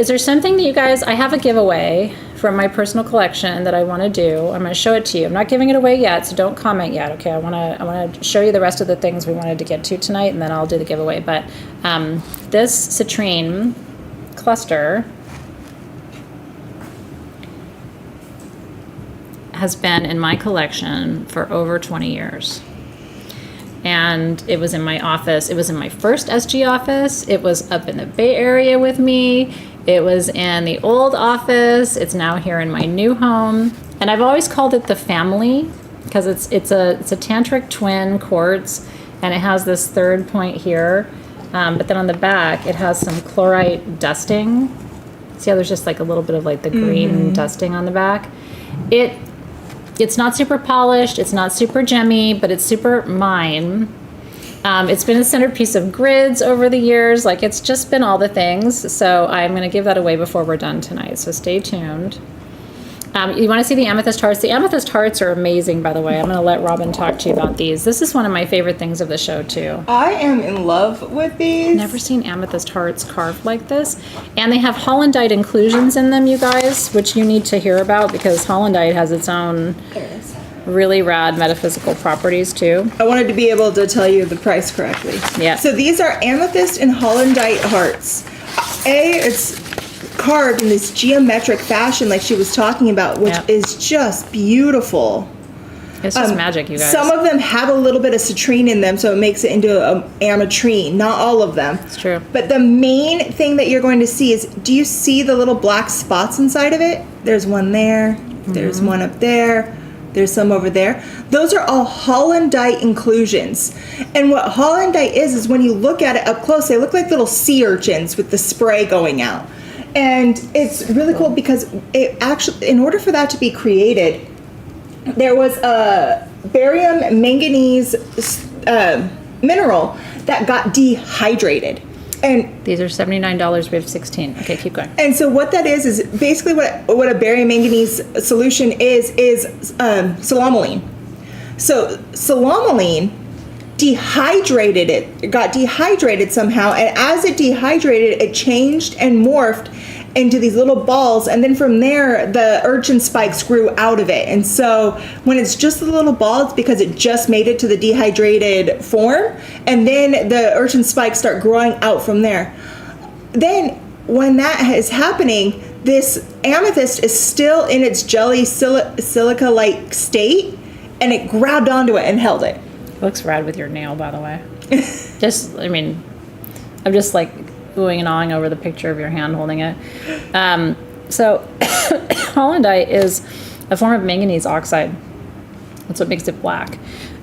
there something that you guys? I have a giveaway from my personal collection that I want to do. I'm going to show it to you. I'm not giving it away yet, so don't comment yet. Okay, I want to show you the rest of the things we wanted to get to tonight, and then I'll do the giveaway. But this citrine cluster has been in my collection for over 20 years. And it was in my office. It was in my first SG office. It was up in the Bay Area with me. It was in the old office. It's now here in my new home. And I've always called it the family, because it's a tantric twin quartz, and it has this third point here. But then on the back, it has some chlorite dusting. See how there's just like a little bit of like the green dusting on the back? It's not super polished, it's not super gemmy, but it's super mine. It's been a centerpiece of grids over the years. Like, it's just been all the things. So I'm going to give that away before we're done tonight. So stay tuned. You want to see the amethyst hearts? The amethyst hearts are amazing, by the way. I'm going to let Robin talk to you about these. This is one of my favorite things of the show, too. I am in love with these. Never seen amethyst hearts carved like this. And they have hollandite inclusions in them, you guys, which you need to hear about, because hollandite has its own really rad metaphysical properties, too. I wanted to be able to tell you the price correctly. Yeah. So these are amethyst and hollandite hearts. It's carved in this geometric fashion like she was talking about, which is just beautiful. It's just magic, you guys. Some of them have a little bit of citrine in them, so it makes it into an ametrine. Not all of them. It's true. But the main thing that you're going to see is, do you see the little black spots inside of it? There's one there. There's one up there. There's some over there. Those are all hollandite inclusions. And what hollandite is when you look at it up close, they look like little sea urchins with the spray going out. And it's really cool because it actually, in order for that to be created, there was a barium manganese mineral that got dehydrated. And these are $79. We have 16. Okay, keep going. And so what that is basically what a barium manganese solution is salomoline. So salomoline dehydrated it got dehydrated somehow, and as it dehydrated, it changed and morphed into these little balls, and then from there the urchin spikes grew out of it. And so when it's just a little ball, it's because it just made it to the dehydrated form, and then the urchin spikes start growing out from there. Then when that is happening, this amethyst is still in its jelly silica-like state, and it grabbed onto it and held it. Looks rad with your nail, by the way. I'm just like oohing and awing over the picture of your hand holding it. So hollandite is a form of manganese oxide. That's what makes it black.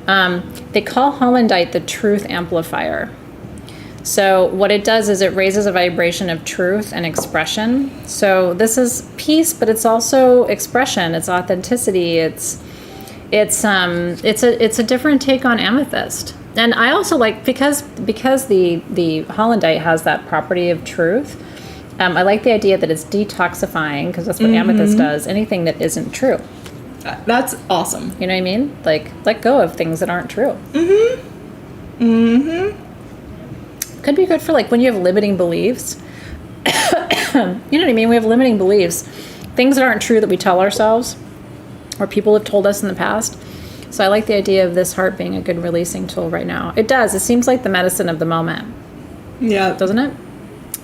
They call hollandite the truth amplifier. So what it does is it raises a vibration of truth and expression. So this is peace, but it's also expression. It's authenticity. It's a different take on amethyst. And I also like, because the hollandite has that property of truth, I like the idea that it's detoxifying, because that's what amethyst does, anything that isn't true. That's awesome. You know what I mean? Like, let go of things that aren't true. Could be good for like when you have limiting beliefs. You know what I mean? We have limiting beliefs. Things that aren't true that we tell ourselves, or people have told us in the past. So I like the idea of this heart being a good releasing tool right now. It does. It seems like the medicine of the moment. Yeah. Doesn't it?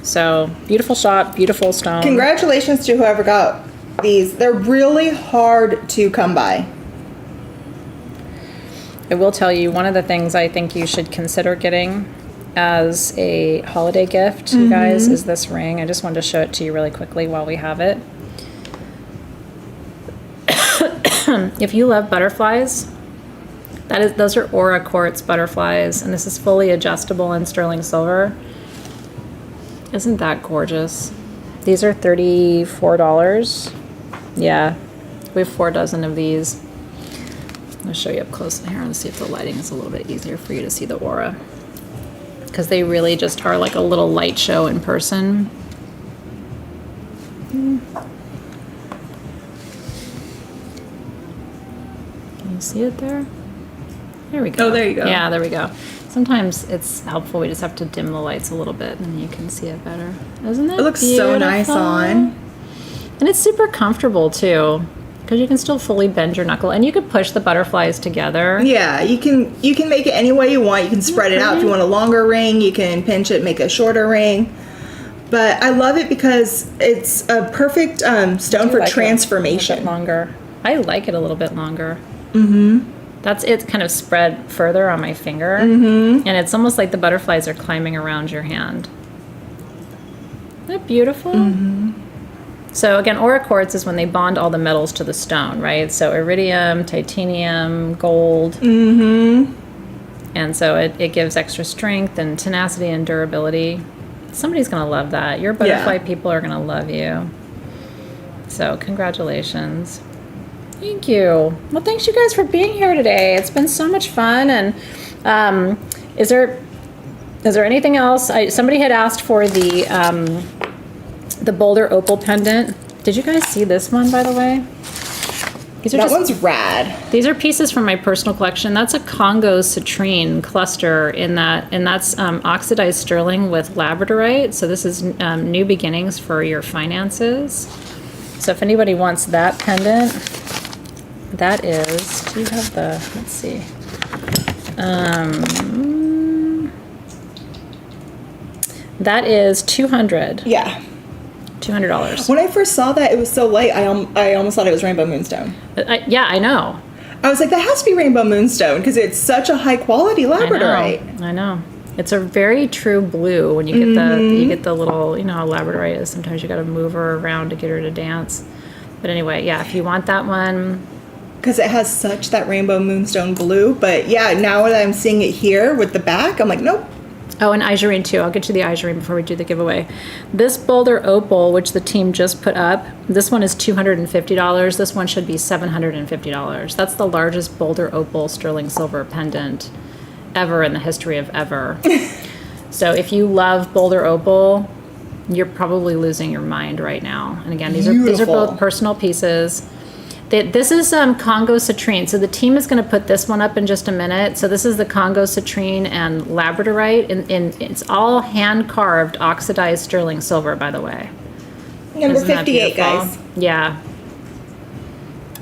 So, beautiful shot, beautiful stone. Congratulations to whoever got these. They're really hard to come by. I will tell you, one of the things I think you should consider getting as a holiday gift, you guys, is this ring. I just wanted to show it to you really quickly while we have it. If you love butterflies, those are aura quartz butterflies, and this is fully adjustable in sterling silver. Isn't that gorgeous? These are $34. Yeah, we have 4 dozen of these. I'll show you up close here and see if the lighting is a little bit easier for you to see the aura, because they really just are like a little light show in person. Can you see it there? There we go. Oh, there you go. Yeah, there we go. Sometimes it's helpful. We just have to dim the lights a little bit, and then you can see it better. Isn't it? It looks beautiful? so nice on. And it's super comfortable too, because you can still fully bend your knuckle, and you could push the butterflies together. Yeah, you can make it any way you want. You can spread it out. If you want a longer ring, you can pinch it, make a shorter ring. But I love it because it's a perfect stone for transformation. A little bit longer. I like it a little bit longer. That's it, kind of spread further on my finger, and it's almost like the butterflies are climbing around your hand. Isn't that beautiful? So again, aura quartz is when they bond all the metals to the stone, right? So iridium, titanium, gold. And so it gives extra strength and tenacity and durability. Somebody's going to love that. Your butterfly people are going to love you. So congratulations. Thank you. Well, thanks you guys for being here today. It's been so much fun. And is there anything else? Somebody had asked for the Boulder Opal pendant. Did you guys see this one, by the way? That one's rad. These are pieces from my personal collection. That's a Congo citrine cluster and that's oxidized sterling with Labradorite. So this is new beginnings for your finances. So if anybody wants that pendant, that is, do you have the, let's see. That is $200. Yeah. $200. When I first saw that, it was so light, I almost thought it was rainbow moonstone. Yeah, I know. I was like, that has to be rainbow moonstone because it's such a high quality Labradorite. I know. It's a very true blue when you get the little, you know how Labradorite is. Sometimes you got to move her around to get her to dance. But anyway, yeah, if you want that one. Because it has such that rainbow moonstone blue. But yeah, now that I'm seeing it here with the back, I'm like, nope. Oh, and Isurine too. I'll get you the Isurine before we do the giveaway. This Boulder Opal, which the team just put up, this one is $250. This one should be $750. That's the largest Boulder Opal sterling silver pendant ever in the history of ever. So if you love Boulder Opal, you're probably losing your mind right now. And again, these are both personal pieces. This is Congo Citrine. So the team is going to put this one up in just a minute. So this is the Congo Citrine and Labradorite, and it's all hand carved oxidized sterling silver, by the way. Number Isn't that 58, beautiful? guys. Yeah.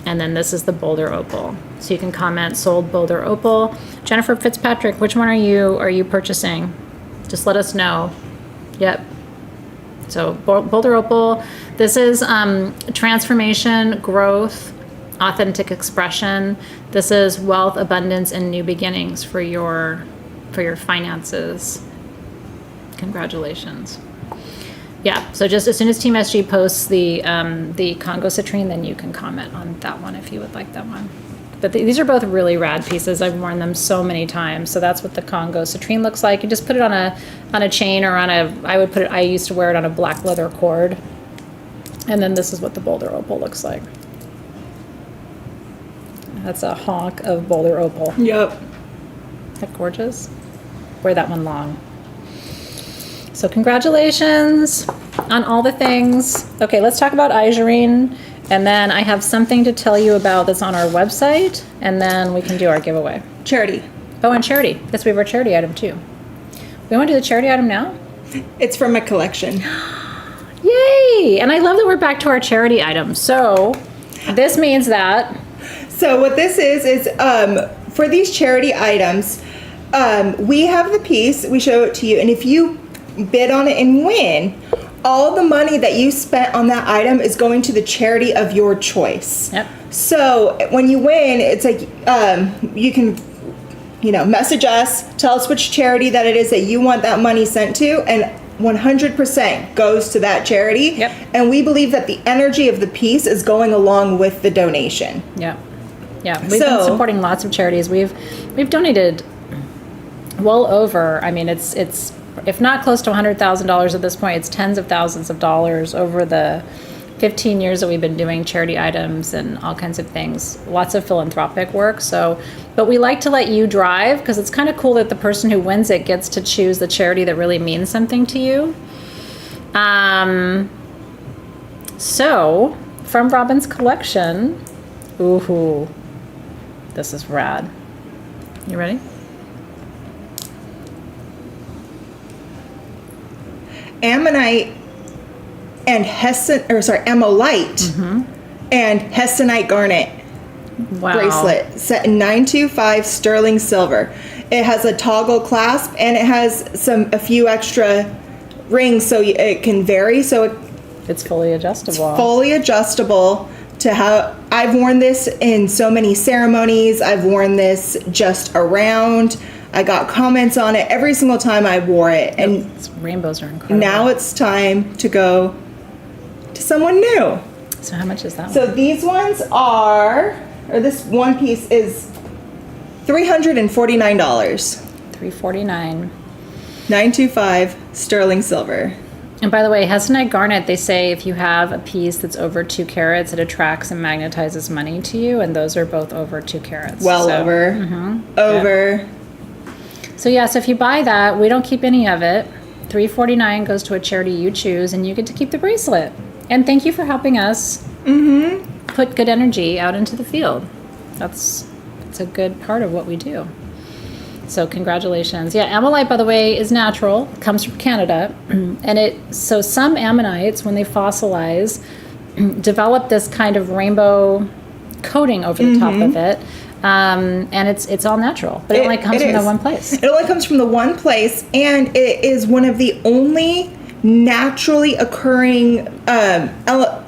And then this is the Boulder Opal. So you can comment sold Boulder Opal. Jennifer Fitzpatrick, which one are you purchasing? Just let us know. Yep. So Boulder Opal. This is transformation, growth, authentic expression. This is wealth, abundance, and new beginnings for your finances. Congratulations. Yeah, so just as soon as Team SG posts the Congo Citrine, then you can comment on that one if you would like that one. But these are both really rad pieces. I've worn them so many times. So that's what the Congo Citrine looks like. You just put it on a chain or I used to wear it on a black leather cord. And then this is what the Boulder Opal looks like. That's a honk of Boulder Opal. Yep. Isn't that gorgeous? Wear that one long. So congratulations on all the things. Okay, let's talk about Igerine. And then I have something to tell you about that's on our website. And then we can do our giveaway. Charity. Oh, and charity. Yes, we have our charity item too. We want to do the charity item now? It's from my collection. Yay! And I love that we're back to our charity item. So this means that... So what this is for these charity items, we have the piece, we show it to you, and if you bid on it and win, all the money that you spent on that item is going to the charity of your choice. Yep. So when you win, it's like you can, message us, tell us which charity that it is that you want that money sent to, and 100% goes to that charity. Yep. And we believe that the energy of the piece is going along with the donation. Yeah. Yeah. We've been supporting lots of charities. We've donated well over, I mean, it's if not close to $100,000 at this point, it's tens of thousands of dollars over the 15 years that we've been doing charity items and all kinds of things. Lots of philanthropic work. So, but we like to let you drive because it's kind of cool that the person who wins it gets to choose the charity that really means something to you. So from Robin's collection, ooh, this is rad. You ready? Ammonite and Emolite and Hessonite garnet Wow. bracelet set in 925 sterling silver. It has a toggle clasp and it has a few extra rings so it can vary. So It's fully adjustable. fully adjustable to how I've worn this in so many ceremonies. I've worn this just around. I got comments on it every single time I wore it. And Rainbows are incredible. now it's time to go to someone new. So how much is that So these ones this one piece is $349. $349. 925 sterling silver. And by the way, Hessonite garnet, they say if you have a piece that's over 2 carats, it attracts and magnetizes money to you, and those are both over 2 carats. Over. So yeah, so if you buy that, we don't keep any of it. $349 goes to a charity you choose, and you get to keep the bracelet. And thank you for helping us put good energy out into the field. It's a good part of what we do. So congratulations. Yeah, ammonite, by the way, is natural, comes from Canada. And so some ammonites, when they fossilize, develop this kind of rainbow coating over the top of it. And it's all natural, but it only comes from the one place. It only comes from the one place, and it is one of the only naturally occurring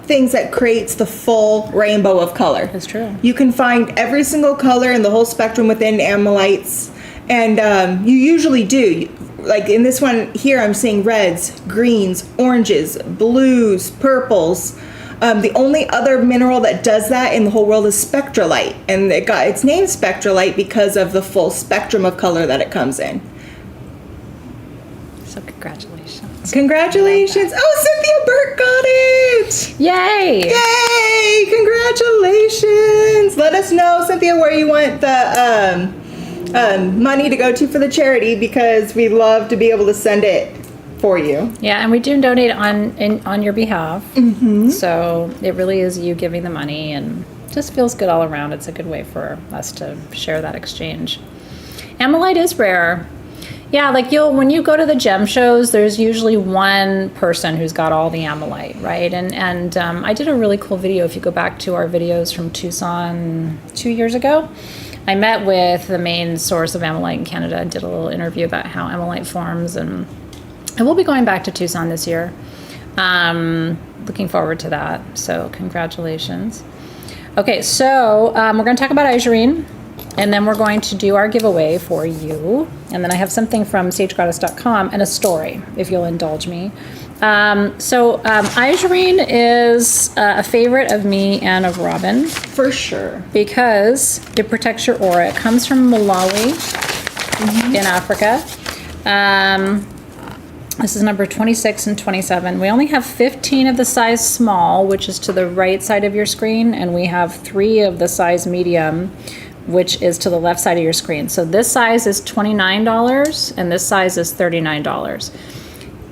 things that creates the full rainbow of color. That's true. You can find every single color in the whole spectrum within ammonites, and you usually do. Like in this one here, I'm seeing reds, greens, oranges, blues, purples. The only other mineral that does that in the whole world is spectrolite, and it got its name spectrolite because of the full spectrum of color that it comes in. So congratulations. Congratulations! Oh, Cynthia Burke got it! Yay! Yay! Congratulations! Let us know, Cynthia, where you want the money to go to for the charity, because we'd love to be able to send it for you. Yeah, and we do donate on your behalf. So it really is you giving the money, and just feels good all around. It's a good way for us to share that exchange. Amethyst is rare. Yeah, like when you go to the gem shows, there's usually one person who's got all the amethyst, right? And I did a really cool video. If you go back to our videos from Tucson 2 years ago, I met with the main source of amethyst in Canada and did a little interview about how amethyst forms, and we'll be going back to Tucson this year. Looking forward to that. So congratulations. Okay, so we're going to talk about isurine. And then we're going to do our giveaway for you. And then I have something from sagegoddess.com and a story, if you'll indulge me. Isurine is a favorite of me and of Robin. For sure. Because it protects your aura. It comes from Malawi in Africa. This is number 26 and 27. We only have 15 of the size small, which is to the right side of your screen. And we have 3 of the size medium, which is to the left side of your screen. So this size is $29 and this size is $39.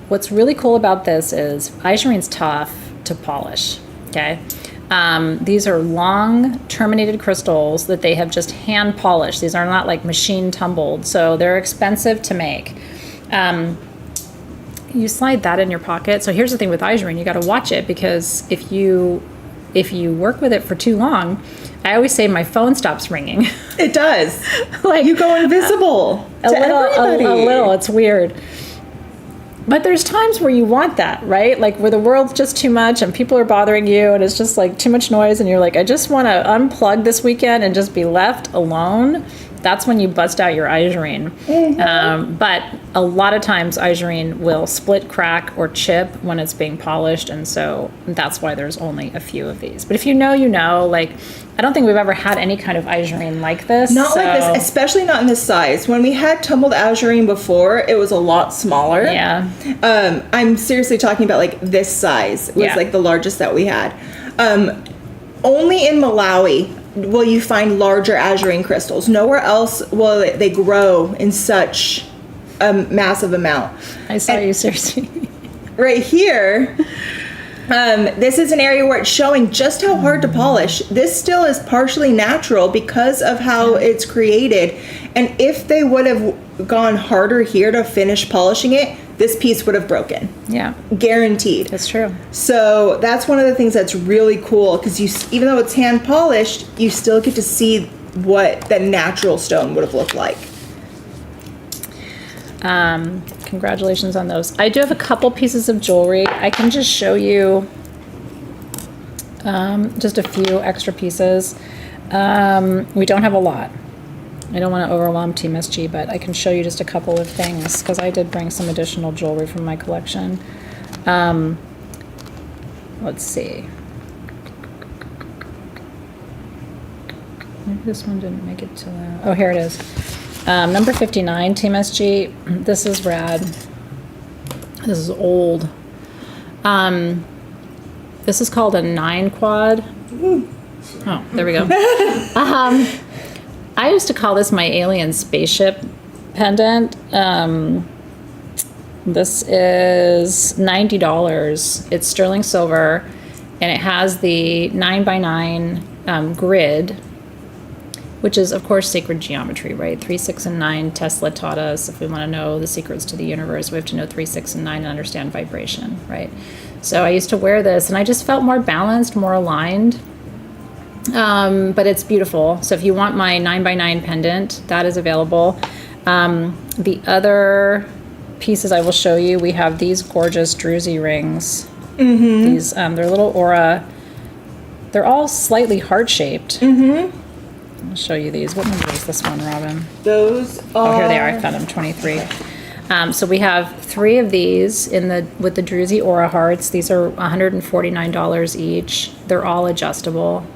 What's really cool about this is isurine's tough to polish, okay? These are long terminated crystals that they have just hand polished. These are not like machine tumbled, so they're expensive to make. You slide that in your pocket. So here's the thing with isurine, you gotta watch it, because if you work with it for too long, I always say my phone stops ringing. It does. Like you go invisible a little. It's weird. But there's times where you want that, right? Like where the world's just too much and people are bothering you and it's just like too much noise and you're like, I just want to unplug this weekend and just be left alone. That's when you bust out your isurine. But a lot of times isurine will split, crack, or chip when it's being polished, and so that's why there's only a few of these. But if you know, you know. Like, I don't think we've ever had any kind of isurine like this. Not like this, especially not in this size. When we had tumbled isurine before, it was a lot smaller. Yeah. I'm seriously talking about like this size was like the largest that we had. Only in Malawi will you find larger isurine crystals. Nowhere else will they grow in such a massive amount. I saw you seriously. Right here, this is an area where it's showing just how hard to polish. This still is partially natural because of how it's created. And if they would have gone harder here to finish polishing it, this piece would have broken. Yeah. Guaranteed. That's true. So that's one of the things that's really cool, because even though it's hand polished, you still get to see what the natural stone would have looked like. Congratulations on those. I do have a couple pieces of jewelry. I can just show you just a few extra pieces. We don't have a lot. I don't want to overwhelm Team SG, but I can show you just a couple of things because I did bring some additional jewelry from my collection. Let's see. Maybe this one didn't make it to the... Oh, here it is. Number 59, Team SG. This is rad. This is old. This is called a 9 quad. Oh, there we go. I used to call this my alien spaceship pendant. This is $90. It's sterling silver, and it has the 9x9 grid, which is, of course, sacred geometry, right? 3, 6, and 9. Tesla taught us if we want to know the secrets to the universe, we have to know 3, 6, and 9 and understand vibration, right? So I used to wear this, and I just felt more balanced, more aligned. But it's beautiful. So if you want my 9x9 pendant, that is available. The other pieces I will show you, we have these gorgeous druzy rings. These, they're little aura. They're all slightly heart-shaped. I'll show you these. What number is this one, Robin? Those are... Oh, here they are. I found them, 23. So we have 3 of these with the druzy aura hearts. These are $149 each. They're all adjustable.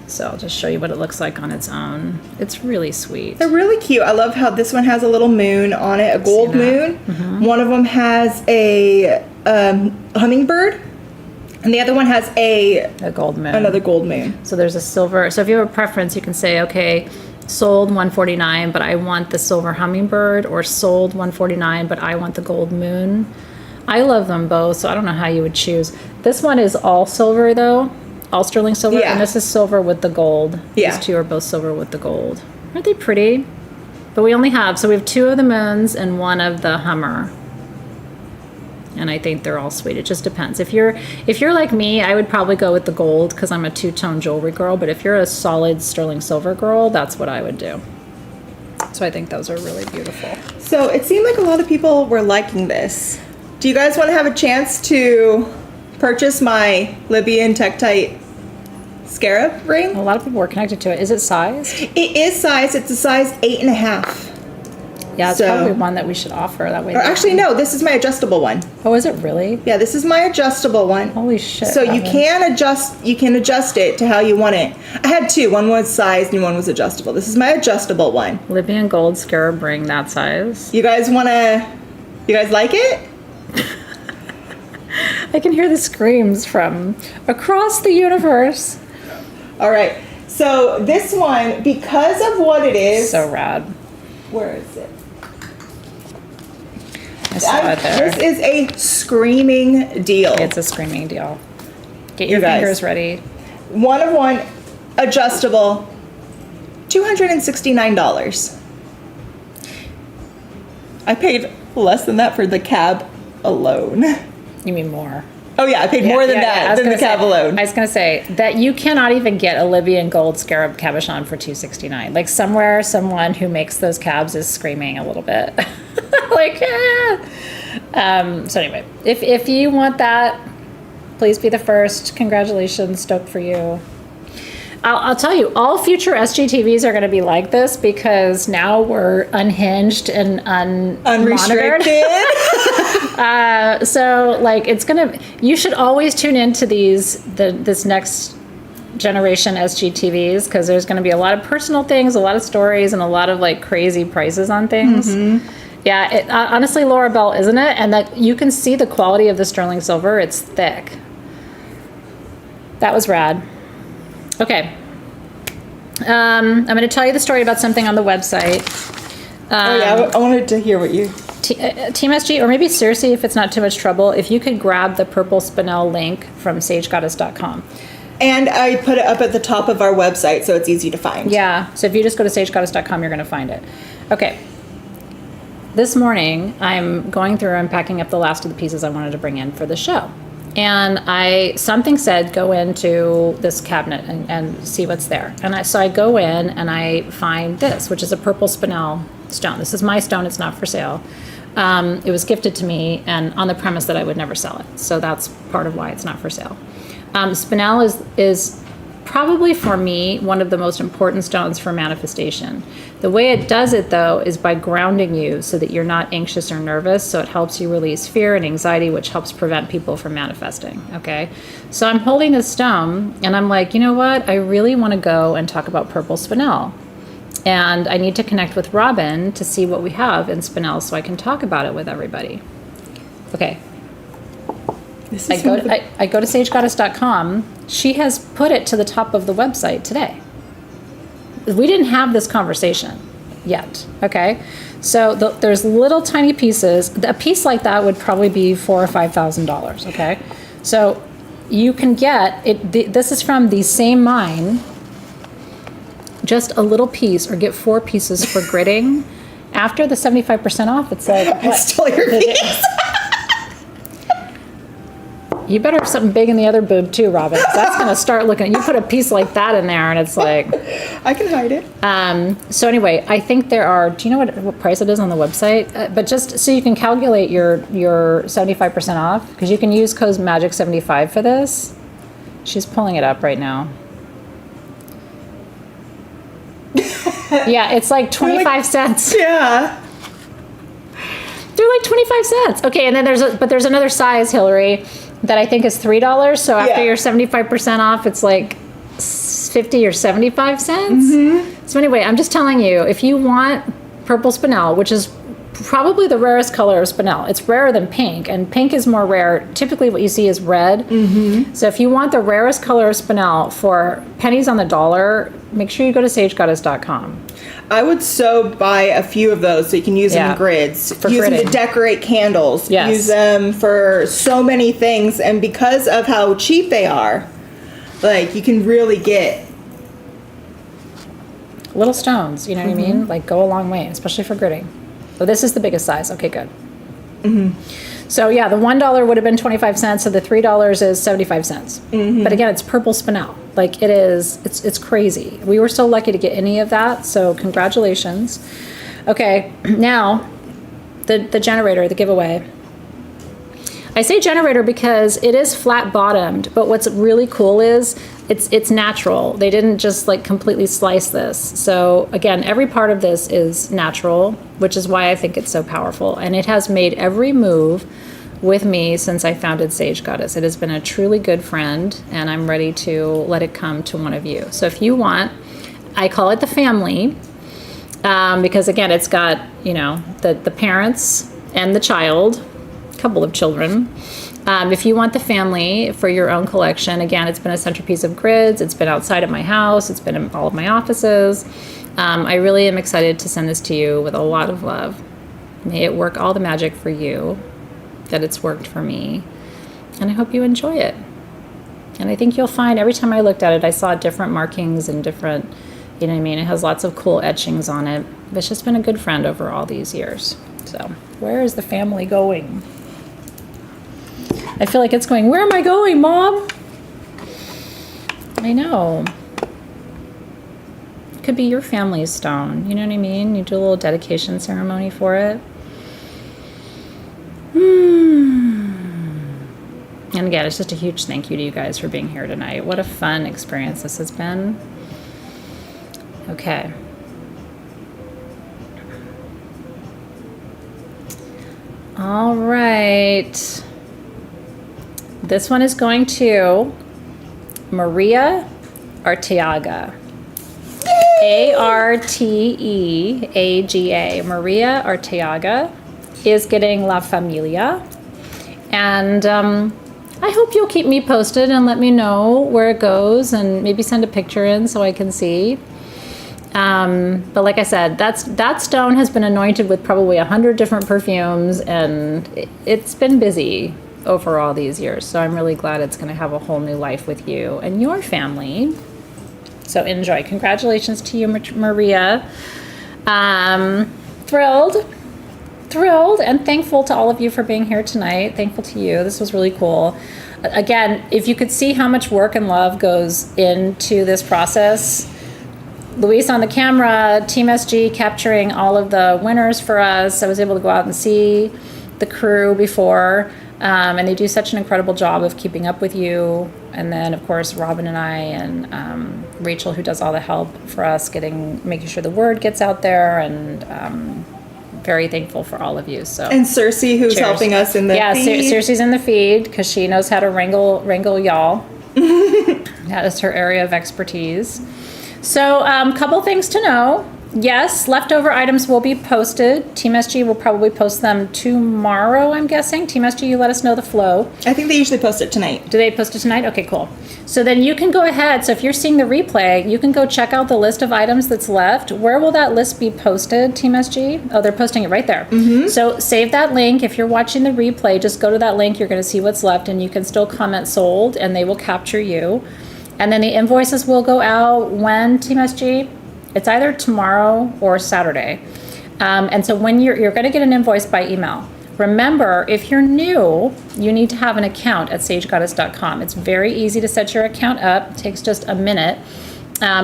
So I'll just show you what it looks like on its own. It's really sweet. They're really cute. I love how this one has a little moon on it, a gold moon. One of them has a hummingbird, and the other one has a gold moon. Another gold moon. So there's a silver. So if you have a preference, you can say, okay, sold $149, but I want the silver hummingbird, or sold $149, but I want the gold moon. I love them both, so I don't know how you would choose. This one is all silver, though. all sterling silver, Yeah. and this is silver with the gold. Yeah. These two are both silver with the gold. Aren't they pretty? But we only have, so we have 2 of the moons and 1 of the Hummer. And I think they're all sweet. It just depends. If you're like me, I would probably go with the gold because I'm a 2-tone jewelry girl. But if you're a solid sterling silver girl, that's what I would do. So I think those are really beautiful. So it seemed like a lot of people were liking this. Do you guys want to have a chance to purchase my Libyan Tektite scarab ring? A lot of people were connected to it. Is it sized? It is sized. It's a size 8.5. Yeah, it's So- probably one that we should offer. That way. Or actually, no, this is my adjustable one. Oh, is it really? Yeah, this is my adjustable one. Holy shit. So you Robin. can adjust it to how you want it. I had 2. One was sized and one was adjustable. This is my adjustable one. Libyan gold scarab ring that size. You guys like it? I can hear the screams from across the universe. All right. So this one, because of what it is, So rad. where is it? I saw it there. This is a screaming deal. It's a screaming deal. Get You your guys. fingers ready. 1 of 1, adjustable, $269. I paid less than that for the cab alone. You mean more? Oh yeah, I paid more than that than the cab alone. I was going to say that you cannot even get a Libyan gold scarab cabochon for $269. Like somewhere, someone who makes those cabs is screaming a little bit. Like, ah. So anyway, if you want that, please be the first. Congratulations, stoked for you. I'll tell you, all future SGTVs are going to be like this because now we're unhinged and unmonitored. Unrestricted. So like you should always tune into this next generation SGTVs because there's going to be a lot of personal things, a lot of stories, and a lot of like crazy prices on things. Yeah, honestly, Laura Bell, isn't it? And that you can see the quality of the sterling silver. It's thick. That was rad. Okay. I'm going to tell you the story about something on the website. Oh yeah, I wanted to hear what you... Team SG, or maybe seriously, if it's not too much trouble, if you could grab the purple spinel link from sagegoddess.com. And I put it up at the top of our website so it's easy to find. Yeah, so if you just go to sagegoddess.com, you're going to find it. Okay. This morning, I'm going through and packing up the last of the pieces I wanted to bring in for the show. And something said, go into this cabinet and see what's there. And so I go in and I find this, which is a purple spinel stone. This is my stone. It's not for sale. It was gifted to me and on the premise that I would never sell it. So that's part of why it's not for sale. Spinel is probably for me one of the most important stones for manifestation. The way it does it though is by grounding you so that you're not anxious or nervous, so it helps you release fear and anxiety, which helps prevent people from manifesting. Okay, so I'm holding this stone and I'm like, you know what, I really want to go and talk about purple spinel, and I need to connect with Robin to see what we have in spinel so I can talk about it with everybody. Okay, I go to sagegoddess.com. She has put it to the top of the website today. We didn't have this conversation yet, okay? So there's little tiny pieces. A piece like that would probably be $4,000 or $5,000, okay? So you can get it. This is from the same mine. Just a little piece, or get 4 pieces for gridding. After the 75% off, it's like I stole your piece. You better have something big in the other boob too, Robin. 'Cause that's going to start looking. You put a piece like that in there, and it's like. I can hide it. So anyway, I think there are. Do you know what price it is on the website? But just so you can calculate your 75% off, because you can use code Magic75 for this. She's pulling it up right now. Yeah, it's like 25 cents. Yeah. They're like 25 cents. Okay, and then there's another size, Hillary, that I think is $3. So after your 75% off, it's like 50 or 75 cents. So anyway, I'm just telling you, if you want purple spinel, which is probably the rarest color of spinel, it's rarer than pink, and pink is more rare. Typically what you see is red. So if you want the rarest color of spinel for pennies on the dollar, make sure you go to sagegoddess.com. I would so buy a few of those so you can use them in grids. For use them gridding. to decorate candles. Yes. Use them for so many things. And because of how cheap they are, Like, you can really get... Little stones, you know what I mean? Like, go a long way, especially for gritting. Oh, this is the biggest size. Okay, good. So yeah, the $1 would have been 25 cents, so the $3 is 75 cents. But again, it's purple spinel. Like, it is, it's crazy. We were so lucky to get any of that, so congratulations. Okay, now, the generator, the giveaway. I say generator because it is flat bottomed, but what's really cool is it's natural. They didn't just like completely slice this. So again, every part of this is natural, which is why I think it's so powerful. And it has made every move with me since I founded Sage Goddess. It has been a truly good friend, and I'm ready to let it come to one of you. So if you want, I call it the family, because again, it's got, you know, the parents and the child, couple of children. If you want the family for your own collection, again, it's been a centerpiece of grids. It's been outside of my house. It's been in all of my offices. I really am excited to send this to you with a lot of love. May it work all the magic for you that it's worked for me. And I hope you enjoy it. And I think you'll find every time I looked at it, I saw different markings and different, you know what I mean? It has lots of cool etchings on it. It's just been a good friend over all these years. So where is the family going? I feel like it's going, where am I going, Mom? I know. Could be your family's stone. You know what I mean? You do a little dedication ceremony for it. And again, it's just a huge thank you to you guys for being here tonight. What a fun experience this has been. Okay. All right. This one is going to Maria Arteaga. Arteaga. Maria Arteaga is getting La Familia. And I hope you'll keep me posted and let me know where it goes and maybe send a picture in so I can see. But like I said, that stone has been anointed with probably 100 different perfumes, and it's been busy over all these years. So I'm really glad it's going to have a whole new life with you and your family. So enjoy. Congratulations to you, Maria. Thrilled and thankful to all of you for being here tonight. Thankful to you. This was really cool. Again, if you could see how much work and love goes into this process, Luis on the camera, Team SG capturing all of the winners for us. I was able to go out and see the crew before. And they do such an incredible job of keeping up with you. And then, of course, Robin and I and Rachel, who does all the help for us, making sure the word gets out there. And very thankful for all of you. So And Cersei, who's helping us in the feed. Cersei's in the feed because she knows how to wrangle y'all. That is her area of expertise. So couple things to know. Yes, leftover items will be posted. Team SG will probably post them tomorrow, I'm guessing. Team SG, you let us know the flow. I think they usually post it tonight. Do they post it tonight? Okay, cool. So then you can go ahead. So if you're seeing the replay, you can go check out the list of items that's left. Where will that list be posted, Team SG? Oh, they're posting it right there. So save that link. If you're watching the replay, just go to that link. You're going to see what's left, and you can still comment sold, and they will capture you. And then the invoices will go out when, Team SG? It's either tomorrow or Saturday. And so when you're going to get an invoice by email. Remember, if you're new, you need to have an account at sagegoddess.com. It's very easy to set your account up. It takes just a minute.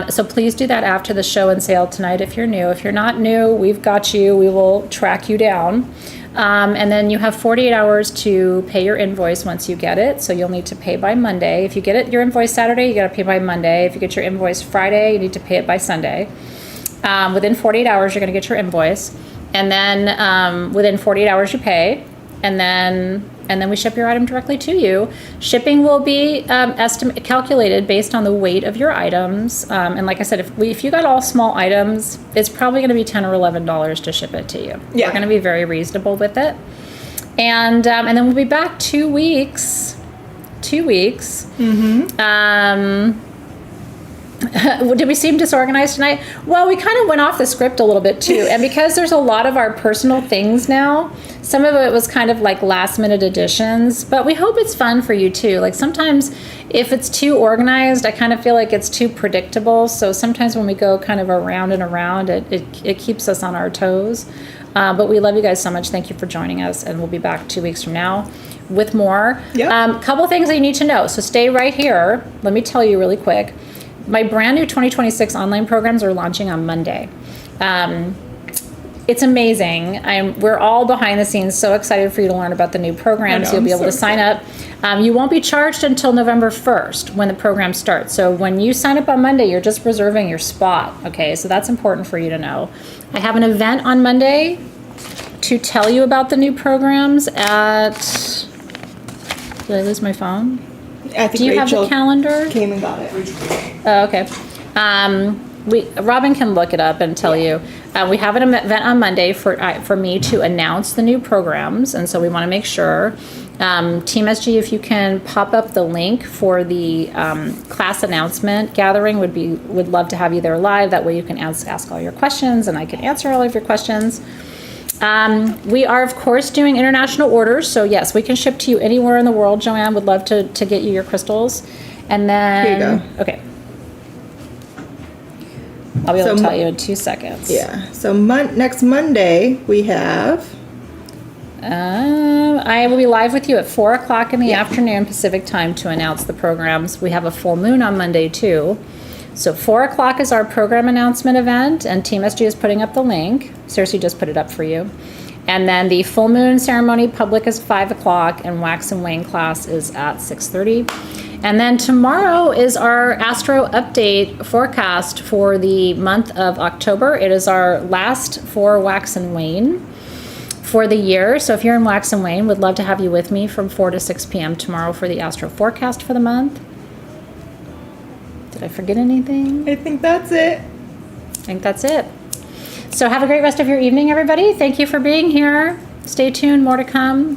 So please do that after the show and sale tonight if you're new. If you're not new, we've got you. We will track you down. And then you have 48 hours to pay your invoice once you get it. So you'll need to pay by Monday. If you get your invoice Saturday, you got to pay by Monday. If you get your invoice Friday, you need to pay it by Sunday. Within 48 hours, you're going to get your invoice. And then within 48 hours, you pay. And then we ship your item directly to you. Shipping will be calculated based on the weight of your items. And like I said, if you got all small items, it's probably going to be $10 or $11 to ship it to you. Yeah. We're going to be very reasonable with it. And then we'll be back 2 weeks. 2 weeks. Did we seem disorganized tonight? Well, we kind of went off the script a little bit too. And because there's a lot of our personal things now, some of it was kind of like last minute additions, but we hope it's fun for you too. Like sometimes if it's too organized, I kind of feel like it's too predictable. So sometimes when we go kind of around and around, it keeps us on our toes. But we love you guys so much. Thank you for joining us. And we'll be back 2 weeks from now with more. Yep. Couple things that you need to know. So stay right here. Let me tell you really quick. My brand new 2026 online programs are launching on Monday. It's amazing. We're all behind the scenes, so excited for you to learn about the new programs. You'll be able to sign up. You won't be charged until November 1st when the program starts. So when you sign up on Monday, you're just reserving your spot. Okay, so that's important for you to know. I have an event on Monday to tell you about the new programs at... Did I lose my phone? I think Do you Rachel have the calendar? came and got it. Oh, okay. Robin can look it up and tell you. We have an event on Monday for me to announce the new programs, and so we want to make sure. Team SG, if you can pop up the link for the class announcement gathering, would love to have you there live. That way you can ask all your questions, and I can answer all of your questions. We are, of course, doing international orders. So, yes, we can ship to you anywhere in the world. Joanne would love to get you your crystals. And then... Here you go. Okay. I'll be able to tell you in 2 seconds. Yeah. So, next Monday, we have... I will be live with you at 4 o'clock in the afternoon Pacific time to announce the programs. We have a full moon on Monday, too. So 4 o'clock is our program announcement event, and Team SG is putting up the link. Cersei just put it up for you. And then the full moon ceremony public is 5 o'clock, and wax and wane class is at 6:30. And then tomorrow is our astro update forecast for the month of October. It is our last for wax and wane for the year. So if you're in wax and wane, would love to have you with me from 4 to 6 p.m. tomorrow for the astro forecast for the month. Did I forget anything? I think that's it. I think that's it. So have a great rest of your evening, everybody. Thank you for being here. Stay tuned, more to come.